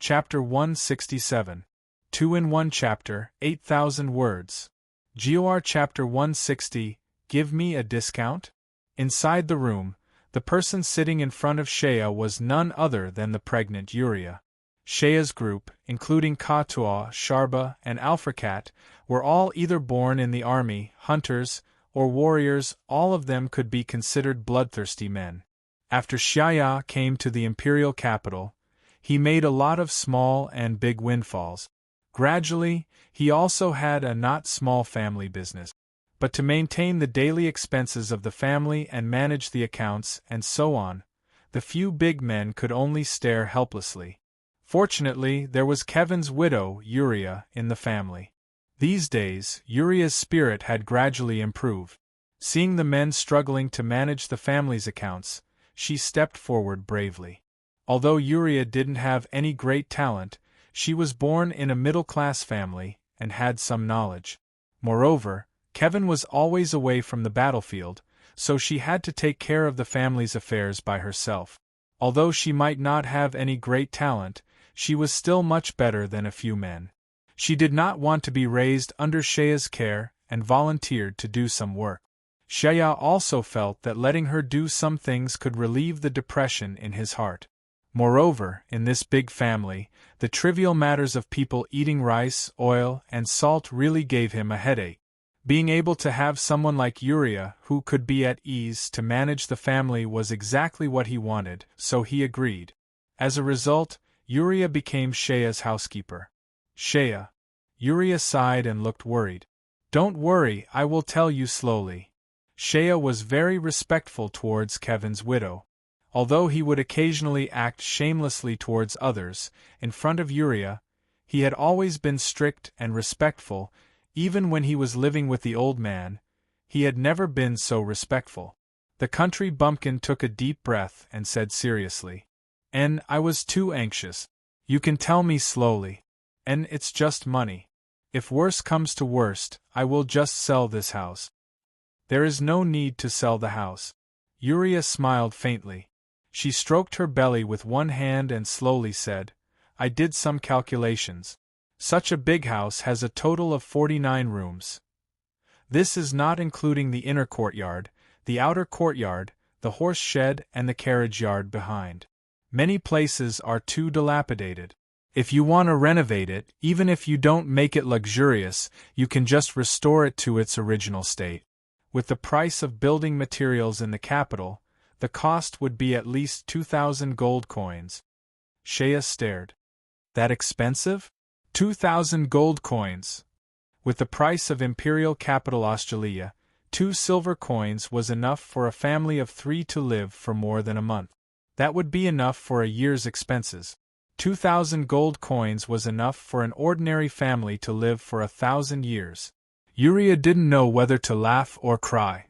Chapter 167. 2-in-1 Chapter, 8,000 words. GOR Chapter 160, Give Me a Discount? Inside the room, the person sitting in front of Shea was none other than the pregnant Yuria. Shea's group, including Katua, Sharba, and Alfrakat, were all either born in the army, hunters, or warriors. All of them could be considered bloodthirsty men. After Shaya came to the imperial capital, he made a lot of small and big windfalls. Gradually, he also had a not small family business. But to maintain the daily expenses of the family and manage the accounts and so on, the few big men could only stare helplessly. Fortunately, there was Kevin's widow, Yuria, in the family. These days, Yuria's spirit had gradually improved. Seeing the men struggling to manage the family's accounts, she stepped forward bravely. Although Yuria didn't have any great talent, she was born in a middle-class family and had some knowledge. Moreover, Kevin was always away from the battlefield, so she had to take care of the family's affairs by herself. Although she might not have any great talent, she was still much better than a few men. She did not want to be raised under Shea's care and volunteered to do some work. Shea also felt that letting her do some things could relieve the depression in his heart. Moreover, in this big family, the trivial matters of people eating rice, oil, and salt really gave him a headache. Being able to have someone like Yuria who could be at ease to manage the family was exactly what he wanted, so he agreed. As a result, Yuria became Shea's housekeeper. Shea. Yuria sighed and looked worried. Don't worry, I will tell you slowly. Shea was very respectful towards Kevin's widow. Although he would occasionally act shamelessly towards others, in front of Yuria, he had always been strict and respectful. Even when he was living with the old man, he had never been so respectful. The country bumpkin took a deep breath and said seriously, I was too anxious. You can tell me slowly. It's just money. If worse comes to worst, I will just sell this house. There is no need to sell the house. Yuria smiled faintly. She stroked her belly with one hand and slowly said, I did some calculations. Such a big house has a total of 49 rooms. This is not including the inner courtyard, the outer courtyard, the horse shed, and the carriage yard behind. Many places are too dilapidated. If you want to renovate it, even if you don't make it luxurious, you can just restore it to its original state. With the price of building materials in the capital, the cost would be at least 2,000 gold coins. Shea stared. That expensive? 2,000 gold coins. With the price of imperial capital Australia, 2 silver coins was enough for a family of 3 to live for more than a month. That would be enough for a year's expenses. 2,000 gold coins was enough for an ordinary family to live for 1,000 years. Yuria didn't know whether to laugh or cry.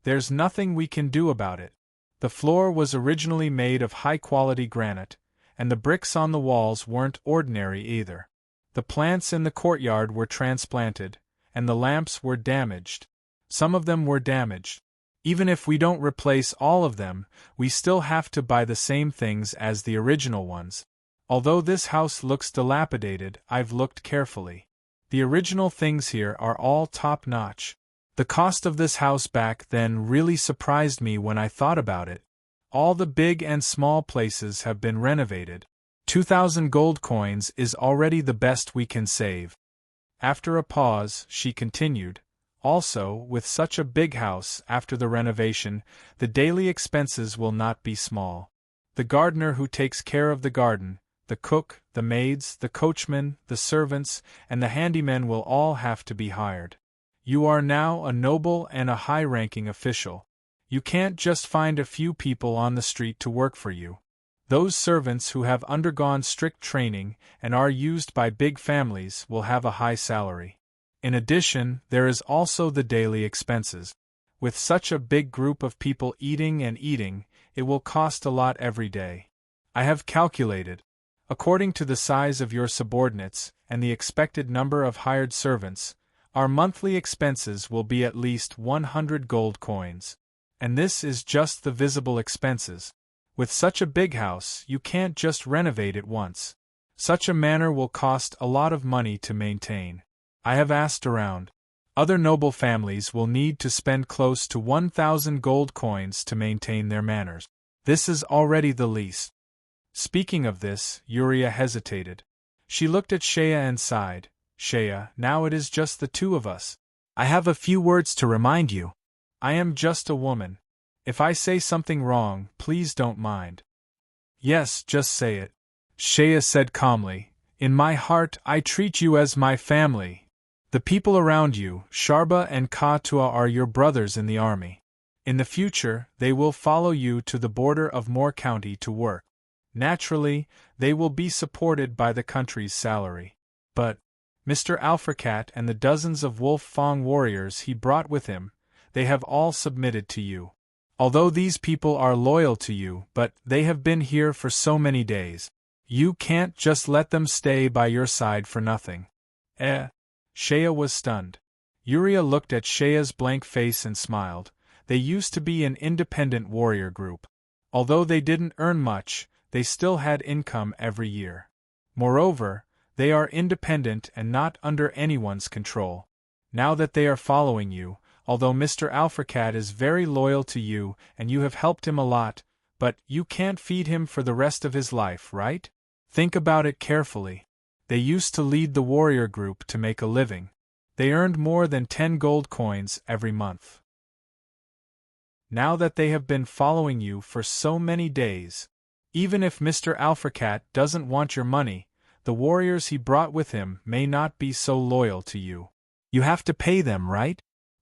There's nothing we can do about it. The floor was originally made of high-quality granite, and the bricks on the walls weren't ordinary either. The plants in the courtyard were transplanted, and the lamps were damaged. Some of them were damaged. Even if we don't replace all of them, we still have to buy the same things as the original ones. Although this house looks dilapidated, I've looked carefully. The original things here are all top-notch. The cost of this house back then really surprised me when I thought about it. All the big and small places have been renovated. 2,000 gold coins is already the best we can save. After a pause, she continued, also, with such a big house after the renovation, the daily expenses will not be small. The gardener who takes care of the garden, the cook, the maids, the coachman, the servants, and the handymen will all have to be hired. You are now a noble and a high-ranking official. You can't just find a few people on the street to work for you. Those servants who have undergone strict training and are used by big families will have a high salary. In addition, there is also the daily expenses. With such a big group of people eating and eating, it will cost a lot every day. I have calculated. According to the size of your subordinates and the expected number of hired servants, our monthly expenses will be at least 100 gold coins. And this is just the visible expenses. With such a big house, you can't just renovate it once. Such a manor will cost a lot of money to maintain. I have asked around. Other noble families will need to spend close to 1,000 gold coins to maintain their manors. This is already the least. Speaking of this, Uriah hesitated. She looked at Shea and sighed. Shea, now it is just the two of us. I have a few words to remind you. I am just a woman. If I say something wrong, please don't mind. Yes, just say it. Shea said calmly. In my heart, I treat you as my family. The people around you, Sharba and Katua, are your brothers in the army. In the future, they will follow you to the border of Moore County to work. Naturally, they will be supported by the country's salary. But Mr. Alfracat and the dozens of Wolf Fong warriors he brought with him, they have all submitted to you. Although these people are loyal to you, but they have been here for so many days. You can't just let them stay by your side for nothing. Shea was stunned. Uriah looked at Shea's blank face and smiled. They used to be an independent warrior group. Although they didn't earn much, they still had income every year. Moreover, they are independent and not under anyone's control. Now that they are following you, although Mr. Alfracat is very loyal to you and you have helped him a lot, but you can't feed him for the rest of his life, right? Think about it carefully. They used to lead the warrior group to make a living. They earned more than 10 gold coins every month. Now that they have been following you for so many days, even if Mr. Alfracat doesn't want your money, the warriors he brought with him may not be so loyal to you. You have to pay them, right?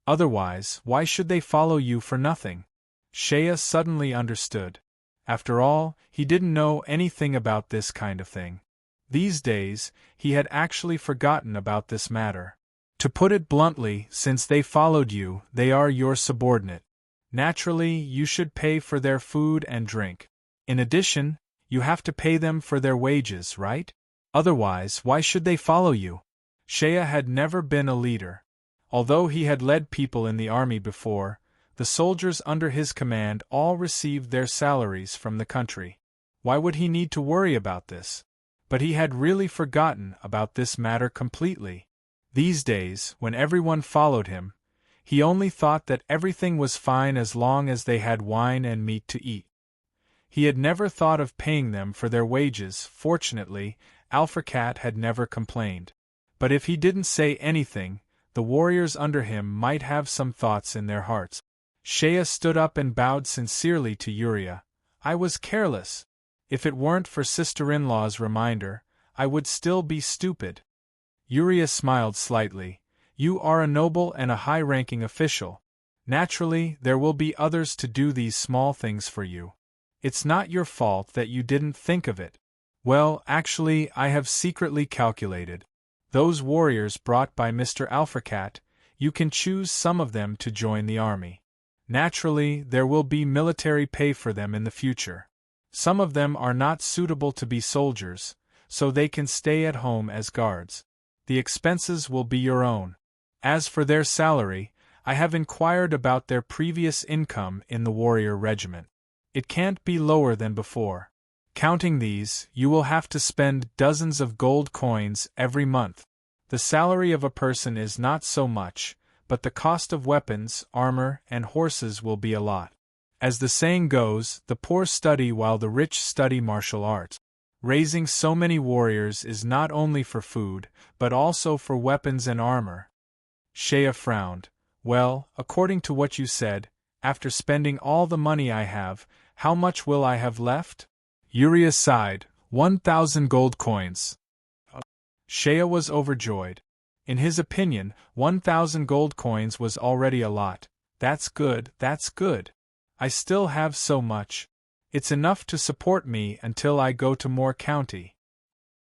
Otherwise, why should they follow you for nothing? Shea suddenly understood. After all, he didn't know anything about this kind of thing. These days, he had actually forgotten about this matter. To put it bluntly, since they followed you, they are your subordinate. Naturally, you should pay for their food and drink. In addition, you have to pay them for their wages, right? Otherwise, why should they follow you? Shea had never been a leader. Although he had led people in the army before, the soldiers under his command all received their salaries from the country. Why would he need to worry about this? But he had really forgotten about this matter completely. These days, when everyone followed him, he only thought that everything was fine as long as they had wine and meat to eat. He had never thought of paying them for their wages. Fortunately, Alfracat had never complained. But if he didn't say anything, the warriors under him might have some thoughts in their hearts. Shea stood up and bowed sincerely to Uriah. I was careless. If it weren't for sister-in-law's reminder, I would still be stupid. Uriah smiled slightly. You are a noble and a high-ranking official. Naturally, there will be others to do these small things for you. It's not your fault that you didn't think of it. Well, actually, I have secretly calculated. Those warriors brought by Mr. Alfracat, you can choose some of them to join the army. Naturally, there will be military pay for them in the future. Some of them are not suitable to be soldiers, so they can stay at home as guards. The expenses will be your own. As for their salary, I have inquired about their previous income in the warrior regiment. It can't be lower than before. Counting these, you will have to spend dozens of gold coins every month. The salary of a person is not so much, but the cost of weapons, armor, and horses will be a lot. As the saying goes, the poor study while the rich study martial arts. Raising so many warriors is not only for food, but also for weapons and armor. Shea frowned. Well, according to what you said, after spending all the money I have, how much will I have left? Uriah sighed. 1,000 gold coins. Shea was overjoyed. In his opinion, 1,000 gold coins was already a lot. That's good, that's good. I still have so much. It's enough to support me until I go to Moore County.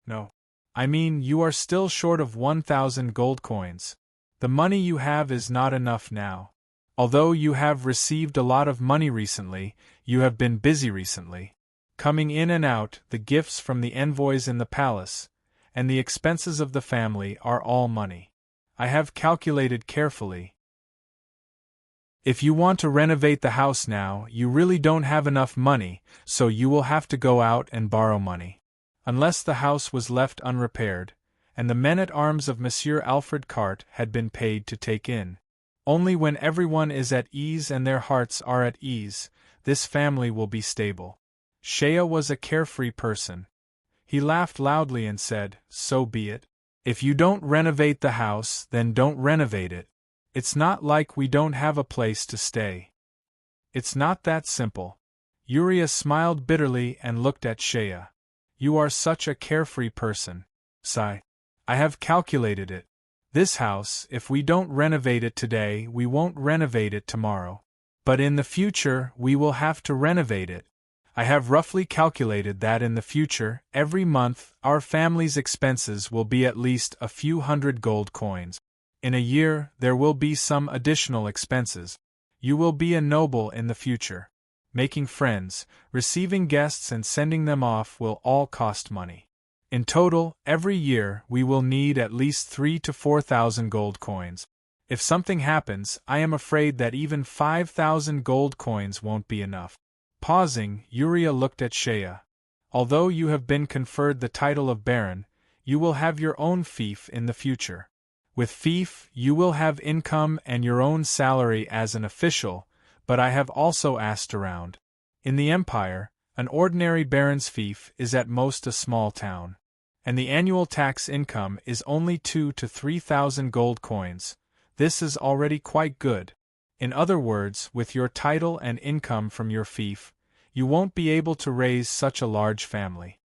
No. I mean, you are still short of 1,000 gold coins. The money you have is not enough now. Although you have received a lot of money recently, you have been busy recently. Coming in and out, the gifts from the envoys in the palace, and the expenses of the family are all money. I have calculated carefully. If you want to renovate the house now, you really don't have enough money, so you will have to go out and borrow money. Unless the house was left unrepaired, and the men-at-arms of Monsieur Alfred Cart had been paid to take in. Only when everyone is at ease and their hearts are at ease, this family will be stable. Shea was a carefree person. He laughed loudly and said, "So be it. If you don't renovate the house, then don't renovate it. It's not like we don't have a place to stay. It's not that simple." Uriah smiled bitterly and looked at Shea. "You are such a carefree person." Sigh. "I have calculated it. This house, if we don't renovate it today, we won't renovate it tomorrow. But in the future, we will have to renovate it. I have roughly calculated that in the future, every month, our family's expenses will be at least a few hundred gold coins. In a year, there will be some additional expenses. You will be a noble in the future. Making friends, receiving guests and sending them off will all cost money. In total, every year, we will need at least 3,000 to 4,000 gold coins. If something happens, I am afraid that even 5,000 gold coins won't be enough." Pausing, Uriah looked at Shea. "Although you have been conferred the title of Baron, you will have your own fief in the future. With fief, you will have income and your own salary as an official, but I have also asked around. In the Empire, an ordinary baron's fief is at most a small town, and the annual tax income is only 2,000 to 3,000 gold coins. This is already quite good. In other words, with your title and income from your fief, you won't be able to raise such a large family."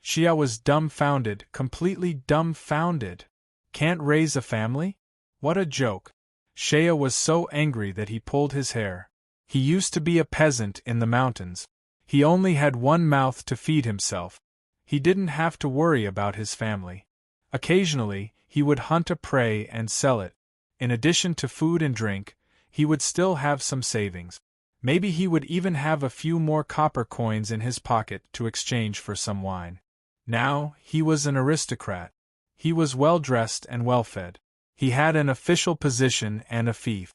Shea was dumbfounded, completely dumbfounded. Can't raise a family? What a joke. Shea was so angry that he pulled his hair. He used to be a peasant in the mountains. He only had one mouth to feed himself. He didn't have to worry about his family. Occasionally, he would hunt a prey and sell it. In addition to food and drink, he would still have some savings. Maybe he would even have a few more copper coins in his pocket to exchange for some wine. Now, he was an aristocrat. He was well-dressed and well-fed. He had an official position and a fief.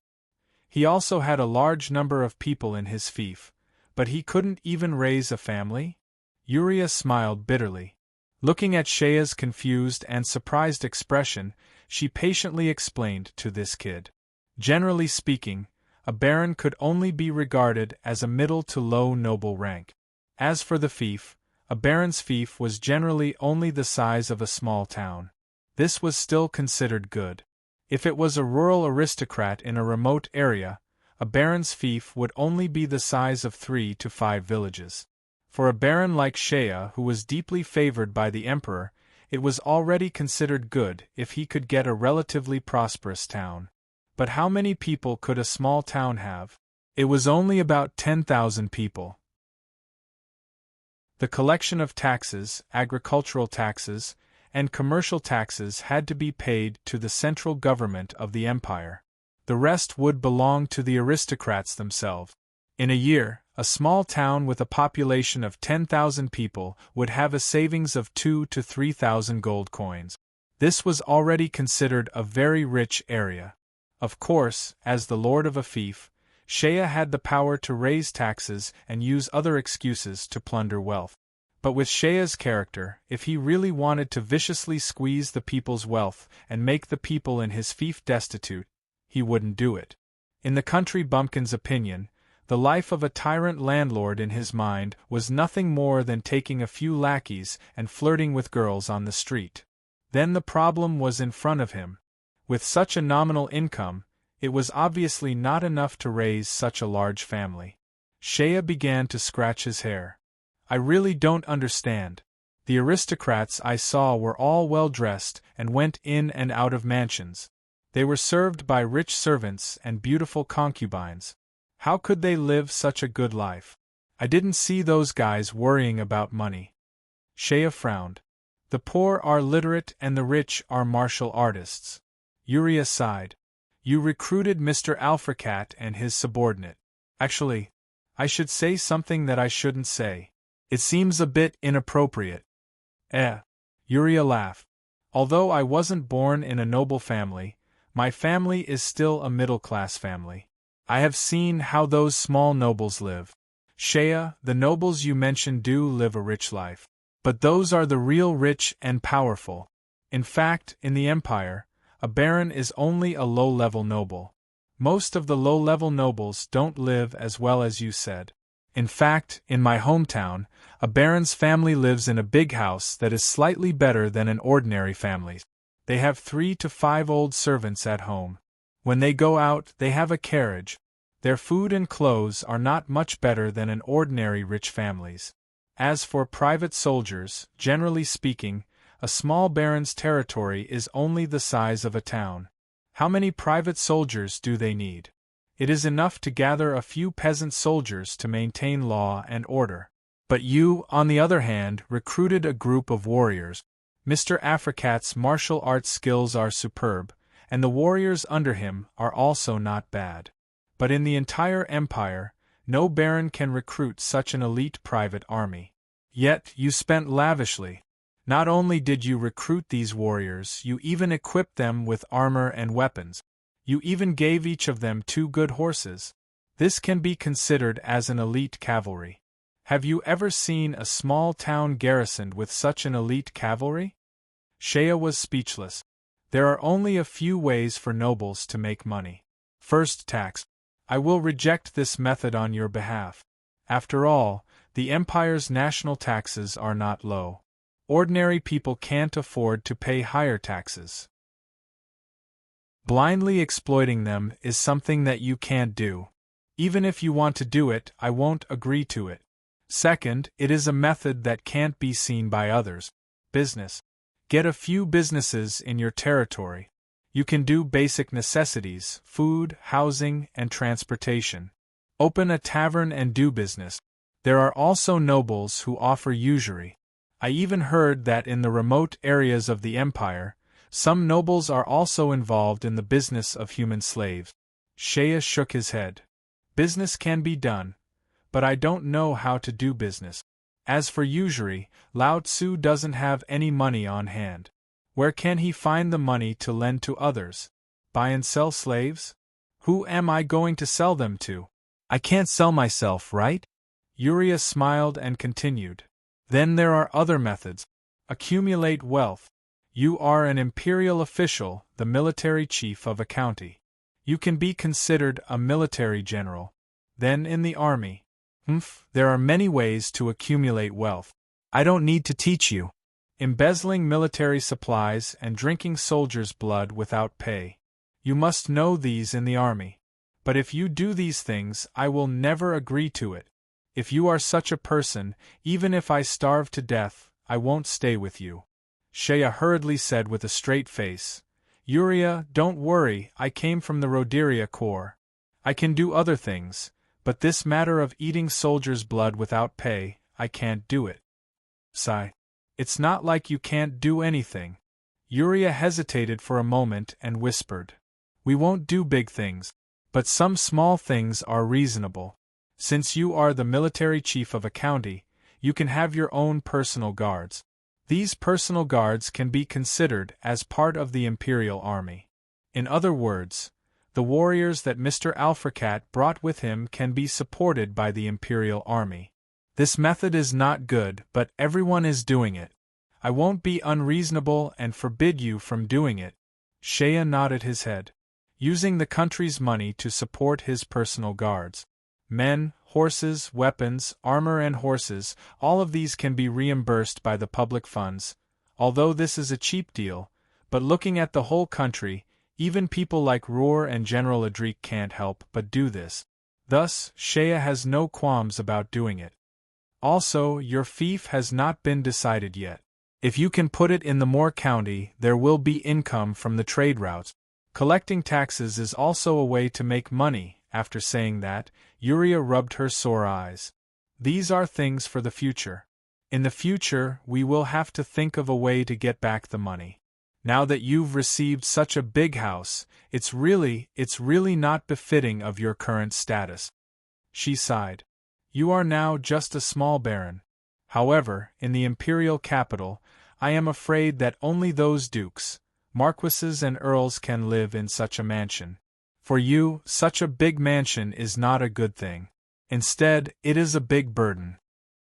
He also had a large number of people in his fief, but he couldn't even raise a family? Uriah smiled bitterly. Looking at Shea's confused and surprised expression, she patiently explained to this kid. Generally speaking, a baron could only be regarded as a middle to low noble rank. As for the fief, a baron's fief was generally only the size of a small town. This was still considered good. If it was a rural aristocrat in a remote area, a baron's fief would only be the size of 3 to 5 villages. For a baron like Shea, who was deeply favored by the emperor, it was already considered good if he could get a relatively prosperous town. But how many people could a small town have? It was only about 10,000 people. The collection of taxes, agricultural taxes, and commercial taxes had to be paid to the central government of the empire. The rest would belong to the aristocrats themselves. In a year, a small town with a population of 10,000 people would have a savings of 2,000 to 3,000 gold coins. This was already considered a very rich area. Of course, as the lord of a fief, Shea had the power to raise taxes and use other excuses to plunder wealth. But with Shea's character, if he really wanted to viciously squeeze the people's wealth and make the people in his fief destitute, he wouldn't do it. In the country bumpkin's opinion, the life of a tyrant landlord in his mind was nothing more than taking a few lackeys and flirting with girls on the street. Then the problem was in front of him. With such a nominal income, it was obviously not enough to raise such a large family. Shea began to scratch his hair. "I really don't understand. The aristocrats I saw were all well-dressed and went in and out of mansions. They were served by rich servants and beautiful concubines. How could they live such a good life? I didn't see those guys worrying about money." Shea frowned. "The poor are literate and the rich are martial artists." Uriah sighed. "You recruited Mr. Alfracat and his subordinate. Actually, I should say something that I shouldn't say. It seems a bit inappropriate." Uriah laughed. "Although I wasn't born in a noble family, my family is still a middle-class family. I have seen how those small nobles live. Shea, the nobles you mentioned do live a rich life. But those are the real rich and powerful. In fact, in the empire, a baron is only a low-level noble. Most of the low-level nobles don't live as well as you said. In fact, in my hometown, a baron's family lives in a big house that is slightly better than an ordinary family's. They have 3 to 5 old servants at home. When they go out, they have a carriage. Their food and clothes are not much better than an ordinary rich family's. As for private soldiers, generally speaking, a small baron's territory is only the size of a town. How many private soldiers do they need? It is enough to gather a few peasant soldiers to maintain law and order. But you, on the other hand, recruited a group of warriors. Mr. Africat's martial arts skills are superb, and the warriors under him are also not bad. But in the entire empire, no baron can recruit such an elite private army. Yet, you spent lavishly. Not only did you recruit these warriors, you even equipped them with armor and weapons. You even gave each of them 2 good horses. This can be considered as an elite cavalry. Have you ever seen a small town garrisoned with such an elite cavalry? Shea was speechless. There are only a few ways for nobles to make money. First, tax. I will reject this method on your behalf. After all, the empire's national taxes are not low. Ordinary people can't afford to pay higher taxes. Blindly exploiting them is something that you can't do. Even if you want to do it, I won't agree to it. Second, it is a method that can't be seen by others. Business. Get a few businesses in your territory. You can do basic necessities, food, housing, and transportation. Open a tavern and do business. There are also nobles who offer usury. I even heard that in the remote areas of the empire, some nobles are also involved in the business of human slaves. Shea shook his head. Business can be done, but I don't know how to do business. As for usury, Lao Tzu doesn't have any money on hand. Where can he find the money to lend to others? Buy and sell slaves? Who am I going to sell them to? I can't sell myself, right? Uriah smiled and continued. Then there are other methods. Accumulate wealth. You are an imperial official, the military chief of a county. You can be considered a military general. Then in the army. There are many ways to accumulate wealth. I don't need to teach you. Embezzling military supplies and drinking soldiers' blood without pay. You must know these in the army. But if you do these things, I will never agree to it. If you are such a person, even if I starve to death, I won't stay with you. Shea hurriedly said with a straight face. Uriah, don't worry, I came from the Rhoderia Corps. I can do other things, but this matter of eating soldiers' blood without pay, I can't do it. Sigh. It's not like you can't do anything. Uriah hesitated for a moment and whispered. We won't do big things, but some small things are reasonable. Since you are the military chief of a county, you can have your own personal guards. These personal guards can be considered as part of the imperial army. In other words, the warriors that Mr. Alfracat brought with him can be supported by the imperial army. This method is not good, but everyone is doing it. I won't be unreasonable and forbid you from doing it. Shea nodded his head. Using the country's money to support his personal guards. Men, horses, weapons, armor and horses, all of these can be reimbursed by the public funds, although this is a cheap deal, but looking at the whole country, even people like Rohr and General Adric can't help but do this. Thus, Shea has no qualms about doing it. Also, your fief has not been decided yet. If you can put it in the Moor County, there will be income from the trade routes. Collecting taxes is also a way to make money. After saying that, Uriah rubbed her sore eyes. These are things for the future. In the future, we will have to think of a way to get back the money. Now that you've received such a big house, it's really not befitting of your current status. She sighed. You are now just a small baron. However, in the imperial capital, I am afraid that only those dukes, marquises and earls can live in such a mansion. For you, such a big mansion is not a good thing. Instead, it is a big burden.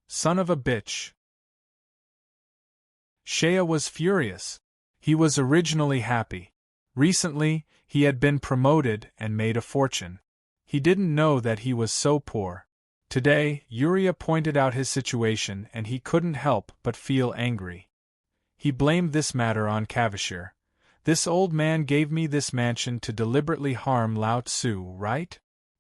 Son of a bitch. Shea was furious. He was originally happy. Recently, he had been promoted and made a fortune. He didn't know that he was so poor. Today, Uriah pointed out his situation and he couldn't help but feel angry. He blamed this matter on Cavashir. This old man gave me this mansion to deliberately harm Lao Tzu, right?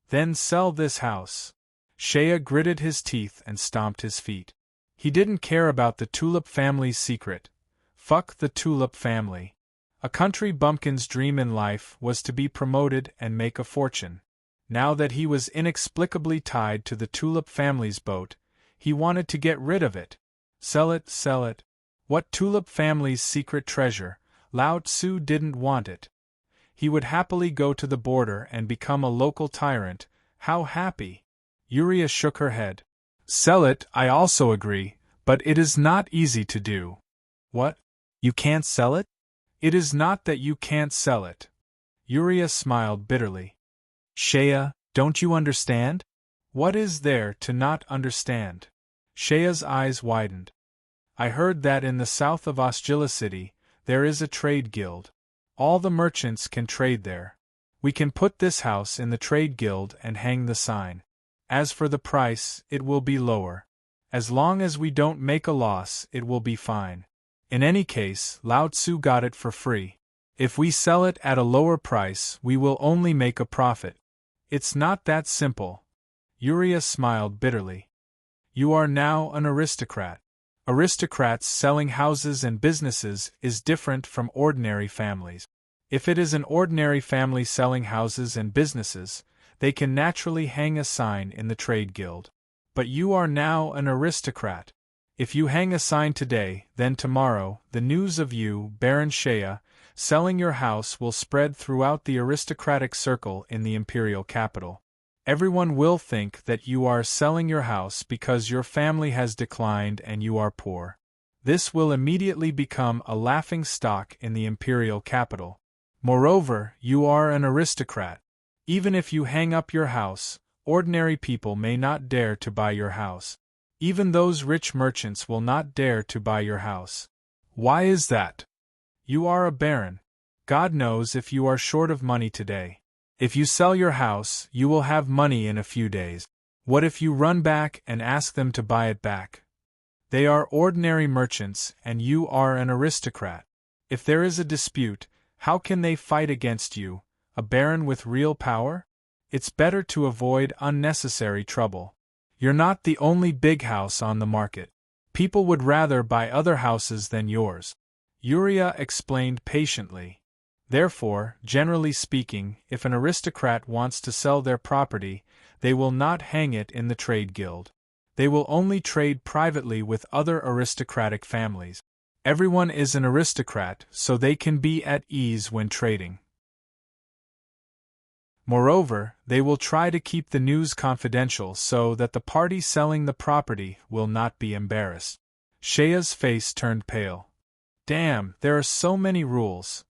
Then sell this house. Shea gritted his teeth and stomped his feet. He didn't care about the Tulip family's secret. Fuck the Tulip family. A country bumpkin's dream in life was to be promoted and make a fortune. Now that he was inexplicably tied to the Tulip family's boat, he wanted to get rid of it. Sell it, sell it. What Tulip family's secret treasure? Lao Tzu didn't want it. He would happily go to the border and become a local tyrant. How happy! Uriah shook her head. Sell it, I also agree, but it is not easy to do. What? You can't sell it? It is not that you can't sell it. Uriah smiled bitterly. Shea, don't you understand? What is there to not understand? Shea's eyes widened. I heard that in the south of Osgilla City, there is a trade guild. All the merchants can trade there. We can put this house in the trade guild and hang the sign. As for the price, it will be lower. As long as we don't make a loss, it will be fine. In any case, Lao Tzu got it for free. If we sell it at a lower price, we will only make a profit. It's not that simple. Uriah smiled bitterly. You are now an aristocrat. Aristocrats selling houses and businesses is different from ordinary families. If it is an ordinary family selling houses and businesses, they can naturally hang a sign in the trade guild. But you are now an aristocrat. If you hang a sign today, then tomorrow, the news of you, Baron Shea, selling your house will spread throughout the aristocratic circle in the imperial capital. Everyone will think that you are selling your house because your family has declined and you are poor. This will immediately become a laughing stock in the imperial capital. Moreover, you are an aristocrat. Even if you hang up your house, ordinary people may not dare to buy your house. Even those rich merchants will not dare to buy your house. Why is that? You are a baron. God knows if you are short of money today. If you sell your house, you will have money in a few days. What if you run back and ask them to buy it back? They are ordinary merchants and you are an aristocrat. If there is a dispute, how can they fight against you, a baron with real power? It's better to avoid unnecessary trouble. You're not the only big house on the market. People would rather buy other houses than yours. Uriah explained patiently. Therefore, generally speaking, if an aristocrat wants to sell their property, they will not hang it in the trade guild. They will only trade privately with other aristocratic families. Everyone is an aristocrat, so they can be at ease when trading. Moreover, they will try to keep the news confidential so that the party selling the property will not be embarrassed. Shea's face turned pale. Damn, there are so many rules.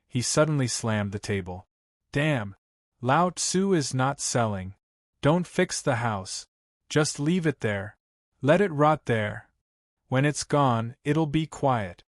He suddenly slammed the table. Damn. Lao Tzu is not selling. Don't fix the house. Just leave it there. Let it rot there. When it's gone, it'll be quiet.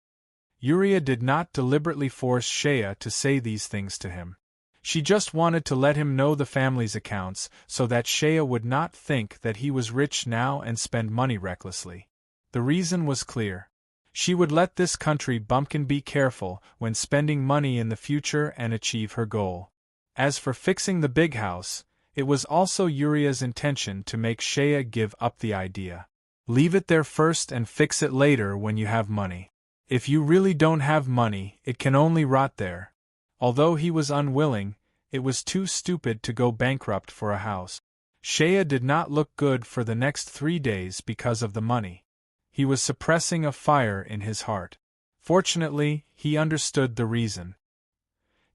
Uriah did not deliberately force Shea to say these things to him. She just wanted to let him know the family's accounts so that Shea would not think that he was rich now and spend money recklessly. The reason was clear. She would let this country bumpkin be careful when spending money in the future and achieve her goal. As for fixing the big house, it was also Uriah's intention to make Shea give up the idea. Leave it there first and fix it later when you have money. If you really don't have money, it can only rot there. Although he was unwilling, it was too stupid to go bankrupt for a house. Shea did not look good for the next 3 days because of the money. He was suppressing a fire in his heart. Fortunately, he understood the reason.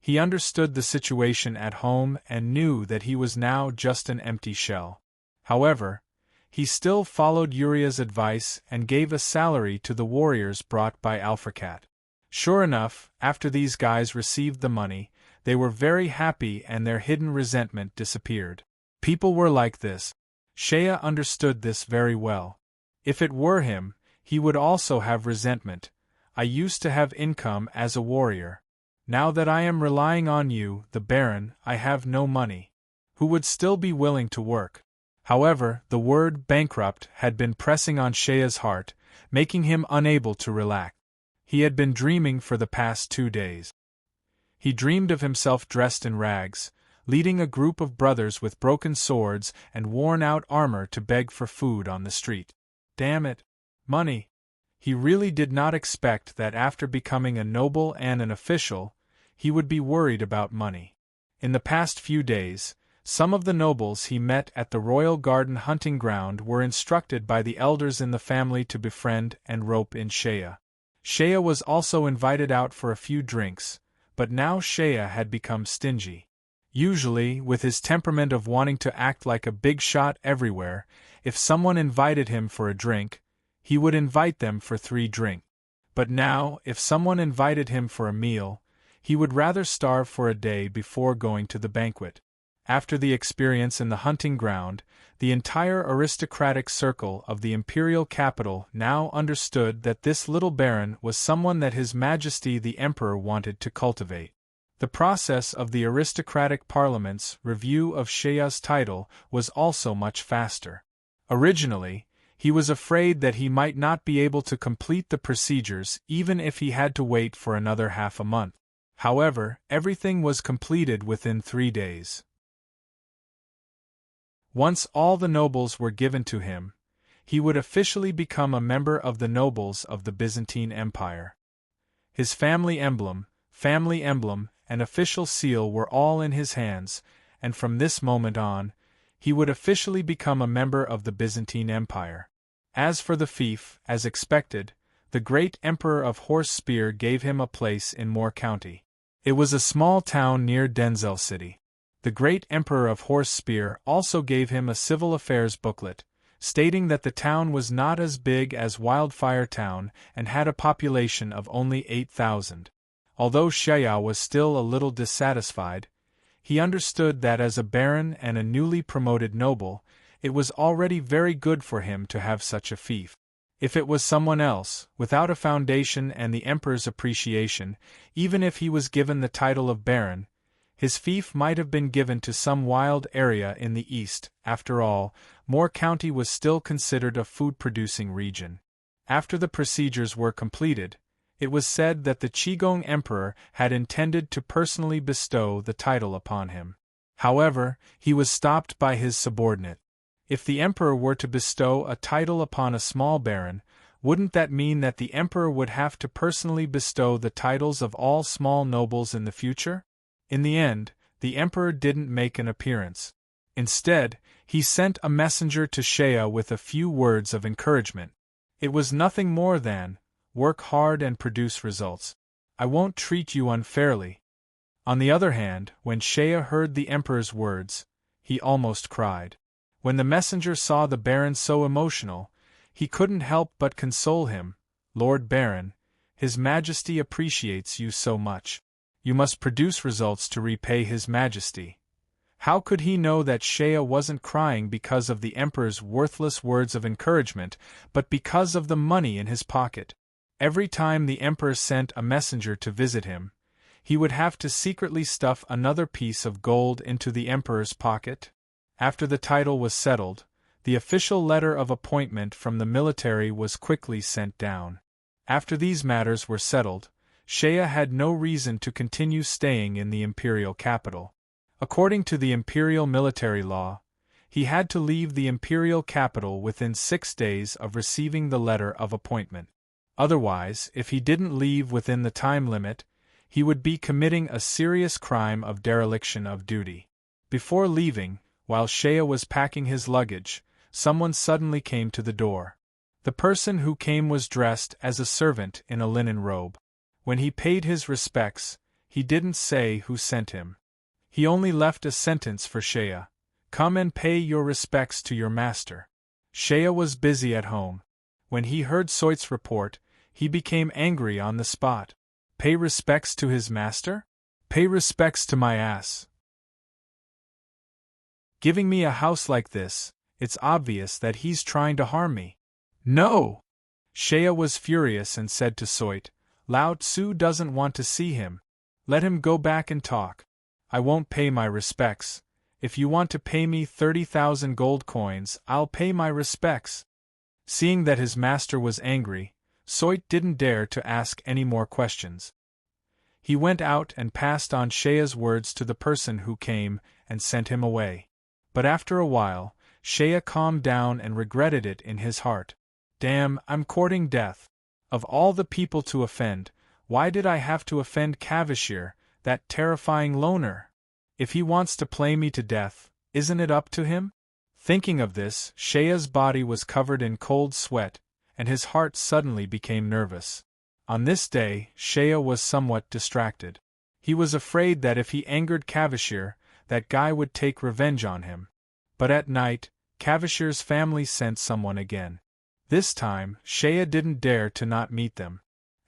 He understood the situation at home and knew that he was now just an empty shell. However, he still followed Uriah's advice and gave a salary to the warriors brought by Alphacat. Sure enough, after these guys received the money, they were very happy and their hidden resentment disappeared. People were like this. Shea understood this very well. If it were him, he would also have resentment. I used to have income as a warrior. Now that I am relying on you, the Baron, I have no money. Who would still be willing to work? However, the word bankrupt had been pressing on Shea's heart, making him unable to relax. He had been dreaming for the past 2 days. He dreamed of himself dressed in rags, leading a group of brothers with broken swords and worn-out armor to beg for food on the street. Damn it! Money! He really did not expect that after becoming a noble and an official, he would be worried about money. In the past few days, some of the nobles he met at the Royal Garden hunting ground were instructed by the elders in the family to befriend and rope in Shea. Shea was also invited out for a few drinks, but now Shea had become stingy. Usually, with his temperament of wanting to act like a big shot everywhere, if someone invited him for a drink, he would invite them for 3 drinks. But now, if someone invited him for a meal, he would rather starve for a day before going to the banquet. After the experience in the hunting ground, the entire aristocratic circle of the imperial capital now understood that this little baron was someone that His Majesty the Emperor wanted to cultivate. The process of the aristocratic parliament's review of Shea's title was also much faster. Originally, he was afraid that he might not be able to complete the procedures even if he had to wait for another half a month. However, everything was completed within 3 days. Once all the nobles were given to him, he would officially become a member of the nobles of the Byzantine Empire. His family emblem, and official seal were all in his hands, and from this moment on, he would officially become a member of the Byzantine Empire. As for the fief, as expected, the great Emperor of Horse Spear gave him a place in Moor County. It was a small town near Denzel City. The great Emperor of Horse Spear also gave him a civil affairs booklet, stating that the town was not as big as Wildfire Town and had a population of only 8,000. Although Shea was still a little dissatisfied, he understood that as a baron and a newly promoted noble, it was already very good for him to have such a fief. If it was someone else, without a foundation and the Emperor's appreciation, even if he was given the title of baron, his fief might have been given to some wild area in the east. After all, Moor County was still considered a food-producing region. After the procedures were completed, it was said that the Qigong Emperor had intended to personally bestow the title upon him. However, he was stopped by his subordinate. If the Emperor were to bestow a title upon a small baron, wouldn't that mean that the Emperor would have to personally bestow the titles of all small nobles in the future? In the end, the Emperor didn't make an appearance. Instead, he sent a messenger to Shea with a few words of encouragement. It was nothing more than, "Work hard and produce results. I won't treat you unfairly." On the other hand, when Shea heard the Emperor's words, he almost cried. When the messenger saw the Baron so emotional, he couldn't help but console him. "Lord Baron, His Majesty appreciates you so much. You must produce results to repay His Majesty." How could he know that Shea wasn't crying because of the Emperor's worthless words of encouragement, but because of the money in his pocket? Every time the Emperor sent a messenger to visit him, he would have to secretly stuff another piece of gold into the Emperor's pocket. After the title was settled, the official letter of appointment from the military was quickly sent down. After these matters were settled, Shea had no reason to continue staying in the imperial capital. According to the imperial military law, he had to leave the imperial capital within 6 days of receiving the letter of appointment. Otherwise, if he didn't leave within the time limit, he would be committing a serious crime of dereliction of duty. Before leaving, while Shea was packing his luggage, someone suddenly came to the door. The person who came was dressed as a servant in a linen robe. When he paid his respects, he didn't say who sent him. He only left a sentence for Shea: "Come and pay your respects to your master." Shea was busy at home. When he heard Soit's report, he became angry on the spot. Pay respects to his master? Pay respects to my ass. Giving me a house like this, it's obvious that he's trying to harm me. No! Shea was furious and said to Soit, Lao Tzu doesn't want to see him. Let him go back and talk. I won't pay my respects. If you want to pay me 30,000 gold coins, I'll pay my respects. Seeing that his master was angry, Soit didn't dare to ask any more questions. He went out and passed on Shea's words to the person who came and sent him away. But after a while, Shea calmed down and regretted it in his heart. Damn, I'm courting death. Of all the people to offend, why did I have to offend Cavashir, that terrifying loner? If he wants to play me to death, isn't it up to him? Thinking of this, Shea's body was covered in cold sweat, and his heart suddenly became nervous. On this day, Shea was somewhat distracted. He was afraid that if he angered Cavashir, that guy would take revenge on him. But at night, Cavashir's family sent someone again. This time, Shea didn't dare to not meet them.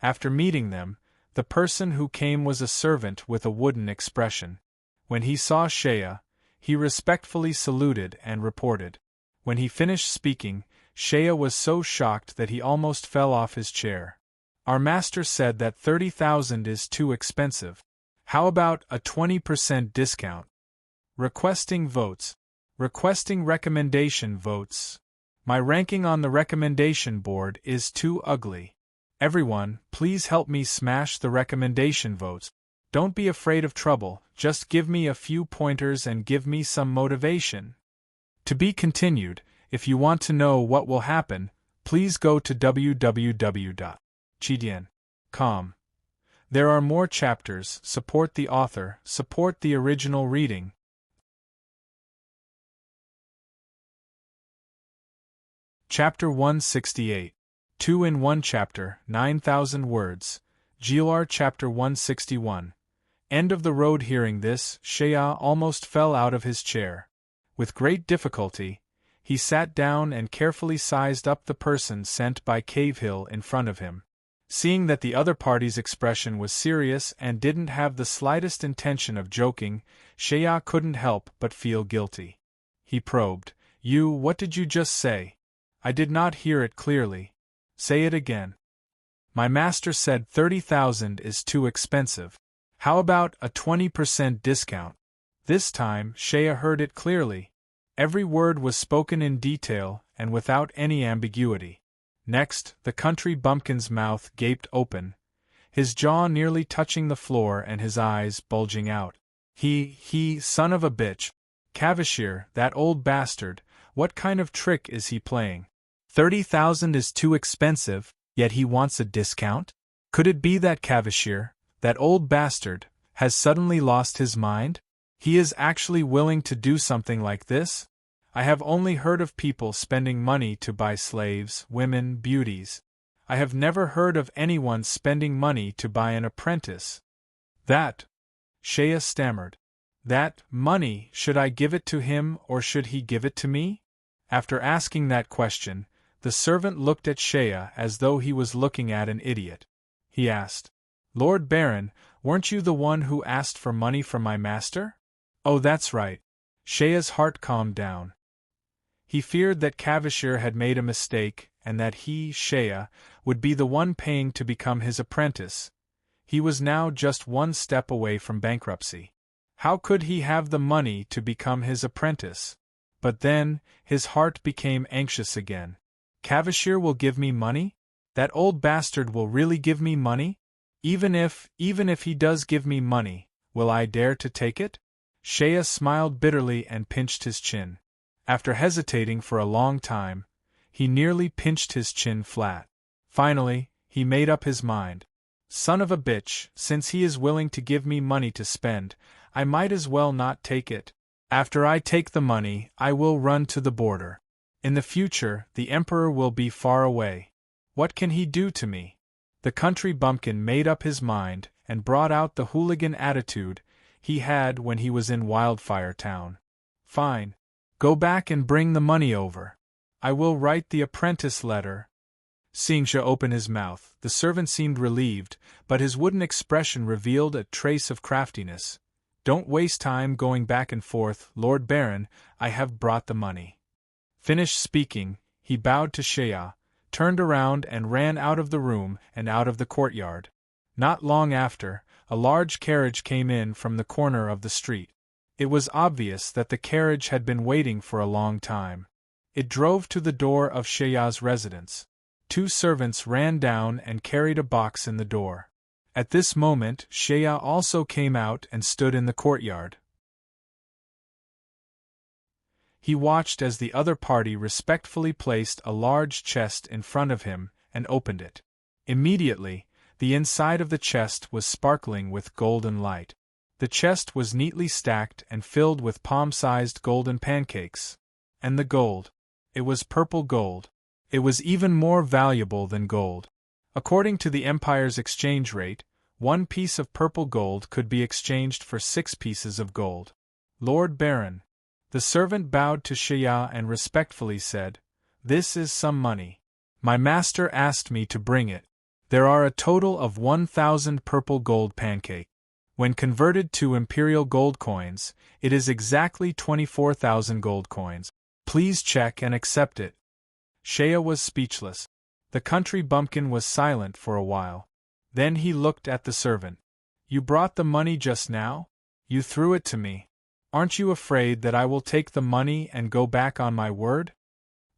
After meeting them, the person who came was a servant with a wooden expression. When he saw Shea, he respectfully saluted and reported. When he finished speaking, Shea was so shocked that he almost fell off his chair. Our master said that 30,000 is too expensive. How about a 20% discount? Requesting votes. Requesting recommendation votes. My ranking on the recommendation board is too ugly. Everyone, please help me smash the recommendation votes. Don't be afraid of trouble, just give me a few pointers and give me some motivation. To be continued. If you want to know what will happen, please go to www.chidian.com. There are more chapters. Support the author, support the original reading. Chapter 168. 2 in 1 chapter, 9,000 words. GOR Chapter 161. End of the road. Hearing this, Shea almost fell out of his chair. With great difficulty, he sat down and carefully sized up the person sent by Cavehill in front of him. Seeing that the other party's expression was serious and didn't have the slightest intention of joking, Shea couldn't help but feel guilty. He probed, What did you just say? I did not hear it clearly. Say it again. My master said 30,000 is too expensive. How about a 20% discount? This time, Shea heard it clearly. Every word was spoken in detail and without any ambiguity. Next, the country bumpkin's mouth gaped open, his jaw nearly touching the floor and his eyes bulging out. Son of a bitch. Cavashir, that old bastard, what kind of trick is he playing? 30,000 is too expensive, yet he wants a discount? Could it be that Cavashir, that old bastard, has suddenly lost his mind? He is actually willing to do something like this? I have only heard of people spending money to buy slaves, women, beauties. I have never heard of anyone spending money to buy an apprentice. That, Shea stammered. That money, should I give it to him or should he give it to me? After asking that question, the servant looked at Shea as though he was looking at an idiot. He asked, Lord Baron, weren't you the one who asked for money from my master? Oh, that's right. Shea's heart calmed down. He feared that Cavashir had made a mistake and that he, Shea, would be the one paying to become his apprentice. He was now just one step away from bankruptcy. How could he have the money to become his apprentice? But then, his heart became anxious again. Cavashir will give me money? That old bastard will really give me money? Even if he does give me money, will I dare to take it? Shea smiled bitterly and pinched his chin. After hesitating for a long time, he nearly pinched his chin flat. Finally, he made up his mind. Son of a bitch, since he is willing to give me money to spend, I might as well not take it. After I take the money, I will run to the border. In the future, the Emperor will be far away. What can he do to me? The country bumpkin made up his mind and brought out the hooligan attitude he had when he was in Wildfire Town. Fine. Go back and bring the money over. I will write the apprentice letter. Seeing Shah open his mouth, the servant seemed relieved, but his wooden expression revealed a trace of craftiness. Don't waste time going back and forth, Lord Baron, I have brought the money. Finished speaking, he bowed to Shah, turned around and ran out of the room and out of the courtyard. Not long after, a large carriage came in from the corner of the street. It was obvious that the carriage had been waiting for a long time. It drove to the door of Shah's residence. 2 servants ran down and carried a box in the door. At this moment, Shah also came out and stood in the courtyard. He watched as the other party respectfully placed a large chest in front of him and opened it. Immediately, the inside of the chest was sparkling with golden light. The chest was neatly stacked and filled with palm-sized golden pancakes. And the gold. It was purple gold. It was even more valuable than gold. According to the Empire's exchange rate, 1 piece of purple gold could be exchanged for 6 pieces of gold. Lord Baron. The servant bowed to Shah and respectfully said, This is some money. My master asked me to bring it. There are a total of 1,000 purple gold pancakes. When converted to imperial gold coins, it is exactly 24,000 gold coins. Please check and accept it. Shah was speechless. The country bumpkin was silent for a while. Then he looked at the servant. You brought the money just now? You threw it to me. Aren't you afraid that I will take the money and go back on my word?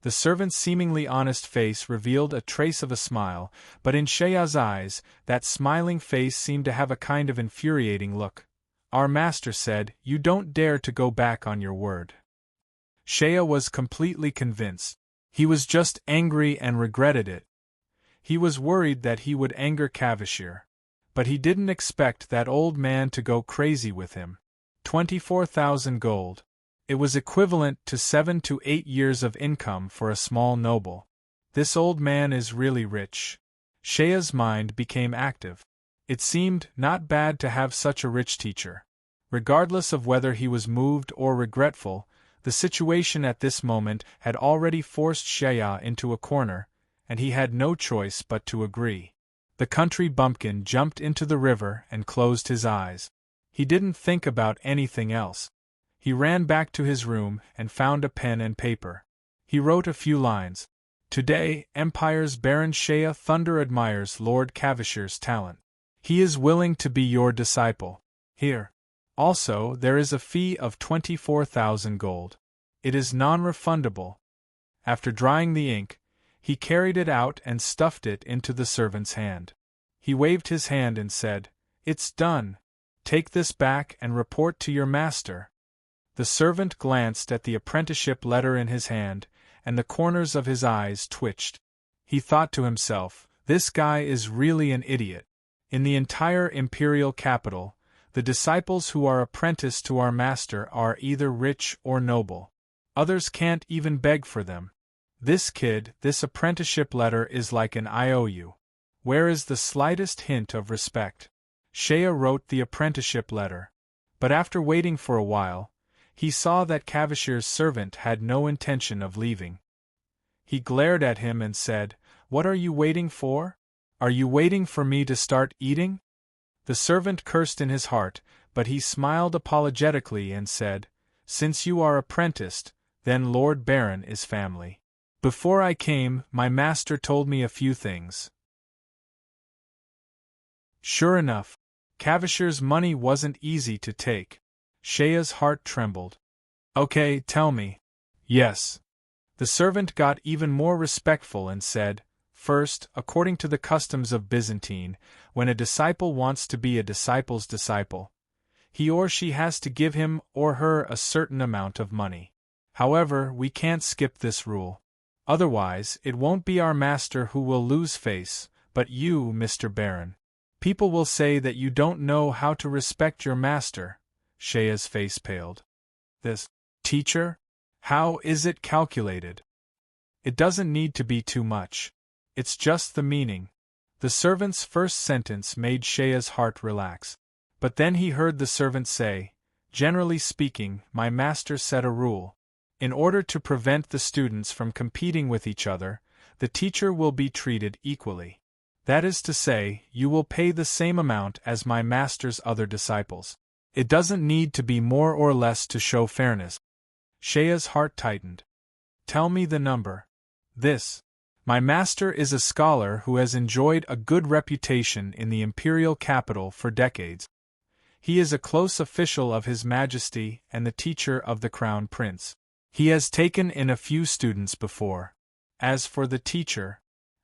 The servant's seemingly honest face revealed a trace of a smile, but in Shah's eyes, that smiling face seemed to have a kind of infuriating look. Our master said, You don't dare to go back on your word. Shah was completely convinced. He was just angry and regretted it. He was worried that he would anger Cavalier. But he didn't expect that old man to go crazy with him. 24,000 gold. It was equivalent to 7 to 8 years of income for a small noble. This old man is really rich. Shah's mind became active. It seemed not bad to have such a rich teacher. Regardless of whether he was moved or regretful, the situation at this moment had already forced Shah into a corner, and he had no choice but to agree. The country bumpkin jumped into the river and closed his eyes. He didn't think about anything else. He ran back to his room and found a pen and paper. He wrote a few lines. Today, Empire's Baron Shah Thunder admires Lord Cavalier's talent. He is willing to be your disciple. Here. Also, there is a fee of 24,000 gold. It is non-refundable. After drying the ink, he carried it out and stuffed it into the servant's hand. He waved his hand and said, It's done. Take this back and report to your master. The servant glanced at the apprenticeship letter in his hand, and the corners of his eyes twitched. He thought to himself, This guy is really an idiot. In the entire imperial capital, the disciples who are apprenticed to our master are either rich or noble. Others can't even beg for them. This apprenticeship letter is like an IOU. Where is the slightest hint of respect? Shah wrote the apprenticeship letter. But after waiting for a while, he saw that Cavalier's servant had no intention of leaving. He glared at him and said, What are you waiting for? Are you waiting for me to start eating? The servant cursed in his heart, but he smiled apologetically and said, Since you are apprenticed, then Lord Baron is family. Before I came, my master told me a few things. Sure enough, Cavalier's money wasn't easy to take. Shah's heart trembled. Okay, tell me. Yes. The servant got even more respectful and said, First, according to the customs of Byzantine, when a disciple wants to be a disciple's disciple, he or she has to give him or her a certain amount of money. However, we can't skip this rule. Otherwise, it won't be our master who will lose face, but you, Mr. Baron. People will say that you don't know how to respect your master. Shah's face paled. This teacher? How is it calculated? It doesn't need to be too much. It's just the meaning. The servant's first sentence made Shah's heart relax. But then he heard the servant say, Generally speaking, my master set a rule. In order to prevent the students from competing with each other, the teacher will be treated equally. That is to say, you will pay the same amount as my master's other disciples. It doesn't need to be more or less to show fairness. Shea's heart tightened. Tell me the number. This. My master is a scholar who has enjoyed a good reputation in the imperial capital for decades. He is a close official of His Majesty and the teacher of the Crown Prince. He has taken in a few students before. As for the teacher,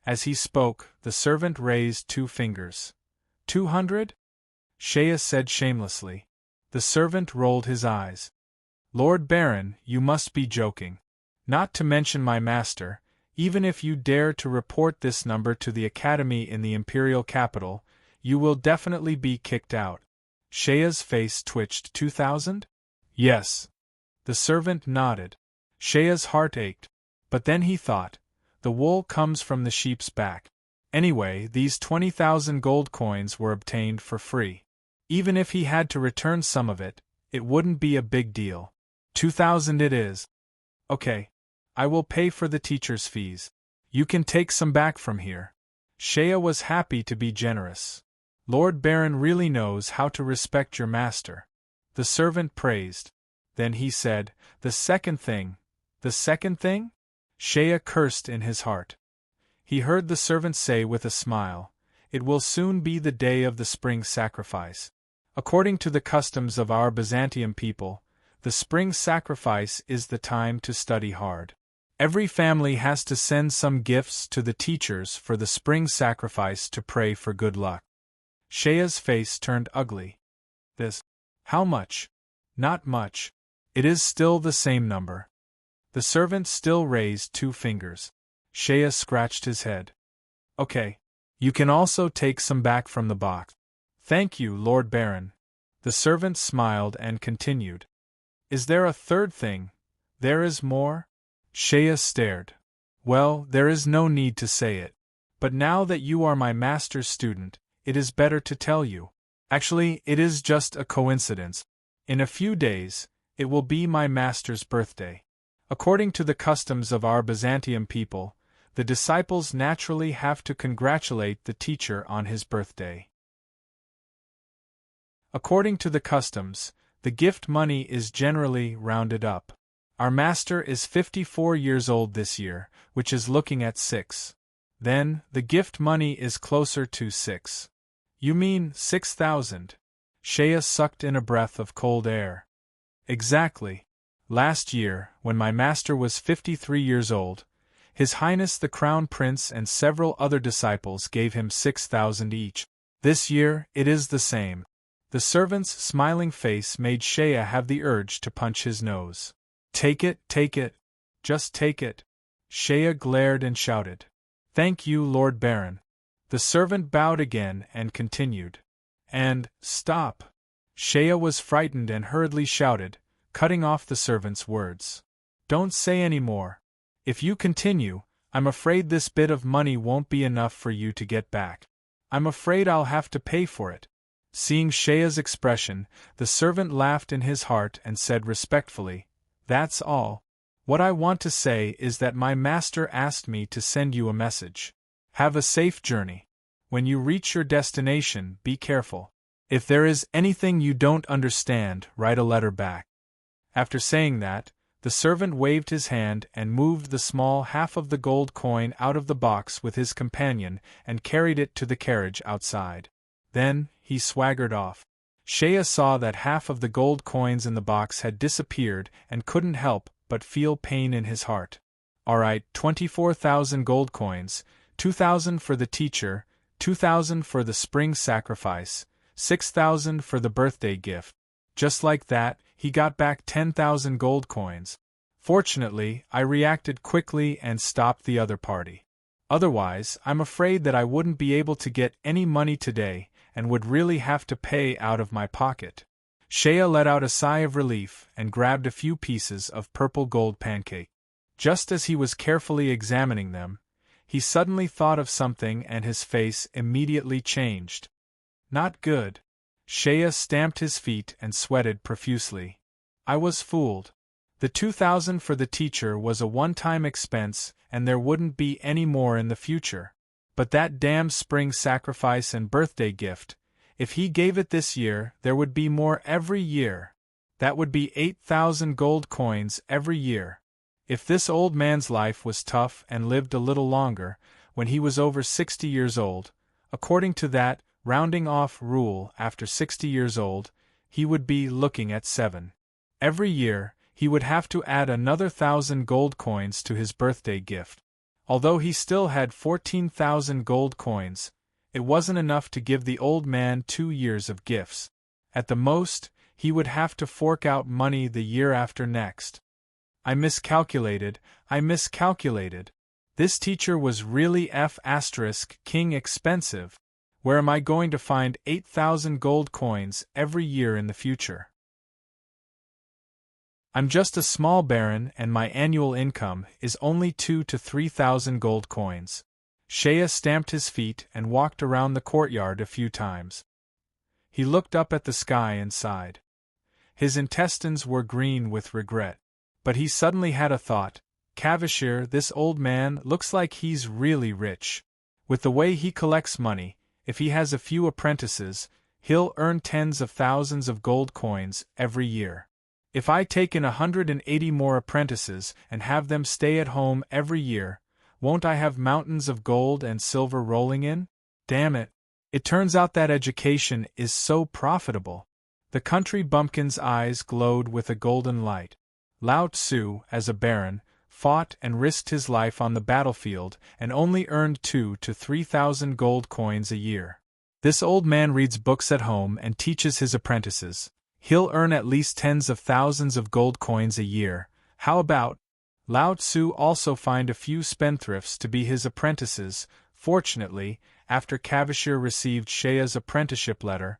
as he spoke, the servant raised 2 fingers. 200? Shea said shamelessly. The servant rolled his eyes. Lord Baron, you must be joking. Not to mention my master, even if you dare to report this number to the Academy in the imperial capital, you will definitely be kicked out. Shea's face twitched. 2,000? Yes. The servant nodded. Shea's heart ached. But then he thought, the wool comes from the sheep's back. Anyway, these 20,000 gold coins were obtained for free. Even if he had to return some of it, it wouldn't be a big deal. 2,000 it is. Okay. I will pay for the teacher's fees. You can take some back from here. Shea was happy to be generous. Lord Baron really knows how to respect your master. The servant praised. Then he said, the second thing. The second thing? Shea cursed in his heart. He heard the servant say with a smile, it will soon be the day of the spring sacrifice. According to the customs of our Byzantium people, the spring sacrifice is the time to study hard. Every family has to send some gifts to the teachers for the spring sacrifice to pray for good luck. Shea's face turned ugly. This. How much? Not much. It is still the same number. The servant still raised 2 fingers. Shea scratched his head. Okay. You can also take some back from the box. Thank you, Lord Baron. The servant smiled and continued. Is there a third thing? There is more? Shea stared. Well, there is no need to say it. But now that you are my master's student, it is better to tell you. Actually, it is just a coincidence. In a few days, it will be my master's birthday. According to the customs of our Byzantium people, the disciples naturally have to congratulate the teacher on his birthday. According to the customs, the gift money is generally rounded up. Our master is 54 years old this year, which is looking at 6. Then, the gift money is closer to 6. You mean 6,000? Shea sucked in a breath of cold air. Exactly. Last year, when my master was 53 years old, His Highness the Crown Prince and several other disciples gave him 6,000 each. This year, it is the same. The servant's smiling face made Shea have the urge to punch his nose. Take it, just take it. Shea glared and shouted. Thank you, Lord Baron. The servant bowed again and continued. And, stop. Shea was frightened and hurriedly shouted, cutting off the servant's words. Don't say any more. If you continue, I'm afraid this bit of money won't be enough for you to get back. I'm afraid I'll have to pay for it. Seeing Shea's expression, the servant laughed in his heart and said respectfully, That's all. What I want to say is that my master asked me to send you a message. Have a safe journey. When you reach your destination, be careful. If there is anything you don't understand, write a letter back. After saying that, the servant waved his hand and moved the small half of the gold coin out of the box with his companion and carried it to the carriage outside. Then, he swaggered off. Shea saw that half of the gold coins in the box had disappeared and couldn't help but feel pain in his heart. All right, 24,000 gold coins, 2,000 for the teacher, 2,000 for the spring sacrifice, 6,000 for the birthday gift. Just like that, he got back 10,000 gold coins. Fortunately, I reacted quickly and stopped the other party. Otherwise, I'm afraid that I wouldn't be able to get any money today and would really have to pay out of my pocket. Shea let out a sigh of relief and grabbed a few pieces of purple gold pancake. Just as he was carefully examining them, he suddenly thought of something and his face immediately changed. Not good. Shea stamped his feet and sweated profusely. I was fooled. The 2,000 for the teacher was a one-time expense, and there wouldn't be any more in the future. But that damned spring sacrifice and birthday gift, if he gave it this year, there would be more every year. That would be 8,000 gold coins every year. If this old man's life was tough and lived a little longer, when he was over 60 years old, according to that rounding off rule, after 60 years old, he would be looking at 7. Every year, he would have to add another 1,000 gold coins to his birthday gift. Although he still had 14,000 gold coins, it wasn't enough to give the old man 2 years of gifts. At the most, he would have to fork out money the year after next. I miscalculated. This teacher was really king expensive. Where am I going to find 8,000 gold coins every year in the future? I'm just a small baron and my annual income is only 2,000 to 3,000 gold coins. Shea stamped his feet and walked around the courtyard a few times. He looked up at the sky and sighed. His intestines were green with regret. But he suddenly had a thought. Cavalier, this old man looks like he's really rich. With the way he collects money, if he has a few apprentices, he'll earn tens of thousands of gold coins every year. If I take in 180 more apprentices and have them stay at home every year, won't I have mountains of gold and silver rolling in? Damn it! It turns out that education is so profitable. The country bumpkin's eyes glowed with a golden light. Lao Tzu, as a baron, fought and risked his life on the battlefield and only earned 2,000 to 3,000 gold coins a year. This old man reads books at home and teaches his apprentices. He'll earn at least tens of thousands of gold coins a year. How about Lao Tzu also find a few spendthrifts to be his apprentices? Fortunately, after Cavalier received Shea's apprenticeship letter,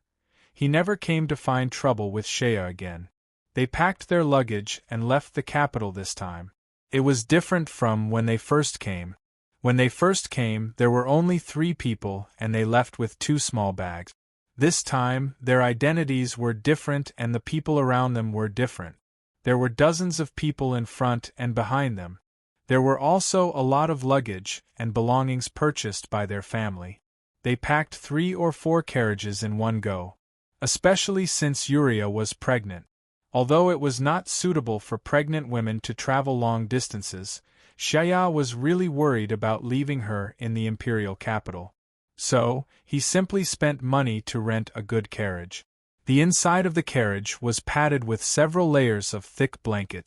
he never came to find trouble with Shea again. They packed their luggage and left the capital this time. It was different from when they first came. When they first came, there were only 3 people and they left with 2 small bags. This time, their identities were different and the people around them were different. There were dozens of people in front and behind them. There were also a lot of luggage and belongings purchased by their family. They packed 3 or 4 carriages in one go. Especially since Uriah was pregnant. Although it was not suitable for pregnant women to travel long distances, Shea was really worried about leaving her in the imperial capital. So, he simply spent money to rent a good carriage. The inside of the carriage was padded with several layers of thick blanket.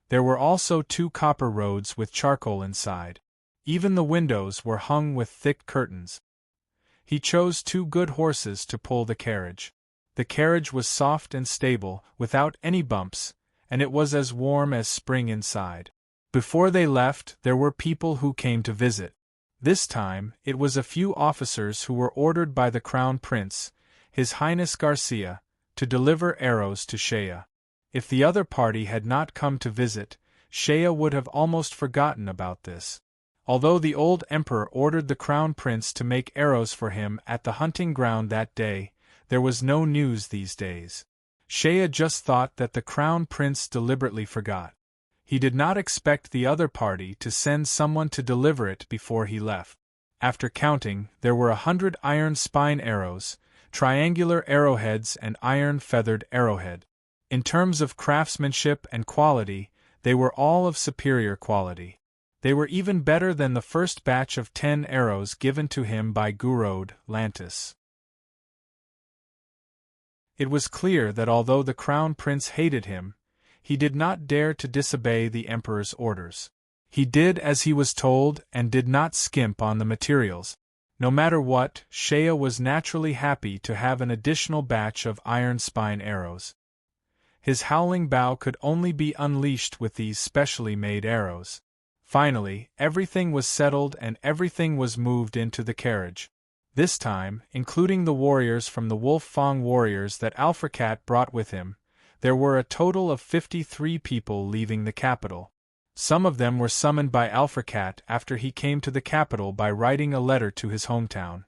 There were also 2 copper rods with charcoal inside. Even the windows were hung with thick curtains. He chose 2 good horses to pull the carriage. The carriage was soft and stable, without any bumps, and it was as warm as spring inside. Before they left, there were people who came to visit. This time, it was a few officers who were ordered by the Crown Prince, His Highness Garcia, to deliver arrows to Shea. If the other party had not come to visit, Shea would have almost forgotten about this. Although the old emperor ordered the Crown Prince to make arrows for him at the hunting ground that day, there was no news these days. Shea just thought that the Crown Prince deliberately forgot. He did not expect the other party to send someone to deliver it before he left. After counting, there were 100 iron spine arrows, triangular arrowheads and iron-feathered arrowhead. In terms of craftsmanship and quality, they were all of superior quality. They were even better than the first batch of 10 arrows given to him by Gurod Lantis. It was clear that although the Crown Prince hated him, he did not dare to disobey the Emperor's orders. He did as he was told and did not skimp on the materials. No matter what, Shea was naturally happy to have an additional batch of iron spine arrows. His howling bow could only be unleashed with these specially made arrows. Finally, everything was settled and everything was moved into the carriage. This time, including the warriors from the Wolf Fang warriors that Alfracat brought with him, there were a total of 53 people leaving the capital. Some of them were summoned by Alfracat after he came to the capital by writing a letter to his hometown.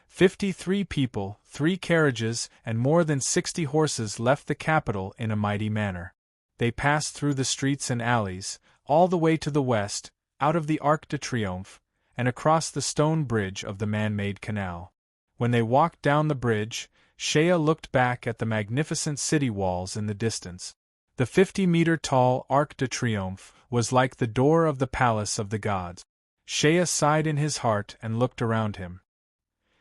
53 people, 3 carriages, and more than 60 horses left the capital in a mighty manner. They passed through the streets and alleys, all the way to the west, out of the Arc de Triomphe, and across the stone bridge of the man-made canal. When they walked down the bridge, Shea looked back at the magnificent city walls in the distance. The 50-meter-tall Arc de Triomphe was like the door of the palace of the gods. Shea sighed in his heart and looked around him.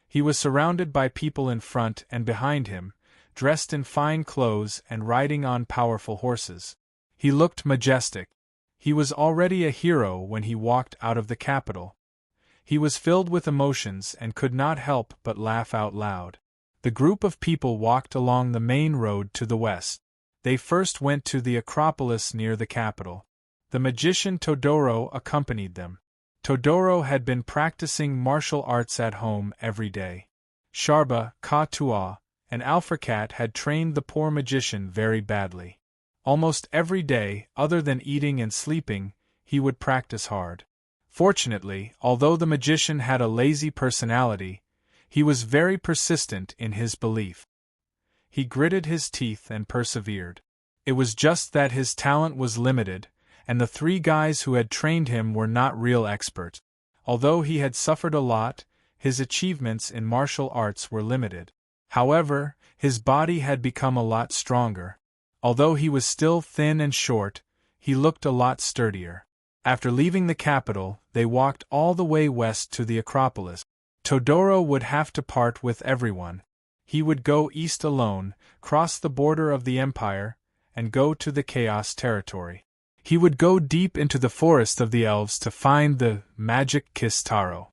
He was surrounded by people in front and behind him, dressed in fine clothes and riding on powerful horses. He looked majestic. He was already a hero when he walked out of the capital. He was filled with emotions and could not help but laugh out loud. The group of people walked along the main road to the west. They first went to the Acropolis near the capital. The magician Todoro accompanied them. Todoro had been practicing martial arts at home every day. Sharba, Ka-Tua, and Alphracat had trained the poor magician very badly. Almost every day, other than eating and sleeping, he would practice hard. Fortunately, although the magician had a lazy personality, he was very persistent in his belief. He gritted his teeth and persevered. It was just that his talent was limited, and the 3 guys who had trained him were not real experts. Although he had suffered a lot, his achievements in martial arts were limited. However, his body had become a lot stronger. Although he was still thin and short, he looked a lot sturdier. After leaving the capital, they walked all the way west to the Acropolis. Todoro would have to part with everyone. He would go east alone, cross the border of the empire, and go to the Chaos territory. He would go deep into the forest of the elves to find the magic kiss Taro.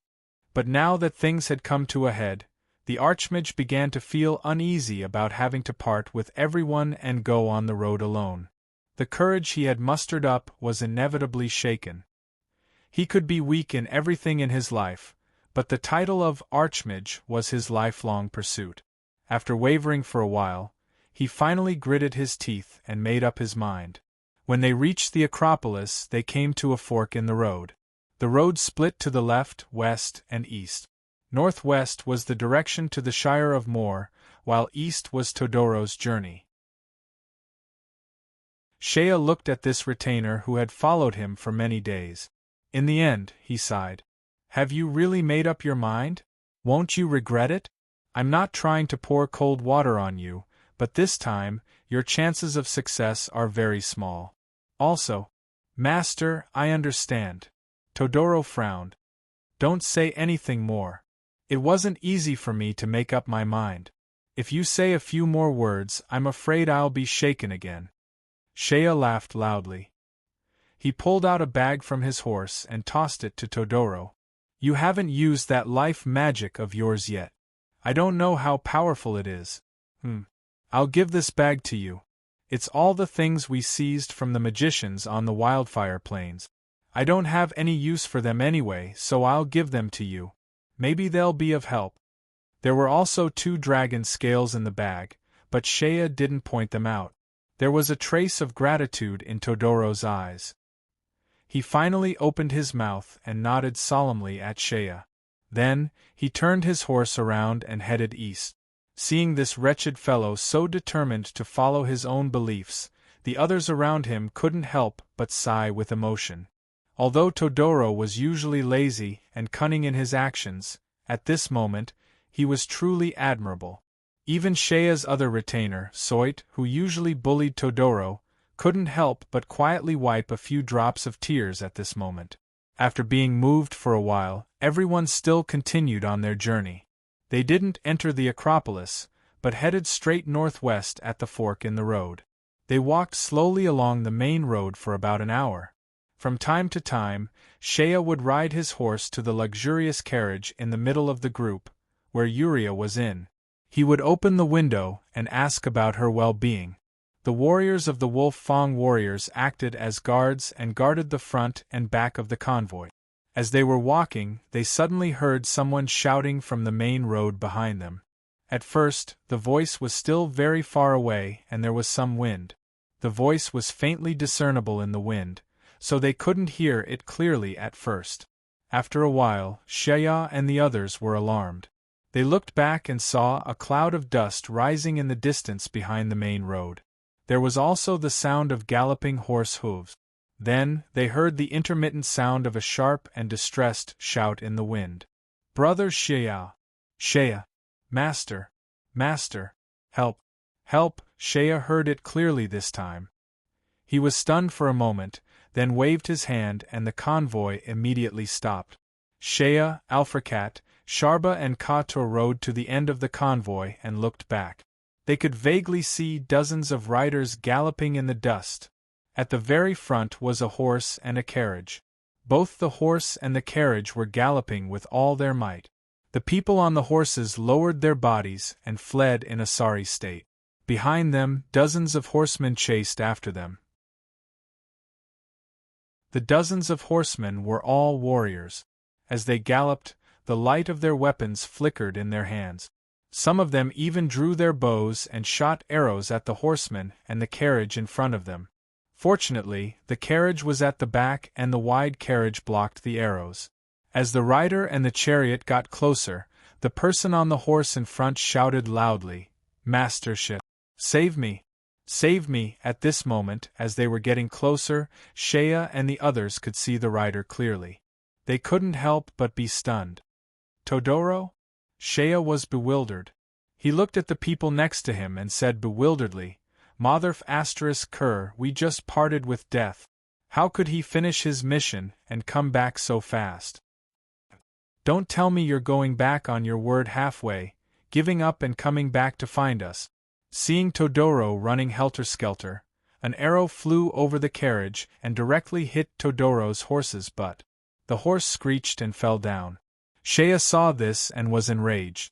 But now that things had come to a head, the Archmage began to feel uneasy about having to part with everyone and go on the road alone. The courage he had mustered up was inevitably shaken. He could be weak in everything in his life, but the title of Archmage was his lifelong pursuit. After wavering for a while, he finally gritted his teeth and made up his mind. When they reached the Acropolis, they came to a fork in the road. The road split to the left, west, and east. Northwest was the direction to the Shire of Moor, while east was Todoro's journey. Shea looked at this retainer who had followed him for many days. In the end, he sighed. Have you really made up your mind? Won't you regret it? I'm not trying to pour cold water on you, but this time, your chances of success are very small. Also, Master, I understand. Todoro frowned. Don't say anything more. It wasn't easy for me to make up my mind. If you say a few more words, I'm afraid I'll be shaken again. Shea laughed loudly. He pulled out a bag from his horse and tossed it to Todoro. You haven't used that life magic of yours yet. I don't know how powerful it is. I'll give this bag to you. It's all the things we seized from the magicians on the wildfire plains. I don't have any use for them anyway, so I'll give them to you. Maybe they'll be of help. There were also 2 dragon scales in the bag, but Shea didn't point them out. There was a trace of gratitude in Todoro's eyes. He finally opened his mouth and nodded solemnly at Shea. Then, he turned his horse around and headed east. Seeing this wretched fellow so determined to follow his own beliefs, the others around him couldn't help but sigh with emotion. Although Todoro was usually lazy and cunning in his actions, at this moment, he was truly admirable. Even Shea's other retainer, Soit, who usually bullied Todoro, couldn't help but quietly wipe a few drops of tears at this moment. After being moved for a while, everyone still continued on their journey. They didn't enter the Acropolis, but headed straight northwest at the fork in the road. They walked slowly along the main road for about an hour. From time to time, Shea would ride his horse to the luxurious carriage in the middle of the group, where Yuria was in. He would open the window and ask about her well-being. The warriors of the Wolf Fong warriors acted as guards and guarded the front and back of the convoy. As they were walking, they suddenly heard someone shouting from the main road behind them. At first, the voice was still very far away and there was some wind. The voice was faintly discernible in the wind, so they couldn't hear it clearly at first. After a while, Shea and the others were alarmed. They looked back and saw a cloud of dust rising in the distance behind the main road. There was also the sound of galloping horse hooves. Then, they heard the intermittent sound of a sharp and distressed shout in the wind. "Brother Shea! Shea! Master! Master! Help! Help!" Shea heard it clearly this time. He was stunned for a moment, then waved his hand and the convoy immediately stopped. Shea, Alfrakat, Sharba and Kato rode to the end of the convoy and looked back. They could vaguely see dozens of riders galloping in the dust. At the very front was a horse and a carriage. Both the horse and the carriage were galloping with all their might. The people on the horses lowered their bodies and fled in a sorry state. Behind them, dozens of horsemen chased after them. The dozens of horsemen were all warriors. As they galloped, the light of their weapons flickered in their hands. Some of them even drew their bows and shot arrows at the horsemen and the carriage in front of them. Fortunately, the carriage was at the back and the wide carriage blocked the arrows. As the rider and the chariot got closer, the person on the horse in front shouted loudly, "Mastership! Save me! Save me!" At this moment, as they were getting closer, Shea and the others could see the rider clearly. They couldn't help but be stunned. "Todoro?" Shea was bewildered. He looked at the people next to him and said bewilderedly, "Motherf *Ker, we just parted with death. How could he finish his mission and come back so fast? Don't tell me you're going back on your word halfway, giving up and coming back to find us." Seeing Todoro running helter-skelter, an arrow flew over the carriage and directly hit Todoro's horse's butt. The horse screeched and fell down. Shea saw this and was enraged.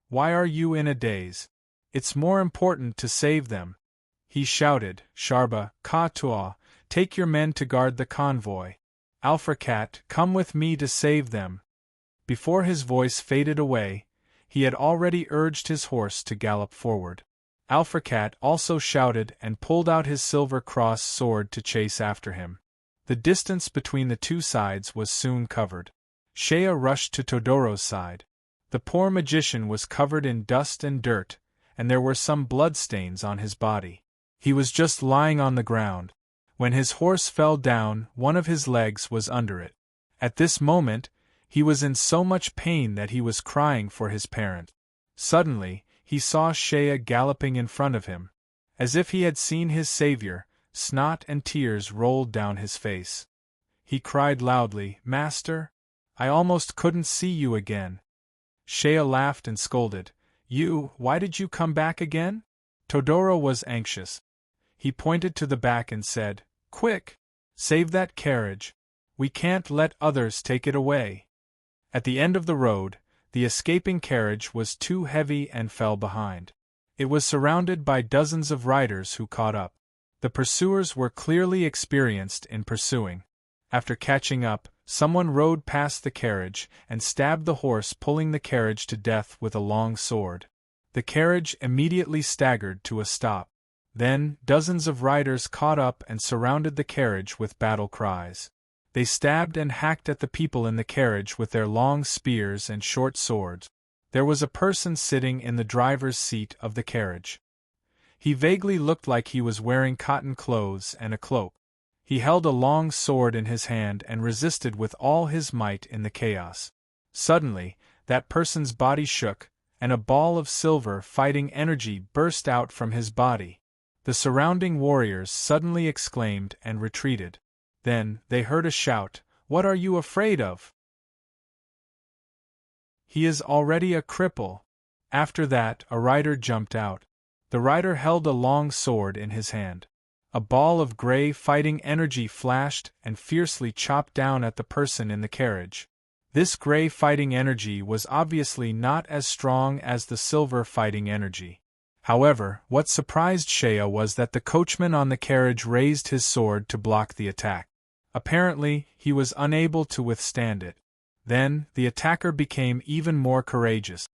"Why are you in a daze? It's more important to save them," he shouted. "Sharba, Katua, take your men to guard the convoy. Alfrakat, come with me to save them." Before his voice faded away, he had already urged his horse to gallop forward. Alfrakat also shouted and pulled out his silver cross sword to chase after him. The distance between the two sides was soon covered. Shea rushed to Todoro's side. The poor magician was covered in dust and dirt, and there were some bloodstains on his body. He was just lying on the ground. When his horse fell down, one of his legs was under it. At this moment, he was in so much pain that he was crying for his parent. Suddenly, he saw Shea galloping in front of him. As if he had seen his savior, snot and tears rolled down his face. He cried loudly, "Master? I almost couldn't see you again." Shea laughed and scolded, Why did you come back again?" Todoro was anxious. He pointed to the back and said, "Quick! Save that carriage. We can't let others take it away." At the end of the road, the escaping carriage was too heavy and fell behind. It was surrounded by dozens of riders who caught up. The pursuers were clearly experienced in pursuing. After catching up, someone rode past the carriage and stabbed the horse, pulling the carriage to death with a long sword. The carriage immediately staggered to a stop. Then, dozens of riders caught up and surrounded the carriage with battle cries. They stabbed and hacked at the people in the carriage with their long spears and short swords. There was a person sitting in the driver's seat of the carriage. He vaguely looked like he was wearing cotton clothes and a cloak. He held a long sword in his hand and resisted with all his might in the chaos. Suddenly, that person's body shook, and a ball of silver fighting energy burst out from his body. The surrounding warriors suddenly exclaimed and retreated. Then, they heard a shout, "What are you afraid of? He is already a cripple." After that, a rider jumped out. The rider held a long sword in his hand. A ball of gray fighting energy flashed and fiercely chopped down at the person in the carriage. This gray fighting energy was obviously not as strong as the silver fighting energy. However, what surprised Shea was that the coachman on the carriage raised his sword to block the attack. Apparently, he was unable to withstand it. Then, the attacker became even more courageous.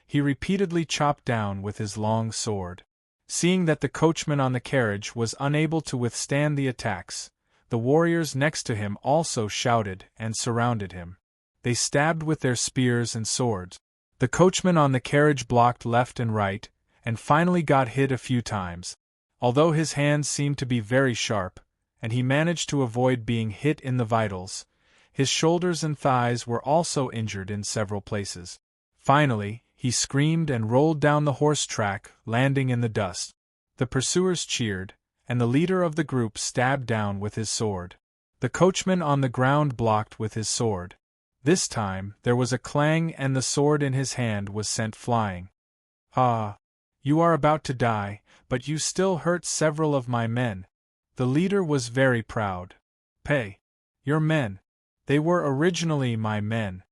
He repeatedly chopped down with his long sword. Seeing that the coachman on the carriage was unable to withstand the attacks, the warriors next to him also shouted and surrounded him. They stabbed with their spears and swords. The coachman on the carriage blocked left and right, and finally got hit a few times. Although his hands seemed to be very sharp, and he managed to avoid being hit in the vitals, his shoulders and thighs were also injured in several places. Finally, he screamed and rolled down the horse track, landing in the dust. The pursuers cheered, and the leader of the group stabbed down with his sword. The coachman on the ground blocked with his sword. This time, there was a clang and the sword in his hand was sent flying. "Ah! You are about to die, but you still hurt several of my men." The leader was very proud. "Pay! Your men! They were originally my men,"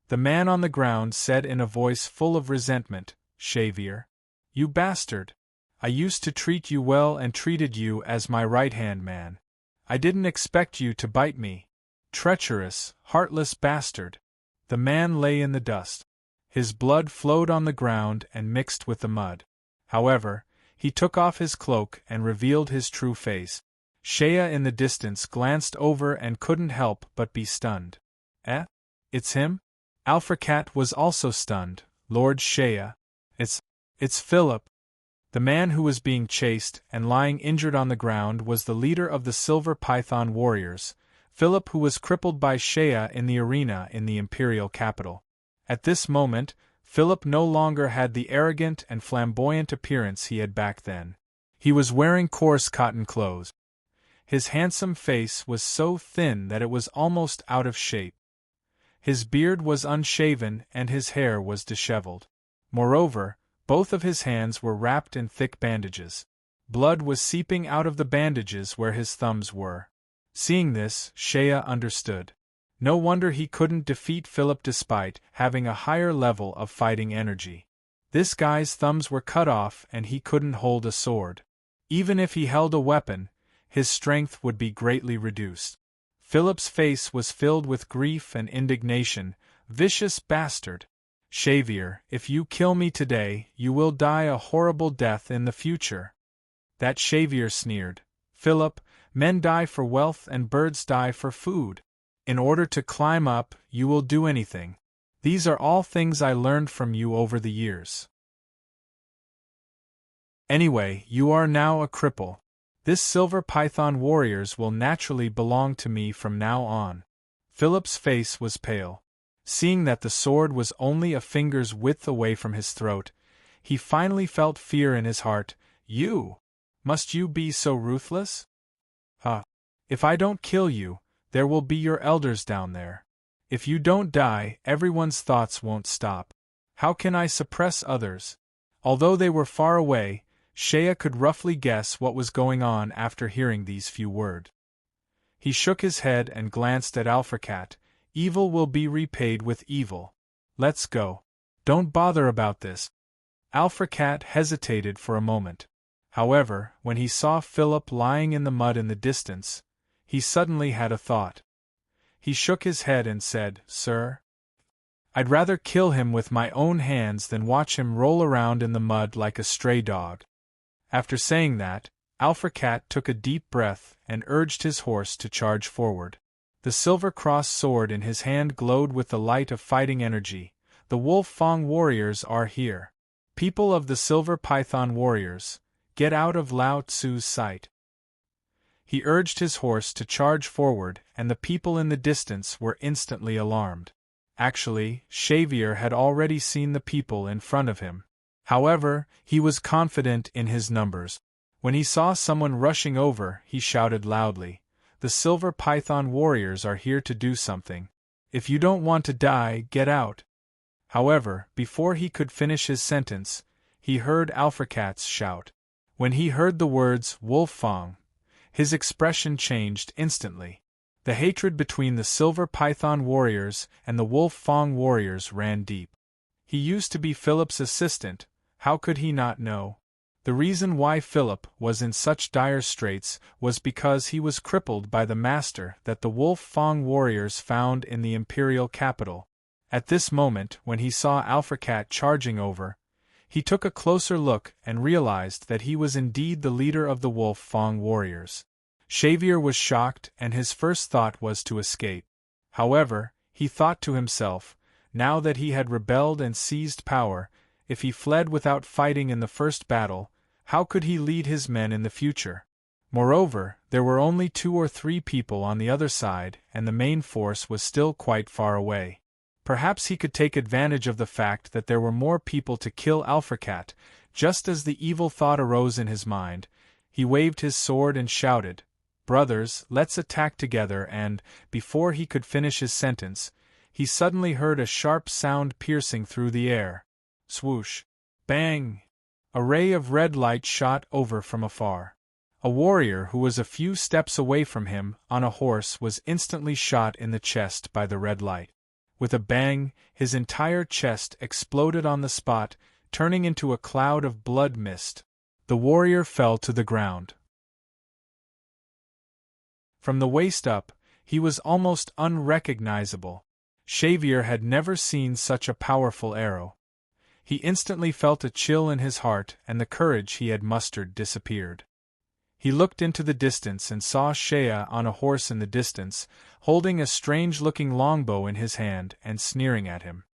the man on the ground said in a voice full of resentment. "Xavier! You bastard! I used to treat you well and treated you as my right-hand man. I didn't expect you to bite me. Treacherous, heartless bastard!" The man lay in the dust. His blood flowed on the ground and mixed with the mud. However, he took off his cloak and revealed his true face. Shea in the distance glanced over and couldn't help but be stunned. "Eh? It's him?" Alfracat was also stunned. "Lord Shea. It's Philip." The man who was being chased and lying injured on the ground was the leader of the Silver Python warriors, Philip, who was crippled by Shea in the arena in the imperial capital. At this moment, Philip no longer had the arrogant and flamboyant appearance he had back then. He was wearing coarse cotton clothes. His handsome face was so thin that it was almost out of shape. His beard was unshaven and his hair was disheveled. Moreover, both of his hands were wrapped in thick bandages. Blood was seeping out of the bandages where his thumbs were. Seeing this, Shea understood. No wonder he couldn't defeat Philip despite having a higher level of fighting energy. This guy's thumbs were cut off and he couldn't hold a sword. Even if he held a weapon, his strength would be greatly reduced. Philip's face was filled with grief and indignation. "Vicious bastard! Xavier, if you kill me today, you will die a horrible death in the future." That Xavier sneered. "Philip, men die for wealth and birds die for food. In order to climb up, you will do anything. These are all things I learned from you over the years. Anyway, you are now a cripple. This Silver Python warriors will naturally belong to me from now on." Philip's face was pale. Seeing that the sword was only a finger's width away from his throat, he finally felt fear in his heart. "You? Must you be so ruthless? If I don't kill you, there will be your elders down there. If you don't die, everyone's thoughts won't stop. How can I suppress others?" Although they were far away, Shea could roughly guess what was going on after hearing these few words. He shook his head and glanced at Alfracat. "Evil will be repaid with evil. Let's go. Don't bother about this." Alfracat hesitated for a moment. However, when he saw Philip lying in the mud in the distance, he suddenly had a thought. He shook his head and said, "Sir, I'd rather kill him with my own hands than watch him roll around in the mud like a stray dog." After saying that, Alfracat took a deep breath and urged his horse to charge forward. The silver-crossed sword in his hand glowed with the light of fighting energy. "The Wolf Fang warriors are here. People of the Silver Python warriors, get out of Lao Tzu's sight." He urged his horse to charge forward, and the people in the distance were instantly alarmed. Actually, Xavier had already seen the people in front of him. However, he was confident in his numbers. When he saw someone rushing over, he shouted loudly, "The Silver Python warriors are here to do something. If you don't want to die, get out." However, before he could finish his sentence, he heard Alfracat's shout. When he heard the words "Wolf Fang," his expression changed instantly. The hatred between the Silver Python warriors and the Wolf Fang warriors ran deep. He used to be Philip's assistant. How could he not know? The reason why Philip was in such dire straits was because he was crippled by the master that the Wolf Fang warriors found in the imperial capital. At this moment, when he saw Alfracat charging over, he took a closer look and realized that he was indeed the leader of the Wolf Fang warriors. Xavier was shocked and his first thought was to escape. However, he thought to himself, now that he had rebelled and seized power, if he fled without fighting in the first battle, How could he lead his men in the future? Moreover, there were only 2 or 3 people on the other side, and the main force was still quite far away. Perhaps he could take advantage of the fact that there were more people to kill Alfracat. Just as the evil thought arose in his mind, he waved his sword and shouted, "Brothers, let's attack together," and, before he could finish his sentence, he suddenly heard a sharp sound piercing through the air. Swoosh! Bang! A ray of red light shot over from afar. A warrior who was a few steps away from him, on a horse, was instantly shot in the chest by the red light. With a bang, his entire chest exploded on the spot, turning into a cloud of blood mist. The warrior fell to the ground. From the waist up, he was almost unrecognizable. Xavier had never seen such a powerful arrow. He instantly felt a chill in his heart, and the courage he had mustered disappeared. He looked into the distance and saw Shea on a horse in the distance, holding a strange-looking longbow in his hand and sneering at him.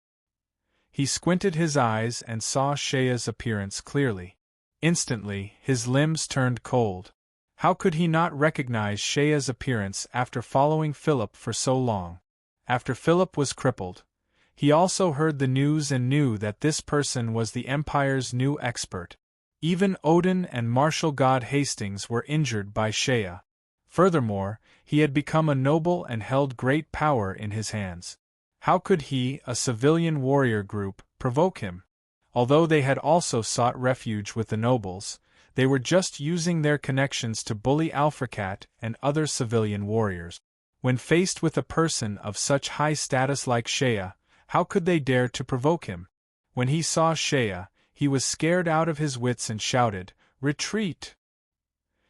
He squinted his eyes and saw Shea's appearance clearly. Instantly, his limbs turned cold. How could he not recognize Shea's appearance after following Philip for so long? After Philip was crippled, he also heard the news and knew that this person was the Empire's new expert. Even Odin and martial god Hastings were injured by Shea. Furthermore, he had become a noble and held great power in his hands. How could he, a civilian warrior group, provoke him? Although they had also sought refuge with the nobles, they were just using their connections to bully Alfracat and other civilian warriors. When faced with a person of such high status like Shea, how could they dare to provoke him? When he saw Shea, he was scared out of his wits and shouted, "Retreat!"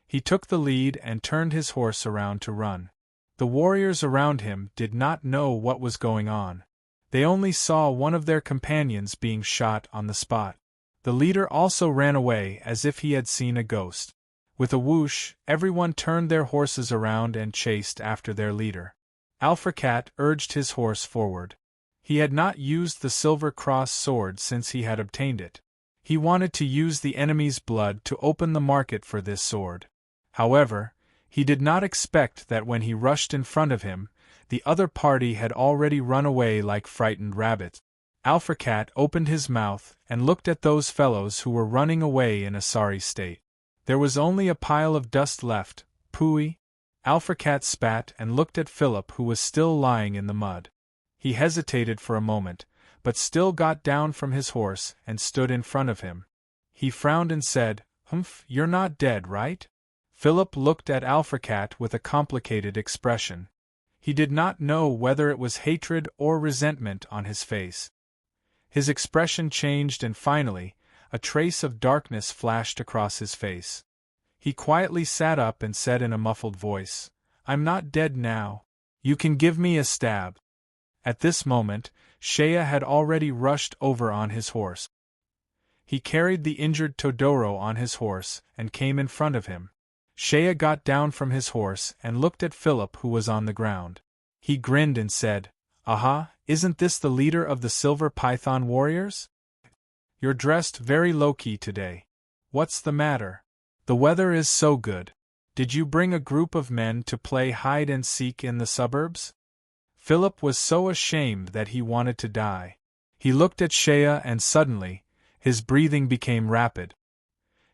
He took the lead and turned his horse around to run. The warriors around him did not know what was going on. They only saw one of their companions being shot on the spot. The leader also ran away as if he had seen a ghost. With a whoosh, everyone turned their horses around and chased after their leader. Alfracat urged his horse forward. He had not used the silver cross sword since he had obtained it. He wanted to use the enemy's blood to open the market for this sword. However, he did not expect that when he rushed in front of him, the other party had already run away like frightened rabbits. Alfracat opened his mouth and looked at those fellows who were running away in a sorry state. There was only a pile of dust left. Pooey! Alfracat spat and looked at Philip, who was still lying in the mud. He hesitated for a moment, but still got down from his horse and stood in front of him. He frowned and said, "Humph, you're not dead, right?" Philip looked at Alfracat with a complicated expression. He did not know whether it was hatred or resentment on his face. His expression changed and finally, a trace of darkness flashed across his face. He quietly sat up and said in a muffled voice, "I'm not dead now. You can give me a stab." At this moment, Shea had already rushed over on his horse. He carried the injured Todoro on his horse and came in front of him. Shea got down from his horse and looked at Philip, who was on the ground. He grinned and said, "Aha, isn't this the leader of the Silver Python warriors? You're dressed very low-key today. What's the matter? The weather is so good. Did you bring a group of men to play hide-and-seek in the suburbs?" Philip was so ashamed that he wanted to die. He looked at Shea and suddenly, his breathing became rapid.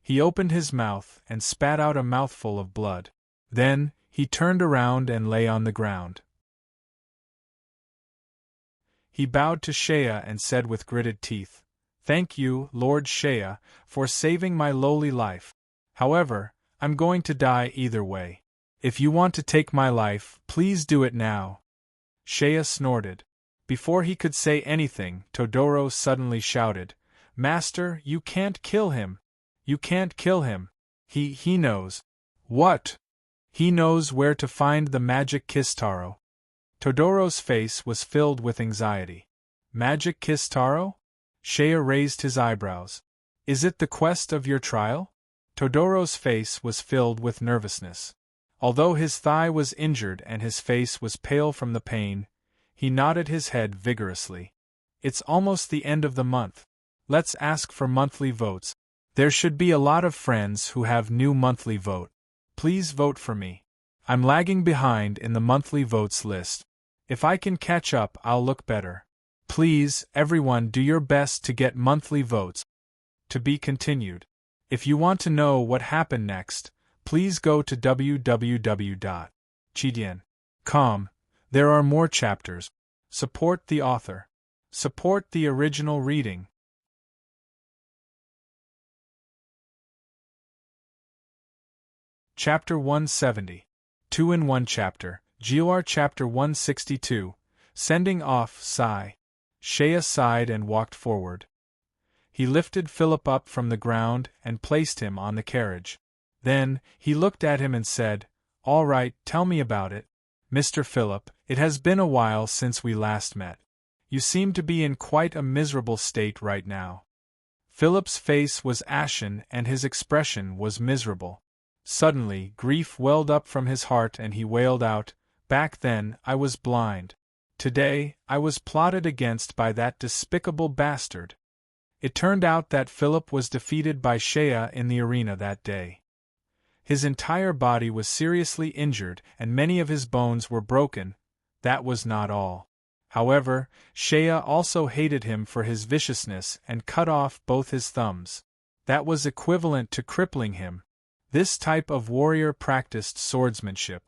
He opened his mouth and spat out a mouthful of blood. Then, he turned around and lay on the ground. He bowed to Shea and said with gritted teeth, "Thank you, Lord Shea, for saving my lowly life. However, I'm going to die either way. If you want to take my life, please do it now." Shea snorted. Before he could say anything, Todoro suddenly shouted, "Master, you can't kill him! You can't kill him! He knows." "What?" "He knows where to find the magic Kistaro." Todoro's face was filled with anxiety. "Magic Kistaro?" Shea raised his eyebrows. "Is it the quest of your trial?" Todoro's face was filled with nervousness. Although his thigh was injured and his face was pale from the pain, he nodded his head vigorously. "It's almost the end of the month. Let's ask for monthly votes. There should be a lot of friends who have new monthly vote. Please vote for me. I'm lagging behind in the monthly votes list. If I can catch up, I'll look better. Please, everyone, do your best to get monthly votes. To be continued. If you want to know what happened next, please go to www.chidian.com. There are more chapters. Support the author. Support the original reading. Chapter 170. 2-in-1 chapter, GOR Chapter 162, Sending Off Sigh. Shea sighed and walked forward. He lifted Philip up from the ground and placed him on the carriage. Then, he looked at him and said, "All right, tell me about it. Mr. Philip, it has been a while since we last met. You seem to be in quite a miserable state right now." Philip's face was ashen and his expression was miserable. Suddenly, grief welled up from his heart and he wailed out, "Back then, I was blind. Today, I was plotted against by that despicable bastard." It turned out that Philip was defeated by Shea in the arena that day. His entire body was seriously injured and many of his bones were broken. That was not all. However, Shea also hated him for his viciousness and cut off both his thumbs. That was equivalent to crippling him. This type of warrior practiced swordsmanship.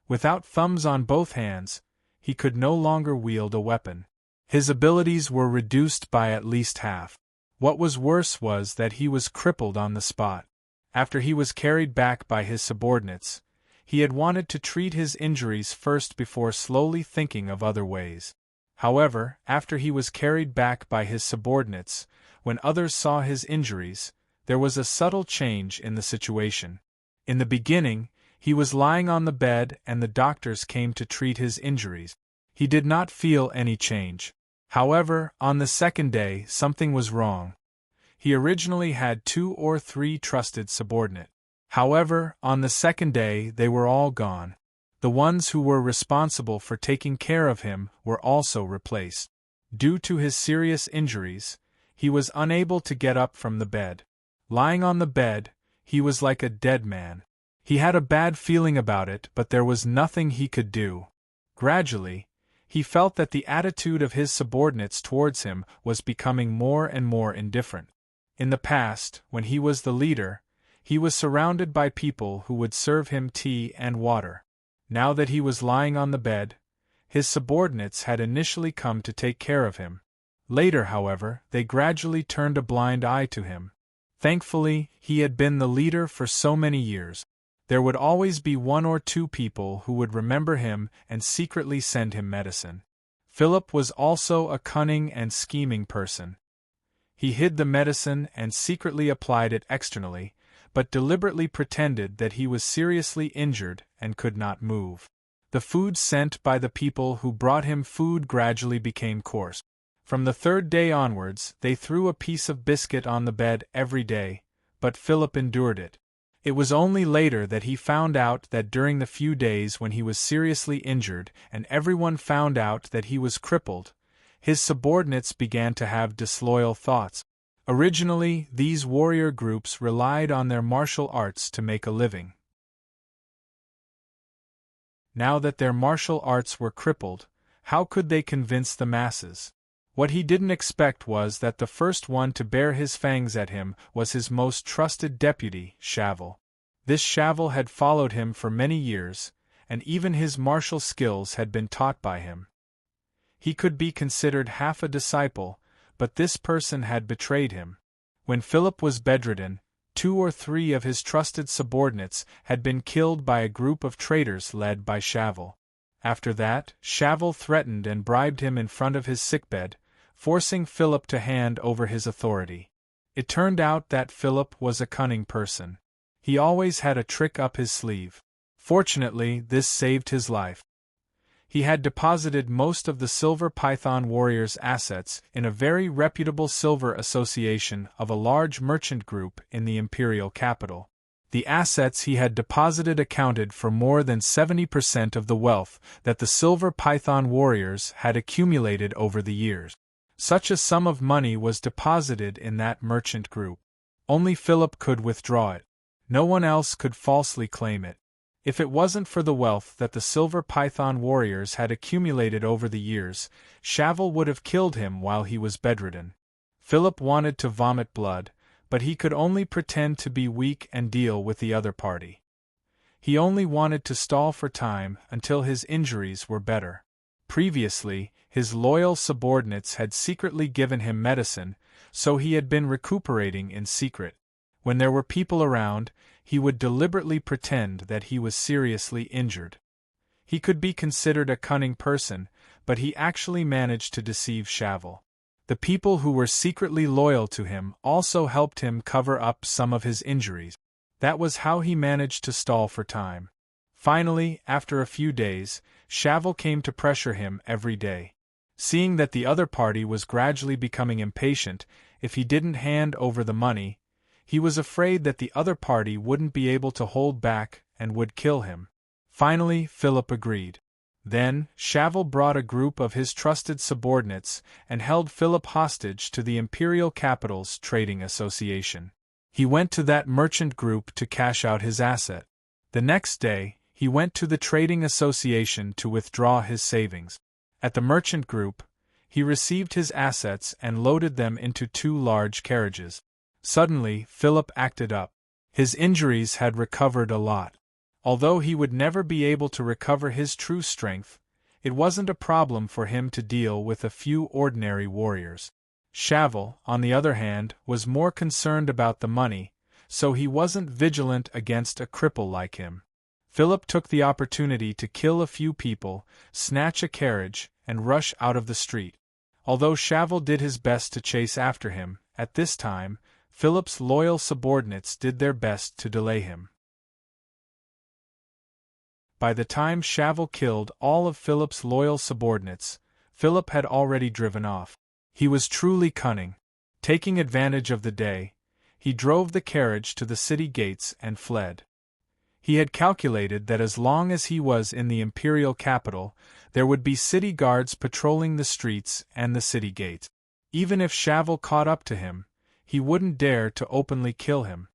Without thumbs on both hands, he could no longer wield a weapon. His abilities were reduced by at least half. What was worse was that he was crippled on the spot. After he was carried back by his subordinates, he had wanted to treat his injuries first before slowly thinking of other ways. However, after he was carried back by his subordinates, when others saw his injuries, there was a subtle change in the situation. In the beginning, he was lying on the bed and the doctors came to treat his injuries. He did not feel any change. However, on the second day, something was wrong. He originally had 2 or 3 trusted subordinates. However, on the second day, they were all gone. The ones who were responsible for taking care of him were also replaced. Due to his serious injuries, he was unable to get up from the bed. Lying on the bed, he was like a dead man. He had a bad feeling about it, but there was nothing he could do. Gradually, he felt that the attitude of his subordinates towards him was becoming more and more indifferent. In the past, when he was the leader, he was surrounded by people who would serve him tea and water. Now that he was lying on the bed, his subordinates had initially come to take care of him. Later, however, they gradually turned a blind eye to him. Thankfully, he had been the leader for so many years. There would always be 1 or 2 people who would remember him and secretly send him medicine. Philip was also a cunning and scheming person. He hid the medicine and secretly applied it externally, but deliberately pretended that he was seriously injured and could not move. The food sent by the people who brought him food gradually became coarse. From the 3rd day onwards, they threw a piece of biscuit on the bed every day, but Philip endured it. It was only later that he found out that during the few days when he was seriously injured and everyone found out that he was crippled, his subordinates began to have disloyal thoughts. Originally, these warrior groups relied on their martial arts to make a living. Now that their martial arts were crippled, how could they convince the masses? What he didn't expect was that the first one to bare his fangs at him was his most trusted deputy, Shavel. This Shavel had followed him for many years, and even his martial skills had been taught by him. He could be considered half a disciple, but this person had betrayed him. When Philip was bedridden, 2 or 3 of his trusted subordinates had been killed by a group of traitors led by Shavel. After that, Shavel threatened and bribed him in front of his sickbed, forcing Philip to hand over his authority. It turned out that Philip was a cunning person. He always had a trick up his sleeve. Fortunately, this saved his life. He had deposited most of the Silver Python warriors' assets in a very reputable silver association of a large merchant group in the imperial capital. The assets he had deposited accounted for more than 70% of the wealth that the Silver Python warriors had accumulated over the years. Such a sum of money was deposited in that merchant group. Only Philip could withdraw it. No one else could falsely claim it. If it wasn't for the wealth that the Silver Python warriors had accumulated over the years, Shavel would have killed him while he was bedridden. Philip wanted to vomit blood, but he could only pretend to be weak and deal with the other party. He only wanted to stall for time until his injuries were better. Previously, his loyal subordinates had secretly given him medicine, so he had been recuperating in secret. When there were people around, he would deliberately pretend that he was seriously injured. He could be considered a cunning person, but he actually managed to deceive Shavel. The people who were secretly loyal to him also helped him cover up some of his injuries. That was how he managed to stall for time. Finally, after a few days, Shavel came to pressure him every day. Seeing that the other party was gradually becoming impatient if he didn't hand over the money, he was afraid that the other party wouldn't be able to hold back and would kill him. Finally, Philip agreed. Then, Shavel brought a group of his trusted subordinates and held Philip hostage to the Imperial Capital's Trading Association. He went to that merchant group to cash out his asset. The next day, he went to the Trading Association to withdraw his savings. At the merchant group, he received his assets and loaded them into 2 large carriages. Suddenly, Philip acted up. His injuries had recovered a lot. Although he would never be able to recover his true strength, it wasn't a problem for him to deal with a few ordinary warriors. Shavel, on the other hand, was more concerned about the money, so he wasn't vigilant against a cripple like him. Philip took the opportunity to kill a few people, snatch a carriage, and rush out of the street. Although Shavel did his best to chase after him, at this time, Philip's loyal subordinates did their best to delay him. By the time Shavel killed all of Philip's loyal subordinates, Philip had already driven off. He was truly cunning. Taking advantage of the day, he drove the carriage to the city gates and fled. He had calculated that as long as he was in the imperial capital, there would be city guards patrolling the streets and the city gates. Even if Shavel caught up to him, he wouldn't dare to openly kill him.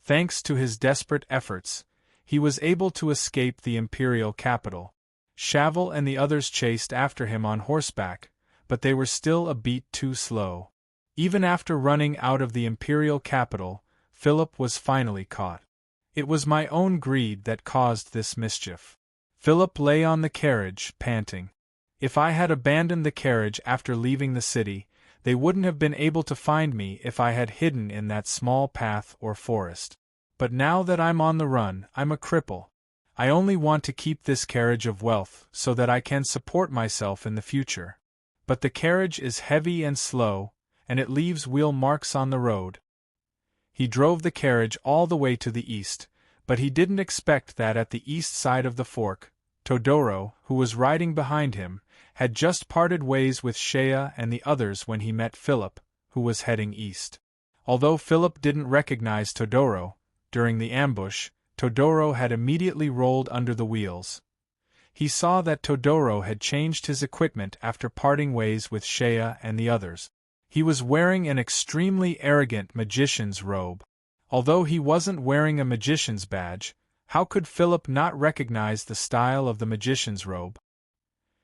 Thanks to his desperate efforts, he was able to escape the imperial capital. Shavel and the others chased after him on horseback, but they were still a beat too slow. Even after running out of the imperial capital, Philip was finally caught. It was my own greed that caused this mischief. Philip lay on the carriage, panting. If I had abandoned the carriage after leaving the city, they wouldn't have been able to find me if I had hidden in that small path or forest. But now that I'm on the run, I'm a cripple. I only want to keep this carriage of wealth so that I can support myself in the future. But the carriage is heavy and slow, and it leaves wheel marks on the road. He drove the carriage all the way to the east, but he didn't expect that at the east side of the fork, Todoro, who was riding behind him, had just parted ways with Shea and the others when he met Philip, who was heading east. Although Philip didn't recognize Todoro, during the ambush, Todoro had immediately rolled under the wheels. He saw that Todoro had changed his equipment after parting ways with Shea and the others. He was wearing an extremely arrogant magician's robe. Although he wasn't wearing a magician's badge, how could Philip not recognize the style of the magician's robe?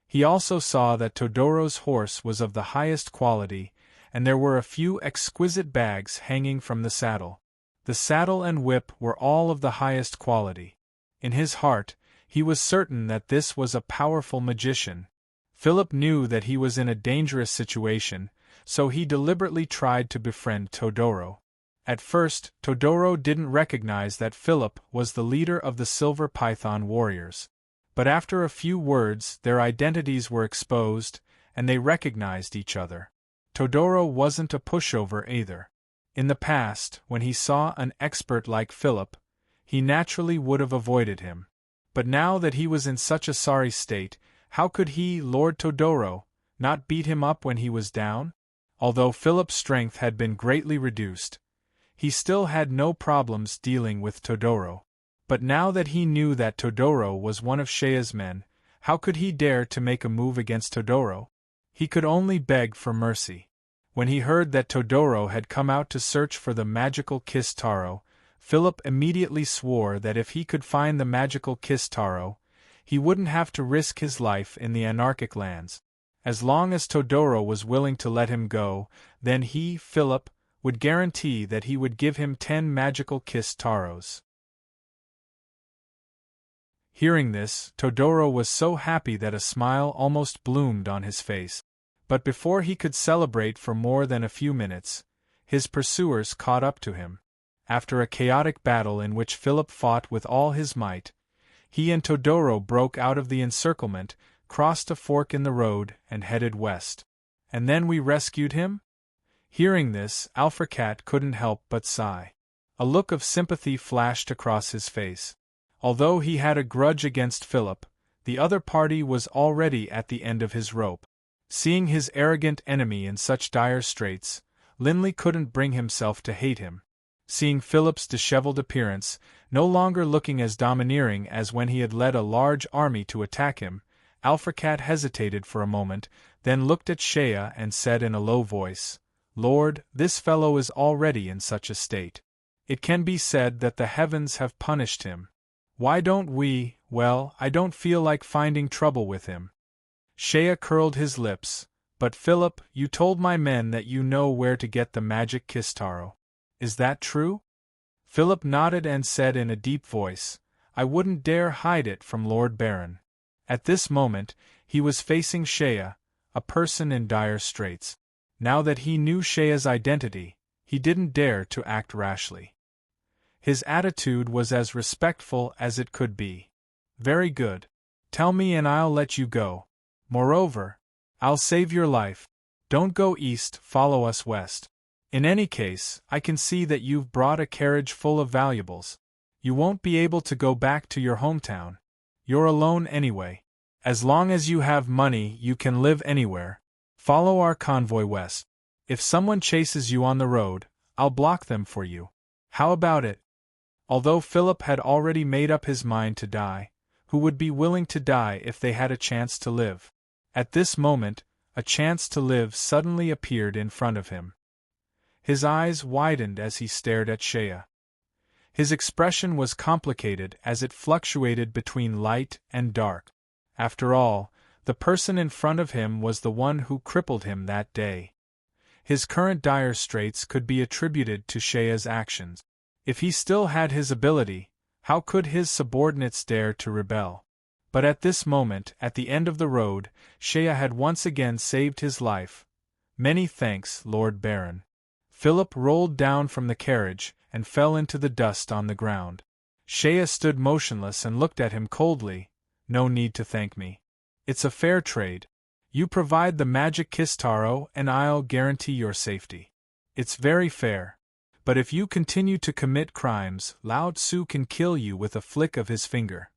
He also saw that Todoro's horse was of the highest quality, and there were a few exquisite bags hanging from the saddle. The saddle and whip were all of the highest quality. In his heart, he was certain that this was a powerful magician. Philip knew that he was in a dangerous situation, so he deliberately tried to befriend Todoro. At first, Todoro didn't recognize that Philip was the leader of the Silver Python warriors. But after a few words, their identities were exposed, and they recognized each other. Todoro wasn't a pushover either. In the past, when he saw an expert like Philip, he naturally would have avoided him. But now that he was in such a sorry state, how could he, Lord Todoro, not beat him up when he was down? Although Philip's strength had been greatly reduced, he still had no problems dealing with Todoro. But now that he knew that Todoro was one of Shea's men, how could he dare to make a move against Todoro? He could only beg for mercy. When he heard that Todoro had come out to search for the magical kiss Taro, Philip immediately swore that if he could find the magical kiss Taro, he wouldn't have to risk his life in the anarchic lands. As long as Todoro was willing to let him go, then he, Philip, would guarantee that he would give him 10 magical kiss Taros. Hearing this, Todoro was so happy that a smile almost bloomed on his face. But before he could celebrate for more than a few minutes, his pursuers caught up to him. After a chaotic battle in which Philip fought with all his might, he and Todoro broke out of the encirclement, crossed a fork in the road, and headed west. And then we rescued him? Hearing this, Alfracat couldn't help but sigh. A look of sympathy flashed across his face. Although he had a grudge against Philip, the other party was already at the end of his rope. Seeing his arrogant enemy in such dire straits, Linley couldn't bring himself to hate him. Seeing Philip's disheveled appearance, no longer looking as domineering as when he had led a large army to attack him, Alfracat hesitated for a moment, then looked at Shea and said in a low voice, "Lord, this fellow is already in such a state. It can be said that the heavens have punished him. Why don't we, well, I don't feel like finding trouble with him." Shea curled his lips, "But Philip, you told my men that you know where to get the magic kiss Taro. Is that true?" Philip nodded and said in a deep voice, "I wouldn't dare hide it from Lord Baron." At this moment, he was facing Shea, a person in dire straits. Now that he knew Shea's identity, he didn't dare to act rashly. His attitude was as respectful as it could be. "Very good. Tell me and I'll let you go. Moreover, I'll save your life. Don't go east, follow us west. In any case, I can see that you've brought a carriage full of valuables. You won't be able to go back to your hometown. You're alone anyway. As long as you have money, you can live anywhere. Follow our convoy west. If someone chases you on the road, I'll block them for you. How about it?" Although Philip had already made up his mind to die, who would be willing to die if they had a chance to live? At this moment, a chance to live suddenly appeared in front of him. His eyes widened as he stared at Shea. His expression was complicated as it fluctuated between light and dark. After all, the person in front of him was the one who crippled him that day. His current dire straits could be attributed to Shea's actions. If he still had his ability, how could his subordinates dare to rebel? But at this moment, at the end of the road, Shea had once again saved his life. "Many thanks, Lord Baron." Philip rolled down from the carriage and fell into the dust on the ground. Shea stood motionless and looked at him coldly. "No need to thank me. It's a fair trade. You provide the magic kiss Taro and I'll guarantee your safety. It's very fair. But if you continue to commit crimes, Lao Tzu can kill you with a flick of his finger."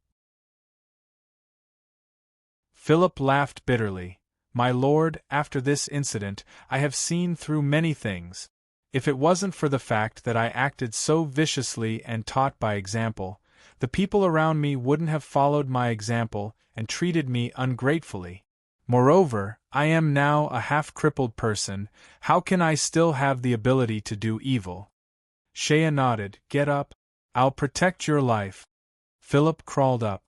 Philip laughed bitterly. "My lord, after this incident, I have seen through many things. If it wasn't for the fact that I acted so viciously and taught by example, the people around me wouldn't have followed my example and treated me ungratefully. Moreover, I am now a half-crippled person. How can I still have the ability to do evil?" Shea nodded. "Get up. I'll protect your life." Philip crawled up.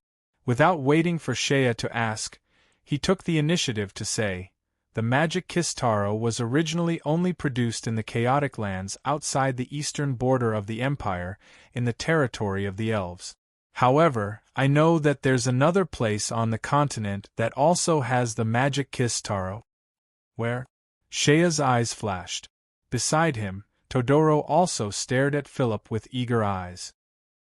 Without waiting for Shea to ask, he took the initiative to say, "The magic kiss Taro was originally only produced in the chaotic lands outside the eastern border of the Empire, in the territory of the elves. However, I know that there's another place on the continent that also has the magic kiss Taro." "Where?" Shea's eyes flashed. Beside him, Todoro also stared at Philip with eager eyes.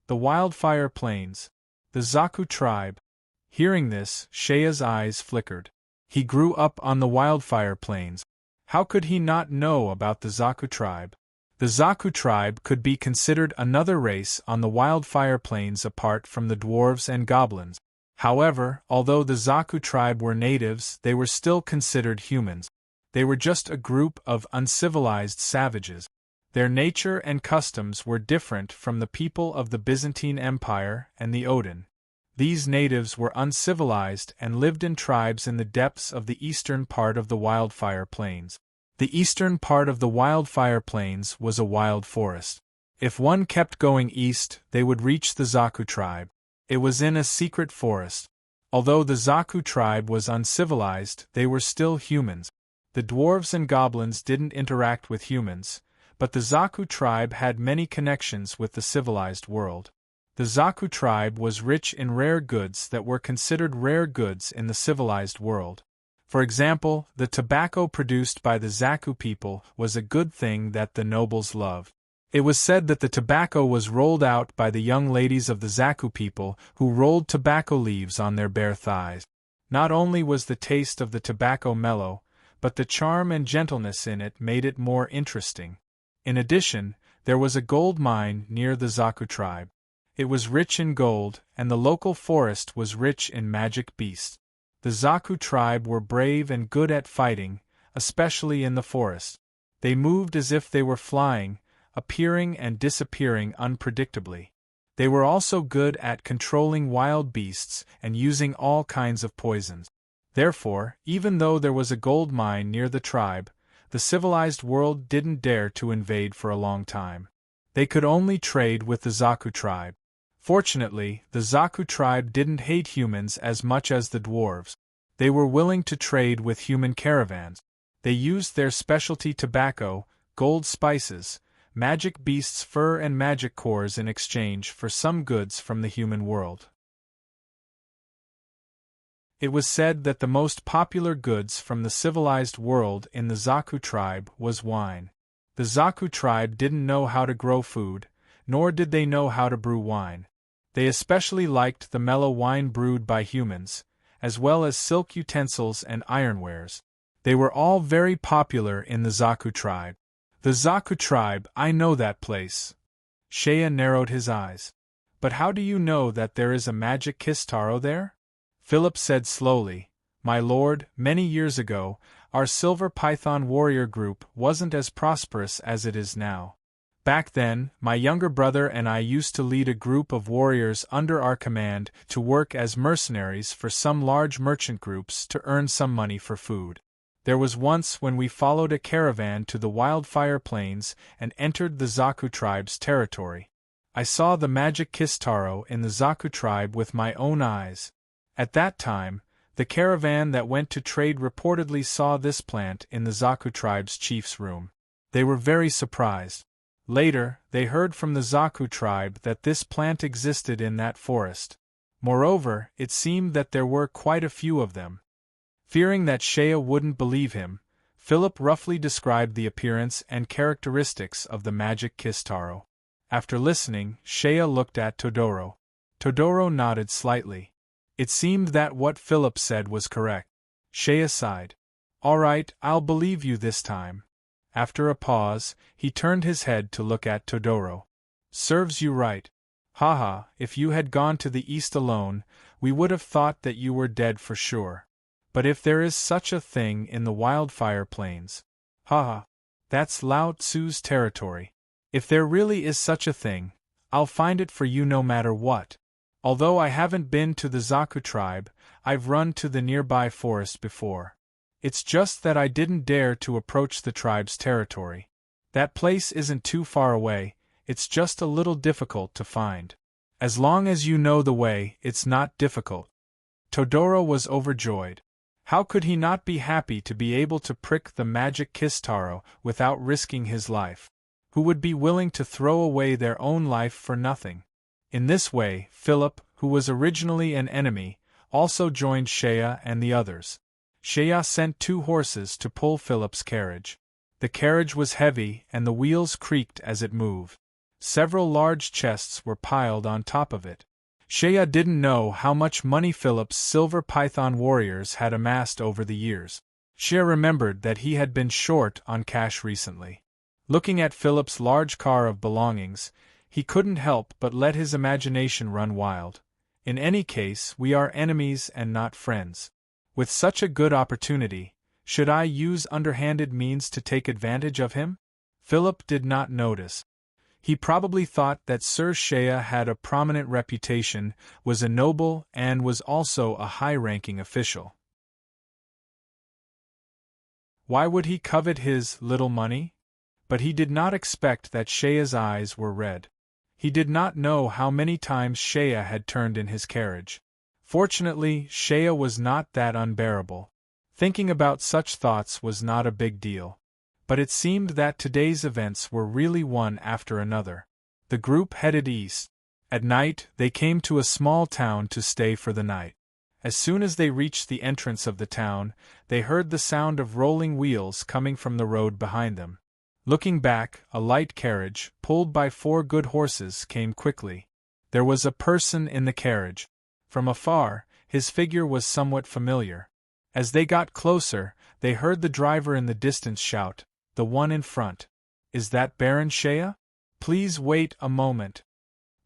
"The Wildfire Plains. The Zaku tribe." Hearing this, Shea's eyes flickered. He grew up on the Wildfire Plains. How could he not know about the Zaku tribe? The Zaku tribe could be considered another race on the Wildfire Plains apart from the dwarves and goblins. However, although the Zaku tribe were natives, they were still considered humans. They were just a group of uncivilized savages. Their nature and customs were different from the people of the Byzantine Empire and the Odin. These natives were uncivilized and lived in tribes in the depths of the eastern part of the Wildfire Plains. The eastern part of the wildfire plains was a wild forest. If one kept going east, they would reach the Zaku tribe. It was in a secret forest. Although the Zaku tribe was uncivilized, they were still humans. The dwarves and goblins didn't interact with humans, but the Zaku tribe had many connections with the civilized world. The Zaku tribe was rich in rare goods that were considered rare goods in the civilized world. For example, the tobacco produced by the Zaku people was a good thing that the nobles loved. It was said that the tobacco was rolled out by the young ladies of the Zaku people, who rolled tobacco leaves on their bare thighs. Not only was the taste of the tobacco mellow, but the charm and gentleness in it made it more interesting. In addition, there was a gold mine near the Zaku tribe. It was rich in gold, and the local forest was rich in magic beasts. The Zaku tribe were brave and good at fighting, especially in the forest. They moved as if they were flying, appearing and disappearing unpredictably. They were also good at controlling wild beasts and using all kinds of poisons. Therefore, even though there was a gold mine near the tribe, the civilized world didn't dare to invade for a long time. They could only trade with the Zaku tribe. Fortunately, the Zaku tribe didn't hate humans as much as the dwarves. They were willing to trade with human caravans. They used their specialty tobacco, gold spices, magic beasts' fur and magic cores in exchange for some goods from the human world. It was said that the most popular goods from the civilized world in the Zaku tribe was wine. The Zaku tribe didn't know how to grow food, nor did they know how to brew wine. They especially liked the mellow wine brewed by humans, as well as silk utensils and ironwares. They were all very popular in the Zaku tribe. The Zaku tribe, I know that place. Shea narrowed his eyes. But how do you know that there is a magic kiss taro there? Philip said slowly, My lord, many years ago, our silver python warrior group wasn't as prosperous as it is now. Back then, my younger brother and I used to lead a group of warriors under our command to work as mercenaries for some large merchant groups to earn some money for food. There was once when we followed a caravan to the wildfire plains and entered the Zaku tribe's territory. I saw the magic kiss taro in the Zaku tribe with my own eyes. At that time, the caravan that went to trade reportedly saw this plant in the Zaku tribe's chief's room. They were very surprised. Later, they heard from the Zaku tribe that this plant existed in that forest. Moreover, it seemed that there were quite a few of them. Fearing that Shea wouldn't believe him, Philip roughly described the appearance and characteristics of the magic kiss taro. After listening, Shea looked at Todoro. Todoro nodded slightly. It seemed that what Philip said was correct. Shea sighed. All right, I'll believe you this time. After a pause, he turned his head to look at Todoro. Serves you right. Haha, if you had gone to the east alone, we would have thought that you were dead for sure. But if there is such a thing in the wildfire plains, haha, that's Lao Tzu's territory. If there really is such a thing, I'll find it for you no matter what. Although I haven't been to the Zaku tribe, I've run to the nearby forest before. It's just that I didn't dare to approach the tribe's territory. That place isn't too far away, it's just a little difficult to find. As long as you know the way, it's not difficult. Todoro was overjoyed. How could he not be happy to be able to prick the magic kiss taro without risking his life? Who would be willing to throw away their own life for nothing? In this way, Philip, who was originally an enemy, also joined Shea and the others. Shea sent 2 horses to pull Philip's carriage. The carriage was heavy and the wheels creaked as it moved. Several large chests were piled on top of it. Shea didn't know how much money Philip's silver python warriors had amassed over the years. Shea remembered that he had been short on cash recently. Looking at Philip's large car of belongings, he couldn't help but let his imagination run wild. In any case, we are enemies and not friends. With such a good opportunity, should I use underhanded means to take advantage of him? Philip did not notice. He probably thought that Sir Shea had a prominent reputation, was a noble, and was also a high-ranking official. Why would he covet his little money? But he did not expect that Shaya's eyes were red. He did not know how many times Shaya had turned in his carriage. Fortunately, Shaya was not that unbearable. Thinking about such thoughts was not a big deal. But it seemed that today's events were really one after another. The group headed east. At night, they came to a small town to stay for the night. As soon as they reached the entrance of the town, they heard the sound of rolling wheels coming from the road behind them. Looking back, a light carriage, pulled by 4 good horses, came quickly. There was a person in the carriage. From afar, his figure was somewhat familiar. As they got closer, they heard the driver in the distance shout, "The one in front. Is that Baron Shaya? Please wait a moment."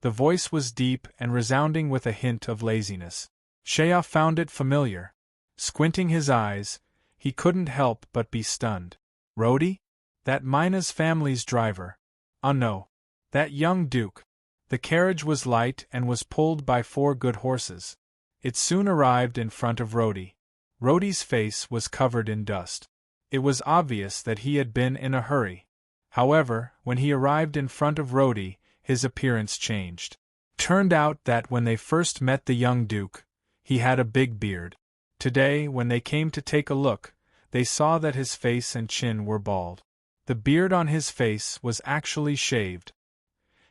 The voice was deep and resounding with a hint of laziness. Shaya found it familiar. Squinting his eyes, he couldn't help but be stunned. Rodi? That Mina's family's driver. Oh no. That young duke. The carriage was light and was pulled by 4 good horses. It soon arrived in front of Rodi. Rodi's face was covered in dust. It was obvious that he had been in a hurry. However, when he arrived in front of Rodi, his appearance changed. Turned out that when they first met the young duke, he had a big beard. Today, when they came to take a look, they saw that his face and chin were bald. The beard on his face was actually shaved.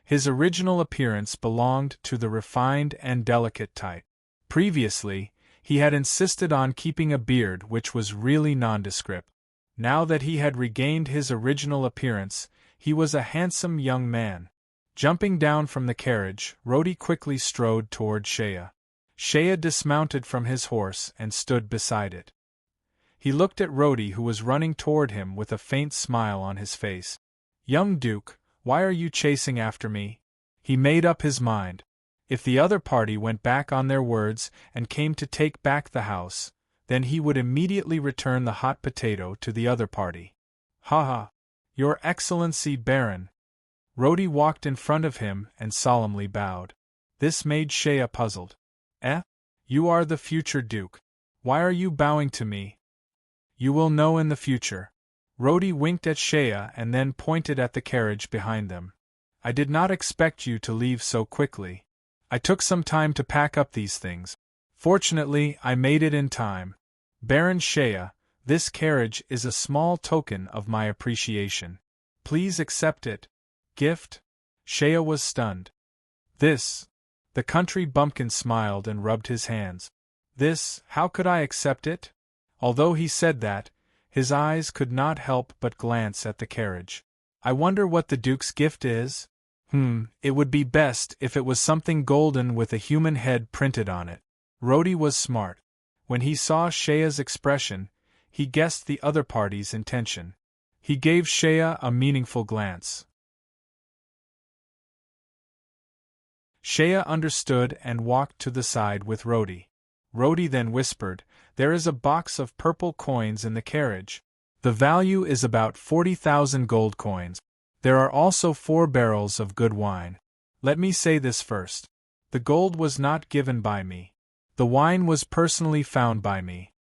His original appearance belonged to the refined and delicate type. Previously, he had insisted on keeping a beard which was really nondescript. Now that he had regained his original appearance, he was a handsome young man. Jumping down from the carriage, Rodi quickly strode toward Shaya. Shaya dismounted from his horse and stood beside it. He looked at Rodi, who was running toward him with a faint smile on his face. "Young Duke, why are you chasing after me?" He made up his mind. If the other party went back on their words and came to take back the house, then he would immediately return the hot potato to the other party. "Ha ha! Your Excellency Baron!" Rodi walked in front of him and solemnly bowed. This made Shaya puzzled. "Eh? You are the future Duke. Why are you bowing to me?" "You will know in the future." Rodi winked at Shaya and then pointed at the carriage behind them. "I did not expect you to leave so quickly. I took some time to pack up these things. Fortunately, I made it in time. Baron Shaya, this carriage is a small token of my appreciation. Please accept it. Gift?" Shaya was stunned. "This?" The country bumpkin smiled and rubbed his hands. "This, how could I accept it?" Although he said that, his eyes could not help but glance at the carriage. "I wonder what the Duke's gift is? It would be best if it was something golden with a human head printed on it." Rodi was smart. When he saw Shaya's expression, he guessed the other party's intention. He gave Shaya a meaningful glance. Shaya understood and walked to the side with Rodi. Rodi then whispered, "There is a box of purple coins in the carriage. The value is about 40,000 gold coins. There are also 4 barrels of good wine. Let me say this first. The gold was not given by me. The wine was personally found by me."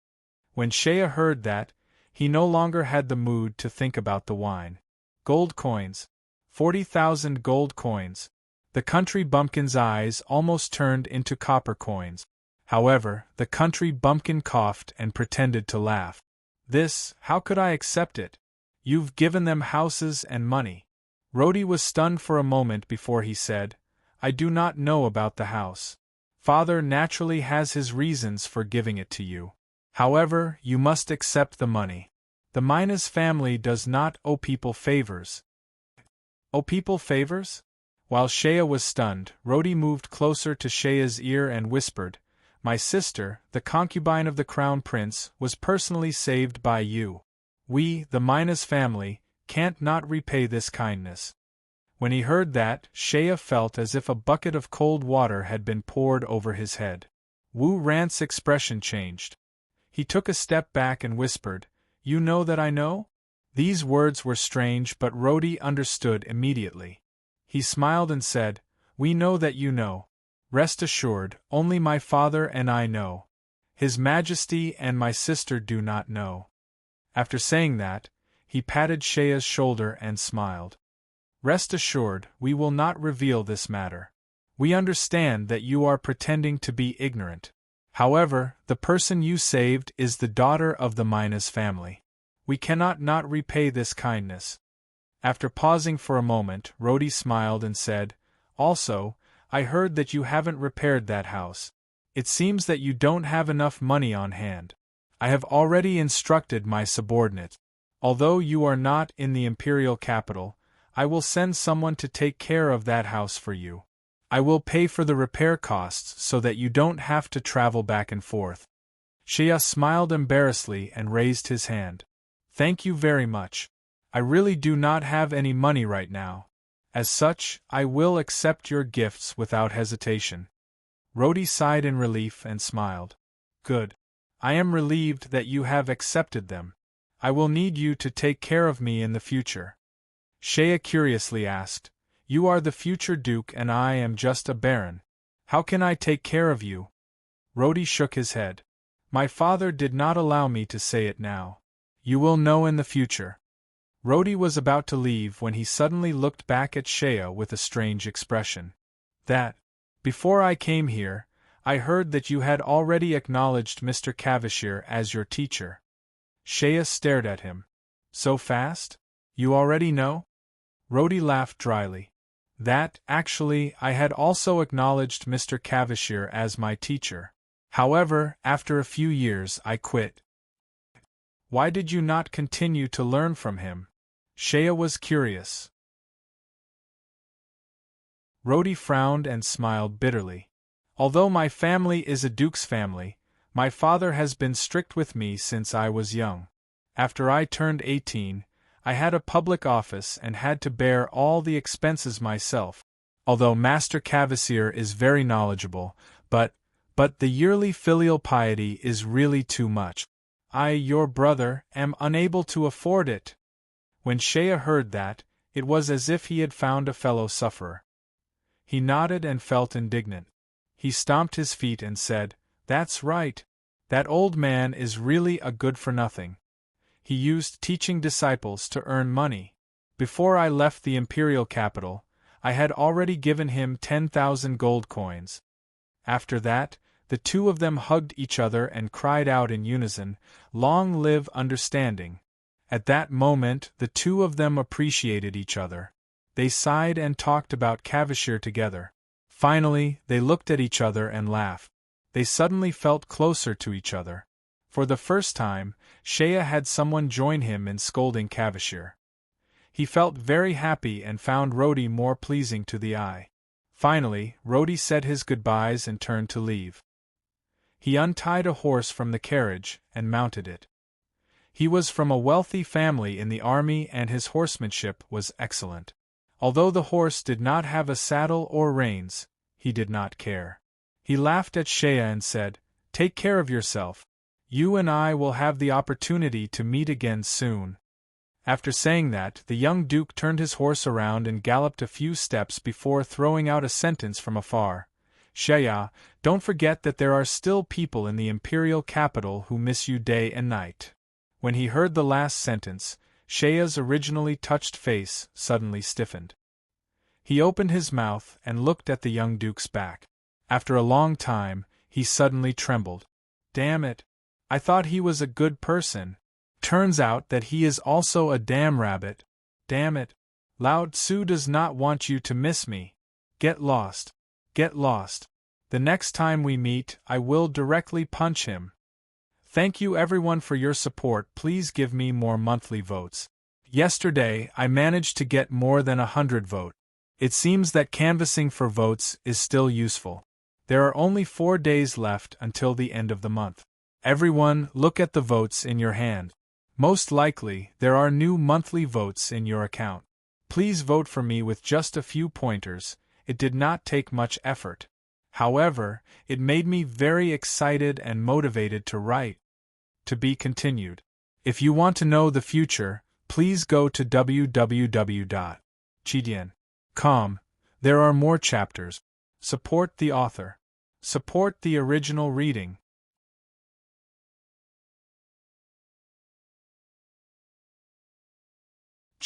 When Shaya heard that, he no longer had the mood to think about the wine. Gold coins. 40,000 gold coins. The country bumpkin's eyes almost turned into copper coins. However, the country bumpkin coughed and pretended to laugh. "This, how could I accept it? You've given them houses and money." Rodi was stunned for a moment before he said, "I do not know about the house. Father naturally has his reasons for giving it to you. However, you must accept the money. The Mina's family does not owe people favors." "Owe people favors?" While Shaya was stunned, Rodi moved closer to Shaya's ear and whispered, "My sister, the concubine of the crown prince, was personally saved by you. We, the Mina's family, can't not repay this kindness." When he heard that, Shaya felt as if a bucket of cold water had been poured over his head. Wu Rant's expression changed. He took a step back and whispered, "You know that I know?" These words were strange, but Rodi understood immediately. He smiled and said, "We know that you know. Rest assured, only my father and I know. His Majesty and my sister do not know." After saying that, he patted Shea's shoulder and smiled. Rest assured, we will not reveal this matter. We understand that you are pretending to be ignorant. However, the person you saved is the daughter of the Minas family. We cannot not repay this kindness. After pausing for a moment, Rhodey smiled and said, Also, I heard that you haven't repaired that house. It seems that you don't have enough money on hand. I have already instructed my subordinate. Although you are not in the imperial capital, I will send someone to take care of that house for you. I will pay for the repair costs so that you don't have to travel back and forth. Shea smiled embarrassedly and raised his hand. Thank you very much. I really do not have any money right now. As such, I will accept your gifts without hesitation. Rhodey sighed in relief and smiled. Good. I am relieved that you have accepted them. I will need you to take care of me in the future. Shea curiously asked, You are the future Duke and I am just a Baron. How can I take care of you? Rhodey shook his head. My father did not allow me to say it now. You will know in the future. Rhodey was about to leave when he suddenly looked back at Shea with a strange expression. Before I came here, I heard that you had already acknowledged Mr. Cavashier as your teacher. Shea stared at him. So fast? You already know? Rhodey laughed dryly. Actually, I had also acknowledged Mr. Cavashier as my teacher. However, after a few years I quit. Why did you not continue to learn from him? Shea was curious. Rhodey frowned and smiled bitterly. Although my family is a duke's family, my father has been strict with me since I was young. After I turned 18, I had a public office and had to bear all the expenses myself. Although Master Cavasir is very knowledgeable, but the yearly filial piety is really too much. I, your brother, am unable to afford it. When Shea heard that, it was as if he had found a fellow sufferer. He nodded and felt indignant. He stomped his feet and said, That's right. That old man is really a good-for-nothing. He used teaching disciples to earn money. Before I left the imperial capital, I had already given him 10,000 gold coins. After that, the two of them hugged each other and cried out in unison, Long live understanding. At that moment the two of them appreciated each other. They sighed and talked about Cavashier together. Finally, they looked at each other and laughed. They suddenly felt closer to each other. For the first time, Shea had someone join him in scolding Cavashier. He felt very happy and found Rhodey more pleasing to the eye. Finally, Rhodey said his goodbyes and turned to leave. He untied a horse from the carriage and mounted it. He was from a wealthy family in the army and his horsemanship was excellent. Although the horse did not have a saddle or reins, he did not care. He laughed at Shea and said, Take care of yourself. You and I will have the opportunity to meet again soon. After saying that, the young Duke turned his horse around and galloped a few steps before throwing out a sentence from afar. Shea, don't forget that there are still people in the imperial capital who miss you day and night. When he heard the last sentence, Shea's originally touched face suddenly stiffened. He opened his mouth and looked at the young Duke's back. After a long time, he suddenly trembled. Damn it! I thought he was a good person. Turns out that he is also a damn rabbit. Damn it! Lao Tzu does not want you to miss me. Get lost. Get lost. The next time we meet, I will directly punch him. Thank you everyone for your support. Please give me more monthly votes. Yesterday, I managed to get more than 100 votes. It seems that canvassing for votes is still useful. There are only 4 days left until the end of the month. Everyone, look at the votes in your hand. Most likely, there are new monthly votes in your account. Please vote for me with just a few pointers. It did not take much effort. However, it made me very excited and motivated to write. To be continued. If you want to know the future, please go to www.chidian.com. There are more chapters. Support the author. Support the original reading.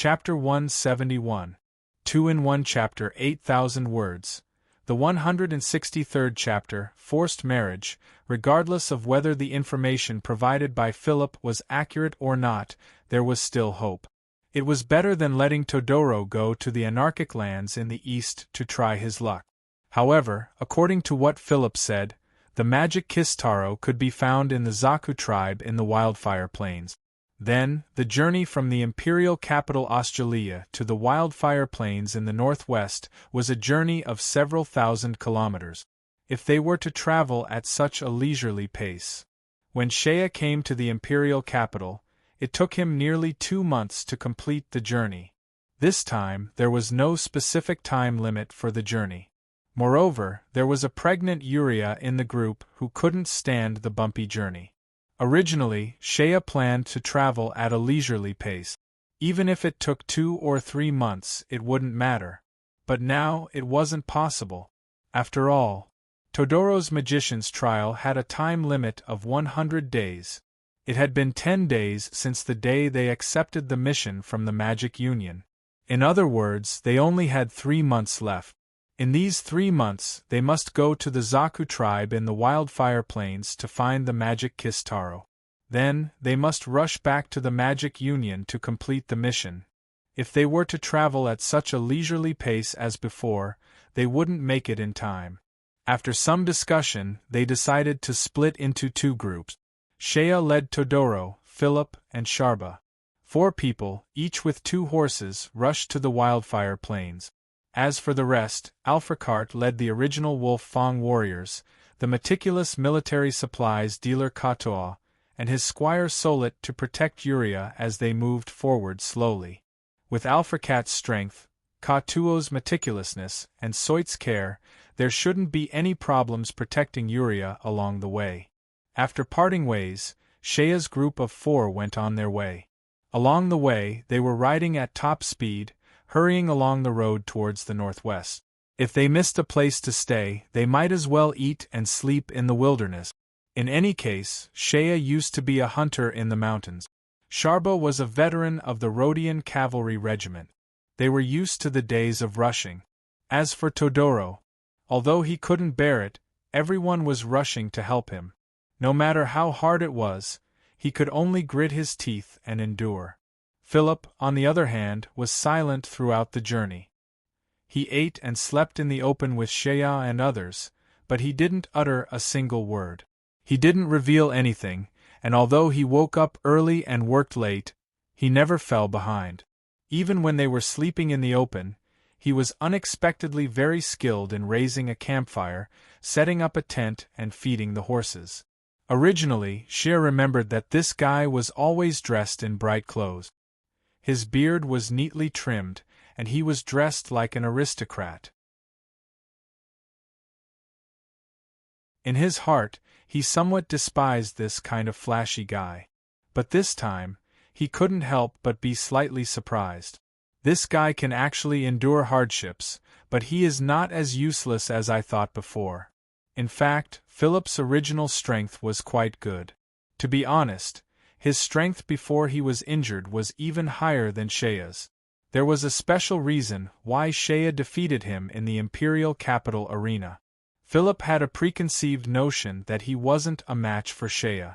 Chapter 171. 2-in-1 Chapter 8,000 words. The 163rd chapter, Forced Marriage. Regardless of whether the information provided by Philip was accurate or not, there was still hope. It was better than letting Todoro go to the anarchic lands in the east to try his luck. However, according to what Philip said, the magic Kistaro could be found in the Zaku tribe in the Wildfire Plains. Then, the journey from the imperial capital Australia to the Wildfire Plains in the northwest was a journey of several thousand kilometers. If they were to travel at such a leisurely pace. When Shea came to the imperial capital, it took him nearly 2 months to complete the journey. This time, there was no specific time limit for the journey. Moreover, there was a pregnant Yuria in the group who couldn't stand the bumpy journey. Originally, Shea planned to travel at a leisurely pace. Even if it took 2 or 3 months, it wouldn't matter. But now, it wasn't possible. After all, Todoro's magician's trial had a time limit of 100 days. It had been 10 days since the day they accepted the mission from the Magic Union. In other words, they only had 3 months left. In these 3 months, they must go to the Zaku tribe in the Wildfire Plains to find the magic Kistaro. Then, they must rush back to the Magic Union to complete the mission. If they were to travel at such a leisurely pace as before, they wouldn't make it in time. After some discussion, they decided to split into 2 groups. Shea led Todoro, Philip, and Sharba. 4 people, each with 2 horses, rushed to the Wildfire Plains. As for the rest, Alfrakart led the original Wolf Fang warriors, the meticulous military supplies dealer Katoa, and his squire Solit to protect Yuria as they moved forward slowly. With Alfrakat's strength, Katuo's meticulousness, and Soit's care, there shouldn't be any problems protecting Yuria along the way. After parting ways, Shea's group of 4 went on their way. Along the way, they were riding at top speed, hurrying along the road towards the northwest. If they missed a place to stay, they might as well eat and sleep in the wilderness. In any case, Shea used to be a hunter in the mountains. Sharba was a veteran of the Rhodian cavalry regiment. They were used to the days of rushing. As for Todoro, although he couldn't bear it, everyone was rushing to help him. No matter how hard it was, he could only grit his teeth and endure. Philip, on the other hand, was silent throughout the journey. He ate and slept in the open with Shea and others, but he didn't utter a single word. He didn't reveal anything, and although he woke up early and worked late, he never fell behind. Even when they were sleeping in the open, he was unexpectedly very skilled in raising a campfire, setting up a tent, and feeding the horses. Originally, Shea remembered that this guy was always dressed in bright clothes. His beard was neatly trimmed, and he was dressed like an aristocrat. In his heart, he somewhat despised this kind of flashy guy. But this time, he couldn't help but be slightly surprised. This guy can actually endure hardships, but he is not as useless as I thought before. In fact, Philip's original strength was quite good. To be honest, his strength before he was injured was even higher than Shea's. There was a special reason why Shea defeated him in the imperial capital arena. Philip had a preconceived notion that he wasn't a match for Shea.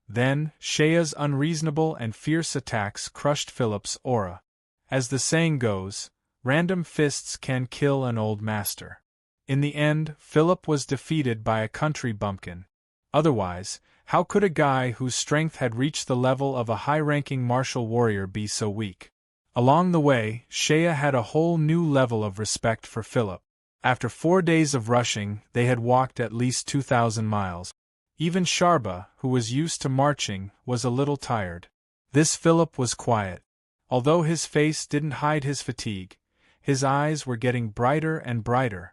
Then, Shea's unreasonable and fierce attacks crushed Philip's aura. As the saying goes, random fists can kill an old master. In the end, Philip was defeated by a country bumpkin. Otherwise, how could a guy whose strength had reached the level of a high-ranking martial warrior be so weak? Along the way, Shea had a whole new level of respect for Philip. After 4 days of rushing, they had walked at least 2,000 miles. Even Sharba, who was used to marching, was a little tired. This Philip was quiet. Although his face didn't hide his fatigue, his eyes were getting brighter and brighter.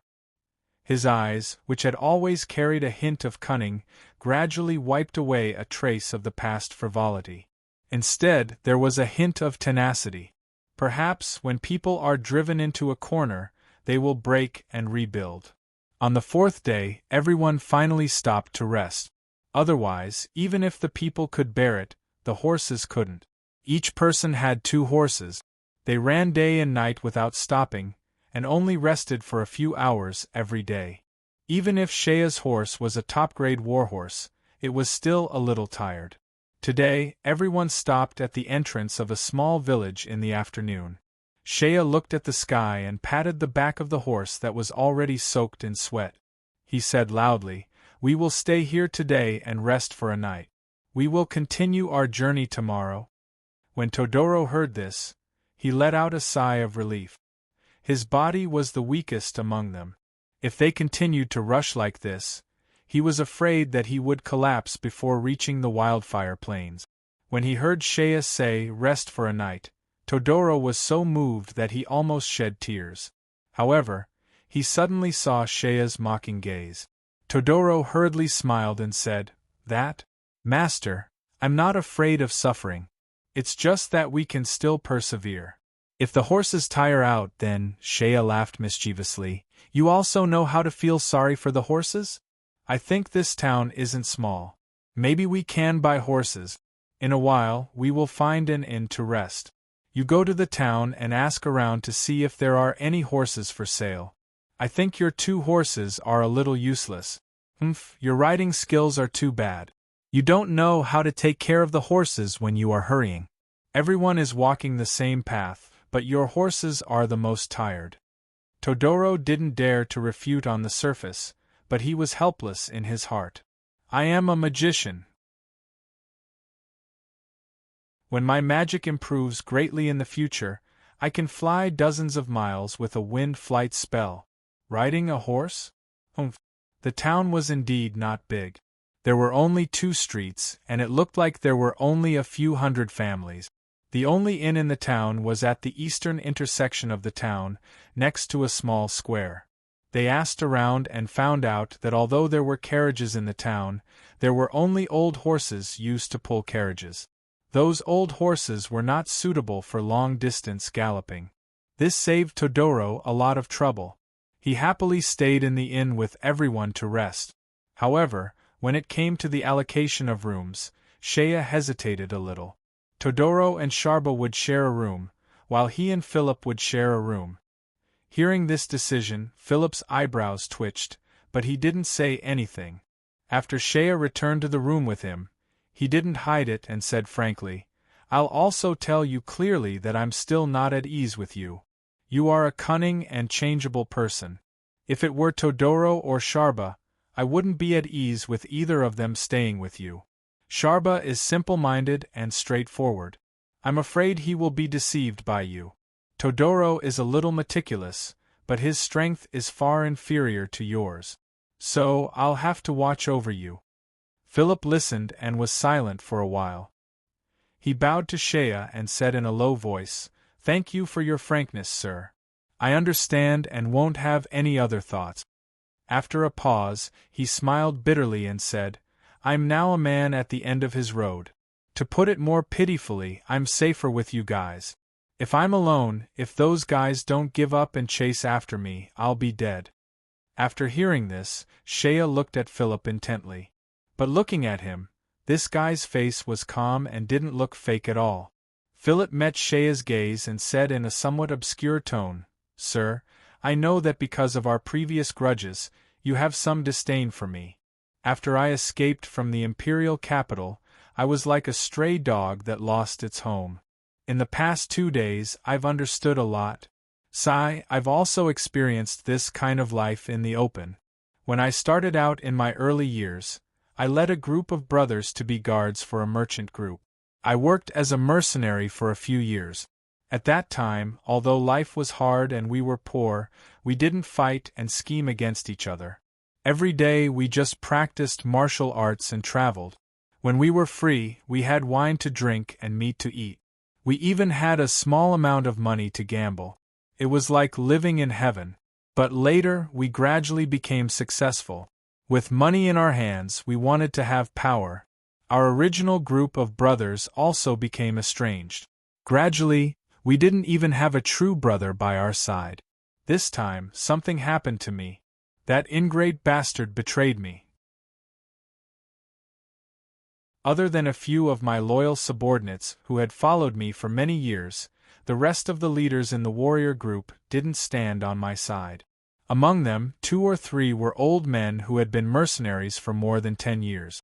His eyes, which had always carried a hint of cunning, gradually wiped away a trace of the past frivolity. Instead, there was a hint of tenacity. Perhaps, when people are driven into a corner, they will break and rebuild. On the 4th day, everyone finally stopped to rest. Otherwise, even if the people could bear it, the horses couldn't. Each person had 2 horses. They ran day and night without stopping, and only rested for a few hours every day. Even if Shea's horse was a top-grade warhorse, it was still a little tired. Today, everyone stopped at the entrance of a small village in the afternoon. Shea looked at the sky and patted the back of the horse that was already soaked in sweat. He said loudly, "We will stay here today and rest for a night. We will continue our journey tomorrow." When Todoro heard this, he let out a sigh of relief. His body was the weakest among them. If they continued to rush like this, he was afraid that he would collapse before reaching the wildfire plains. When he heard Shea say, "Rest for a night," Todoro was so moved that he almost shed tears. However, he suddenly saw Shea's mocking gaze. Todoro hurriedly smiled and said, "That? Master, I'm not afraid of suffering. It's just that we can still persevere." "If the horses tire out, then," Shea laughed mischievously, "you also know how to feel sorry for the horses? I think this town isn't small. Maybe we can buy horses. In a while, we will find an inn to rest. You go to the town and ask around to see if there are any horses for sale. I think your 2 horses are a little useless. Your riding skills are too bad. You don't know how to take care of the horses when you are hurrying. Everyone is walking the same path, but your horses are the most tired." Todoro didn't dare to refute on the surface, but he was helpless in his heart. "I am a magician. When my magic improves greatly in the future, I can fly dozens of miles with a wind flight spell. Riding a horse? Humph." The town was indeed not big. There were only 2 streets, and it looked like there were only a few hundred families. The only inn in the town was at the eastern intersection of the town, next to a small square. They asked around and found out that although there were carriages in the town, there were only old horses used to pull carriages. Those old horses were not suitable for long-distance galloping. This saved Todoro a lot of trouble. He happily stayed in the inn with everyone to rest. However, when it came to the allocation of rooms, Shea hesitated a little. Todoro and Sharba would share a room, while he and Philip would share a room. Hearing this decision, Philip's eyebrows twitched, but he didn't say anything. After Shea returned to the room with him, he didn't hide it and said frankly, "I'll also tell you clearly that I'm still not at ease with you. You are a cunning and changeable person. If it were Todoro or Sharba, I wouldn't be at ease with either of them staying with you. Sharba is simple-minded and straightforward. I'm afraid he will be deceived by you. Todoro is a little meticulous, but his strength is far inferior to yours. So, I'll have to watch over you." Philip listened and was silent for a while. He bowed to Shea and said in a low voice, "Thank you for your frankness, sir. I understand and won't have any other thoughts." After a pause, he smiled bitterly and said, "I'm now a man at the end of his road. To put it more pitifully, I'm safer with you guys. If I'm alone, if those guys don't give up and chase after me, I'll be dead." After hearing this, Shea looked at Philip intently. But looking at him, this guy's face was calm and didn't look fake at all. Philip met Shea's gaze and said in a somewhat obscure tone, "Sir, I know that because of our previous grudges, you have some disdain for me. After I escaped from the imperial capital, I was like a stray dog that lost its home. In the past 2 days, I've understood a lot. I've also experienced this kind of life in the open. When I started out in my early years, I led a group of brothers to be guards for a merchant group. I worked as a mercenary for a few years. At that time, although life was hard and we were poor, we didn't fight and scheme against each other. Every day we just practiced martial arts and traveled. When we were free, we had wine to drink and meat to eat. We even had a small amount of money to gamble. It was like living in heaven. But later, we gradually became successful. With money in our hands, we wanted to have power. Our original group of brothers also became estranged. Gradually, we didn't even have a true brother by our side. This time, something happened to me. That ingrate bastard betrayed me. Other than a few of my loyal subordinates who had followed me for many years, the rest of the leaders in the warrior group didn't stand on my side. Among them, 2 or 3 were old men who had been mercenaries for more than 10 years.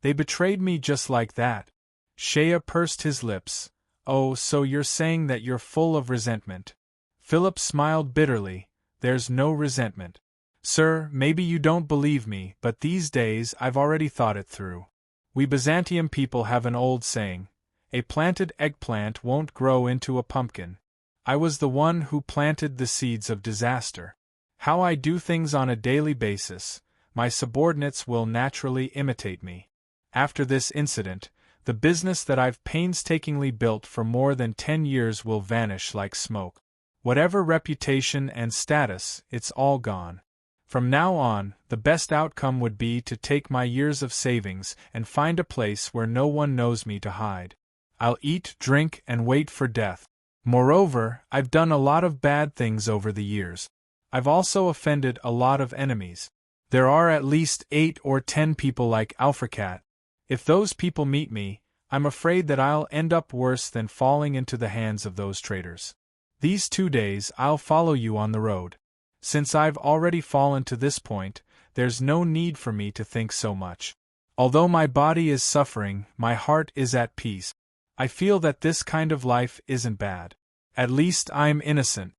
They betrayed me just like that. Shea pursed his lips. Oh, so you're saying that you're full of resentment. Philip smiled bitterly. There's no resentment. Sir, maybe you don't believe me, but these days I've already thought it through. We Byzantium people have an old saying, a planted eggplant won't grow into a pumpkin. I was the one who planted the seeds of disaster. How I do things on a daily basis, my subordinates will naturally imitate me. After this incident, the business that I've painstakingly built for more than 10 years will vanish like smoke. Whatever reputation and status, it's all gone. From now on, the best outcome would be to take my years of savings and find a place where no one knows me to hide. I'll eat, drink, and wait for death. Moreover, I've done a lot of bad things over the years. I've also offended a lot of enemies. There are at least 8 or 10 people like Alfracat. If those people meet me, I'm afraid that I'll end up worse than falling into the hands of those traitors. These 2 days I'll follow you on the road. Since I've already fallen to this point, there's no need for me to think so much. Although my body is suffering, my heart is at peace. I feel that this kind of life isn't bad. At least I'm innocent.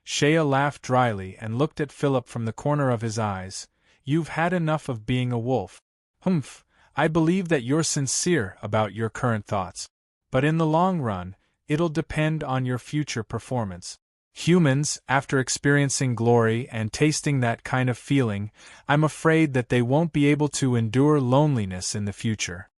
Shea laughed dryly and looked at Philip from the corner of his eyes. You've had enough of being a wolf. Humph, I believe that you're sincere about your current thoughts. But in the long run, it'll depend on your future performance. Humans, after experiencing glory and tasting that kind of feeling, I'm afraid that they won't be able to endure loneliness in the future.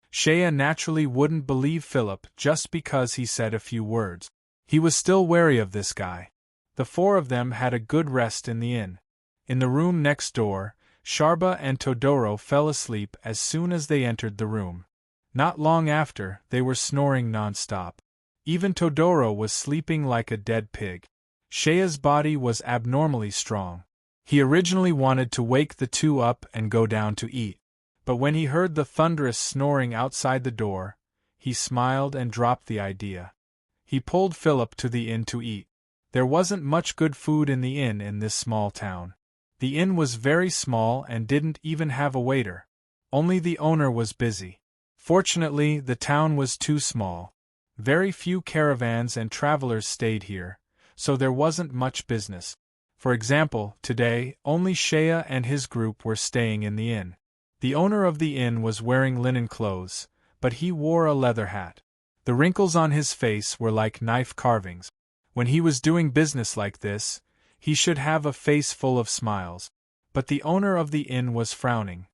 Shea naturally wouldn't believe Philip just because he said a few words. He was still wary of this guy. The 4 of them had a good rest in the inn. In the room next door, Sharba and Todoro fell asleep as soon as they entered the room. Not long after, they were snoring non-stop. Even Todoro was sleeping like a dead pig. Shea's body was abnormally strong. He originally wanted to wake the 2 up and go down to eat. But when he heard the thunderous snoring outside the door, he smiled and dropped the idea. He pulled Philip to the inn to eat. There wasn't much good food in the inn in this small town. The inn was very small and didn't even have a waiter. Only the owner was busy. Fortunately, the town was too small. Very few caravans and travelers stayed here, so there wasn't much business. For example, today, only Shea and his group were staying in the inn. The owner of the inn was wearing linen clothes, but he wore a leather hat. The wrinkles on his face were like knife carvings. When he was doing business like this, he should have a face full of smiles. But the owner of the inn was frowning.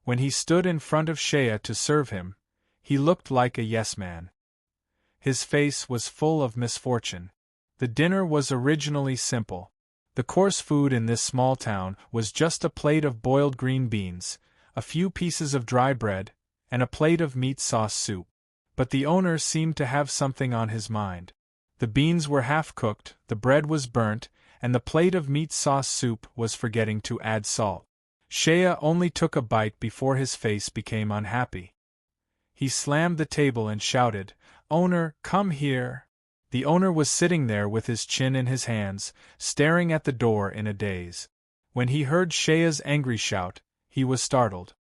When he stood in front of Shea to serve him, he looked like a yes-man. His face was full of misfortune. The dinner was originally simple. The course food in this small town was just a plate of boiled green beans, a few pieces of dry bread, and a plate of meat sauce soup. But the owner seemed to have something on his mind. The beans were half-cooked, the bread was burnt, and the plate of meat sauce soup was forgetting to add salt. Shea only took a bite before his face became unhappy. He slammed the table and shouted, "Owner, come here!" The owner was sitting there with his chin in his hands, staring at the door in a daze. When he heard Shea's angry shout, he was startled.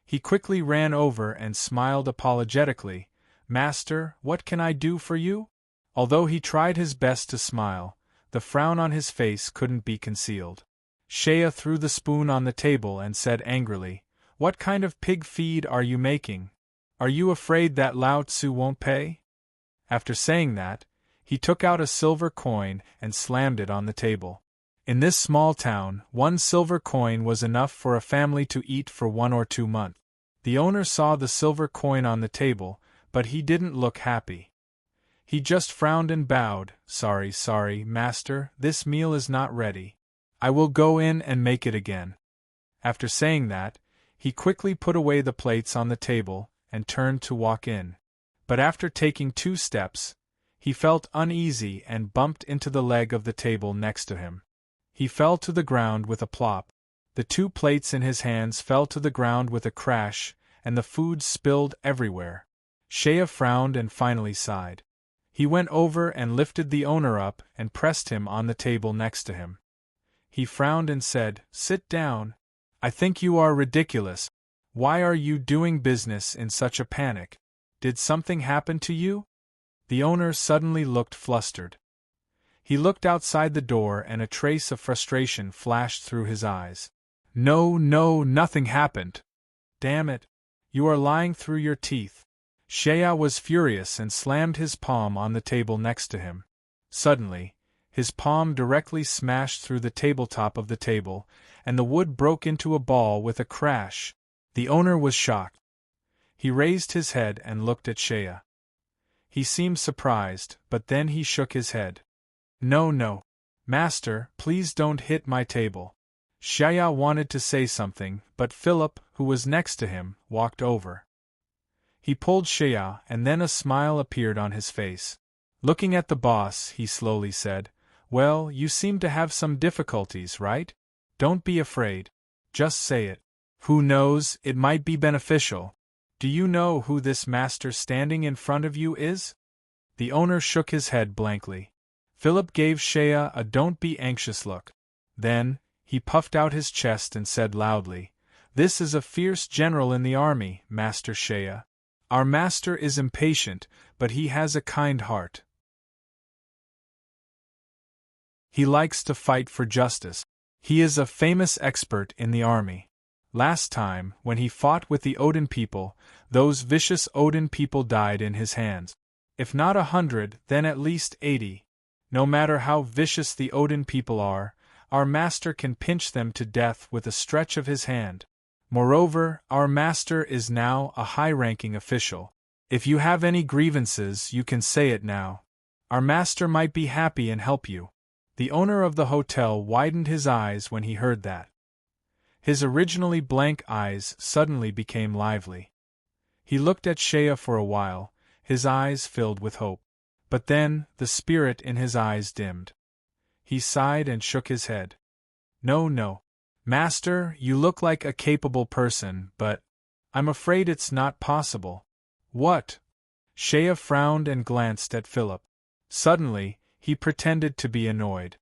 He quickly ran over and smiled apologetically. "Master, what can I do for you?" Although he tried his best to smile, the frown on his face couldn't be concealed. Shea threw the spoon on the table and said angrily, "What kind of pig feed are you making? Are you afraid that Lao Tzu won't pay?" After saying that, he took out a silver coin and slammed it on the table. In this small town, 1 silver coin was enough for a family to eat for 1 or 2 months. The owner saw the silver coin on the table, but he didn't look happy. He just frowned and bowed. Sorry, master, this meal is not ready. I will go in and make it again." After saying that, he quickly put away the plates on the table and turned to walk in. But after taking 2 steps, he felt uneasy and bumped into the leg of the table next to him. He fell to the ground with a plop. The 2 plates in his hands fell to the ground with a crash, and the food spilled everywhere. Shea frowned and finally sighed. He went over and lifted the owner up and pressed him on the table next to him. He frowned and said, "Sit down. I think you are ridiculous. Why are you doing business in such a panic? Did something happen to you?" The owner suddenly looked flustered. He looked outside the door and a trace of frustration flashed through his eyes. "No, nothing happened. Damn it. You are lying through your teeth." Shea was furious and slammed his palm on the table next to him. Suddenly, his palm directly smashed through the tabletop of the table, and the wood broke into a ball with a crash. The owner was shocked. He raised his head and looked at Shea. He seemed surprised, but then he shook his head. No. Master, please don't hit my table." Shea wanted to say something, but Philip, who was next to him, walked over. He pulled Shea, and then a smile appeared on his face. Looking at the boss, he slowly said, "Well, you seem to have some difficulties, right? Don't be afraid. Just say it. Who knows, it might be beneficial. Do you know who this master standing in front of you is?" The owner shook his head blankly. Philip gave Shea a "don't be anxious" look. Then, he puffed out his chest and said loudly, "This is a fierce general in the army, Master Shea. Our master is impatient, but he has a kind heart. He likes to fight for justice. He is a famous expert in the army. Last time, when he fought with the Odin people, those vicious Odin people died in his hands. If not 100, then at least 80. No matter how vicious the Odin people are, our master can pinch them to death with a stretch of his hand. Moreover, our master is now a high-ranking official. If you have any grievances, you can say it now. Our master might be happy and help you." The owner of the hotel widened his eyes when he heard that. His originally blank eyes suddenly became lively. He looked at Shea for a while, his eyes filled with hope. But then, the spirit in his eyes dimmed. He sighed and shook his head. No. Master, you look like a capable person, but I'm afraid it's not possible." "What?" Shea frowned and glanced at Philip. Suddenly, he pretended to be annoyed.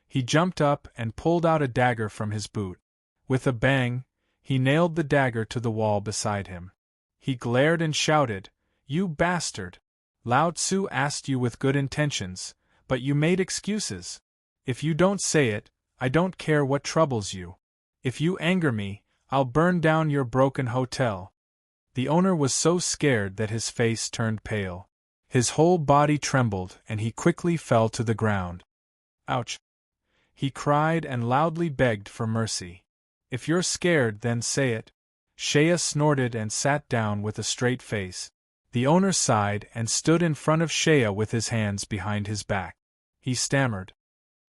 He jumped up and pulled out a dagger from his boot. With a bang, he nailed the dagger to the wall beside him. He glared and shouted, "You bastard! Lao Tzu asked you with good intentions, but you made excuses. If you don't say it, I don't care what troubles you. If you anger me, I'll burn down your broken hotel." The owner was so scared that his face turned pale. His whole body trembled and he quickly fell to the ground. "Ouch!" he cried and loudly begged for mercy. "If you're scared, then say it." Shea snorted and sat down with a straight face. The owner sighed and stood in front of Shea with his hands behind his back. He stammered,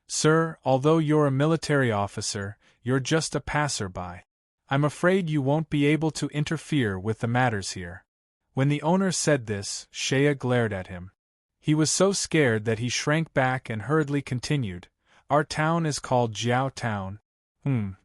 "Sir, although you're a military officer, you're just a passer-by. I'm afraid you won't be able to interfere with the matters here." When the owner said this, Shea glared at him. He was so scared that he shrank back and hurriedly continued, "Our town is called Jiao Town.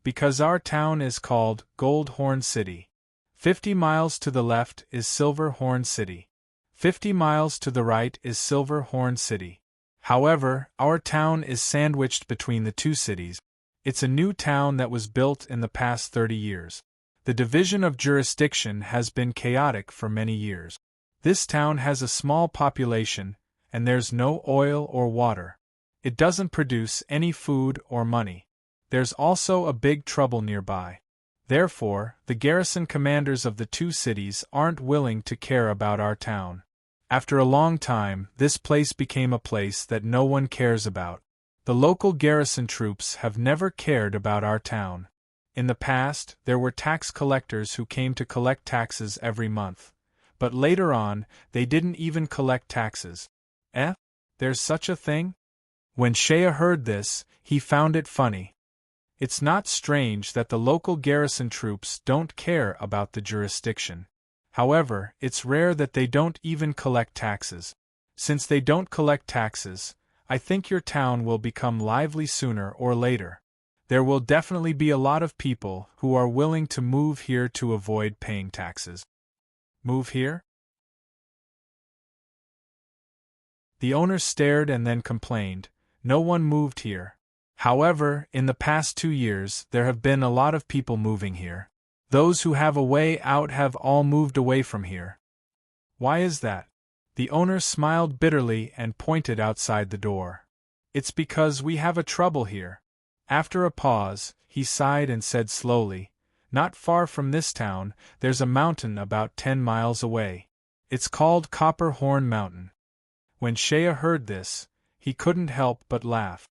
Because our town is called Gold Horn City. 50 miles to the left is Silver Horn City. 50 miles to the right is Silver Horn City. However, our town is sandwiched between the two cities. It's a new town that was built in the past 30 years. The division of jurisdiction has been chaotic for many years. This town has a small population, and there's no oil or water. It doesn't produce any food or money. There's also a big trouble nearby. Therefore, the garrison commanders of the two cities aren't willing to care about our town. After a long time, this place became a place that no one cares about. The local garrison troops have never cared about our town. In the past, there were tax collectors who came to collect taxes every month. But later on, they didn't even collect taxes. There's such a thing? When Shea heard this, he found it funny. It's not strange that the local garrison troops don't care about the jurisdiction. However, it's rare that they don't even collect taxes. Since they don't collect taxes, I think your town will become lively sooner or later. There will definitely be a lot of people who are willing to move here to avoid paying taxes. Move here? The owner stared and then complained, no one moved here. However, in the past 2 years, there have been a lot of people moving here. Those who have a way out have all moved away from here. Why is that? The owner smiled bitterly and pointed outside the door. It's because we have a trouble here. After a pause, he sighed and said slowly, not far from this town, there's a mountain about 10 miles away. It's called Copper Horn Mountain. When Shea heard this, he couldn't help but laugh.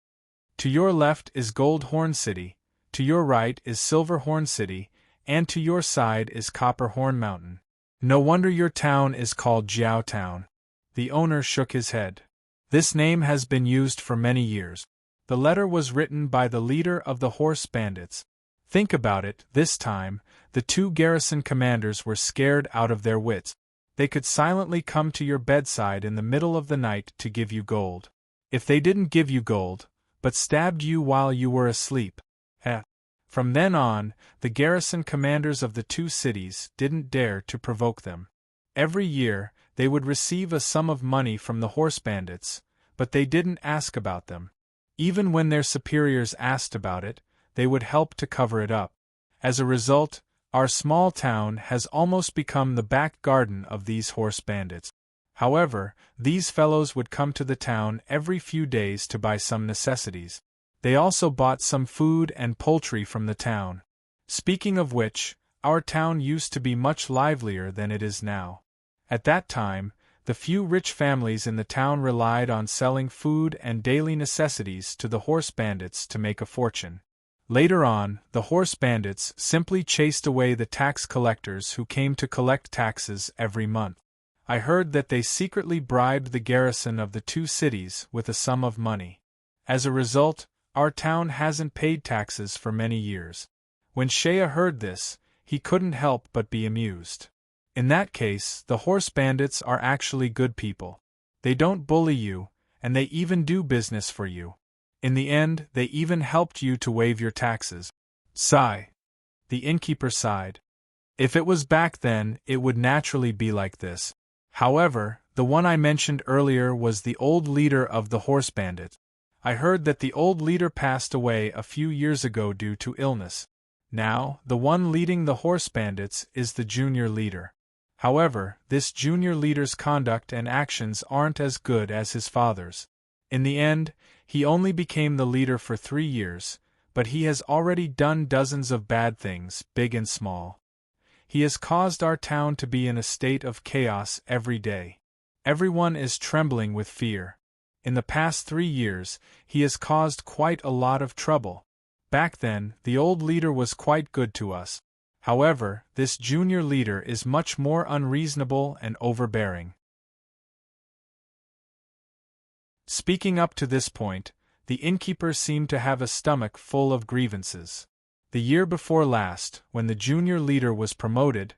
To your left is Gold Horn City, to your right is Silver Horn City, and to your side is Copper Horn Mountain. No wonder your town is called Jiao Town. The owner shook his head. This name has been used for many years. The letter was written by the leader of the horse bandits. Think about it, this time, the 2 garrison commanders were scared out of their wits. They could silently come to your bedside in the middle of the night to give you gold. If they didn't give you gold, but stabbed you while you were asleep. From then on, the garrison commanders of the 2 cities didn't dare to provoke them. Every year, they would receive a sum of money from the horse bandits, but they didn't ask about them. Even when their superiors asked about it, they would help to cover it up. As a result, our small town has almost become the back garden of these horse bandits. However, these fellows would come to the town every few days to buy some necessities. They also bought some food and poultry from the town. Speaking of which, our town used to be much livelier than it is now. At that time, the few rich families in the town relied on selling food and daily necessities to the horse bandits to make a fortune. Later on, the horse bandits simply chased away the tax collectors who came to collect taxes every month. I heard that they secretly bribed the garrison of the 2 cities with a sum of money. As a result, our town hasn't paid taxes for many years. When Shea heard this, he couldn't help but be amused. In that case, the horse bandits are actually good people. They don't bully you, and they even do business for you. In the end, they even helped you to waive your taxes. Sigh. The innkeeper sighed. If it was back then, it would naturally be like this. However, the one I mentioned earlier was the old leader of the horse bandit. I heard that the old leader passed away a few years ago due to illness. Now, the one leading the horse bandits is the junior leader. However, this junior leader's conduct and actions aren't as good as his father's. In the end, he only became the leader for 3 years, but he has already done dozens of bad things, big and small. He has caused our town to be in a state of chaos every day. Everyone is trembling with fear. In the past 3 years, he has caused quite a lot of trouble. Back then, the old leader was quite good to us. However, this junior leader is much more unreasonable and overbearing. Speaking up to this point, the innkeeper seemed to have a stomach full of grievances. The year before last, when the junior leader was promoted,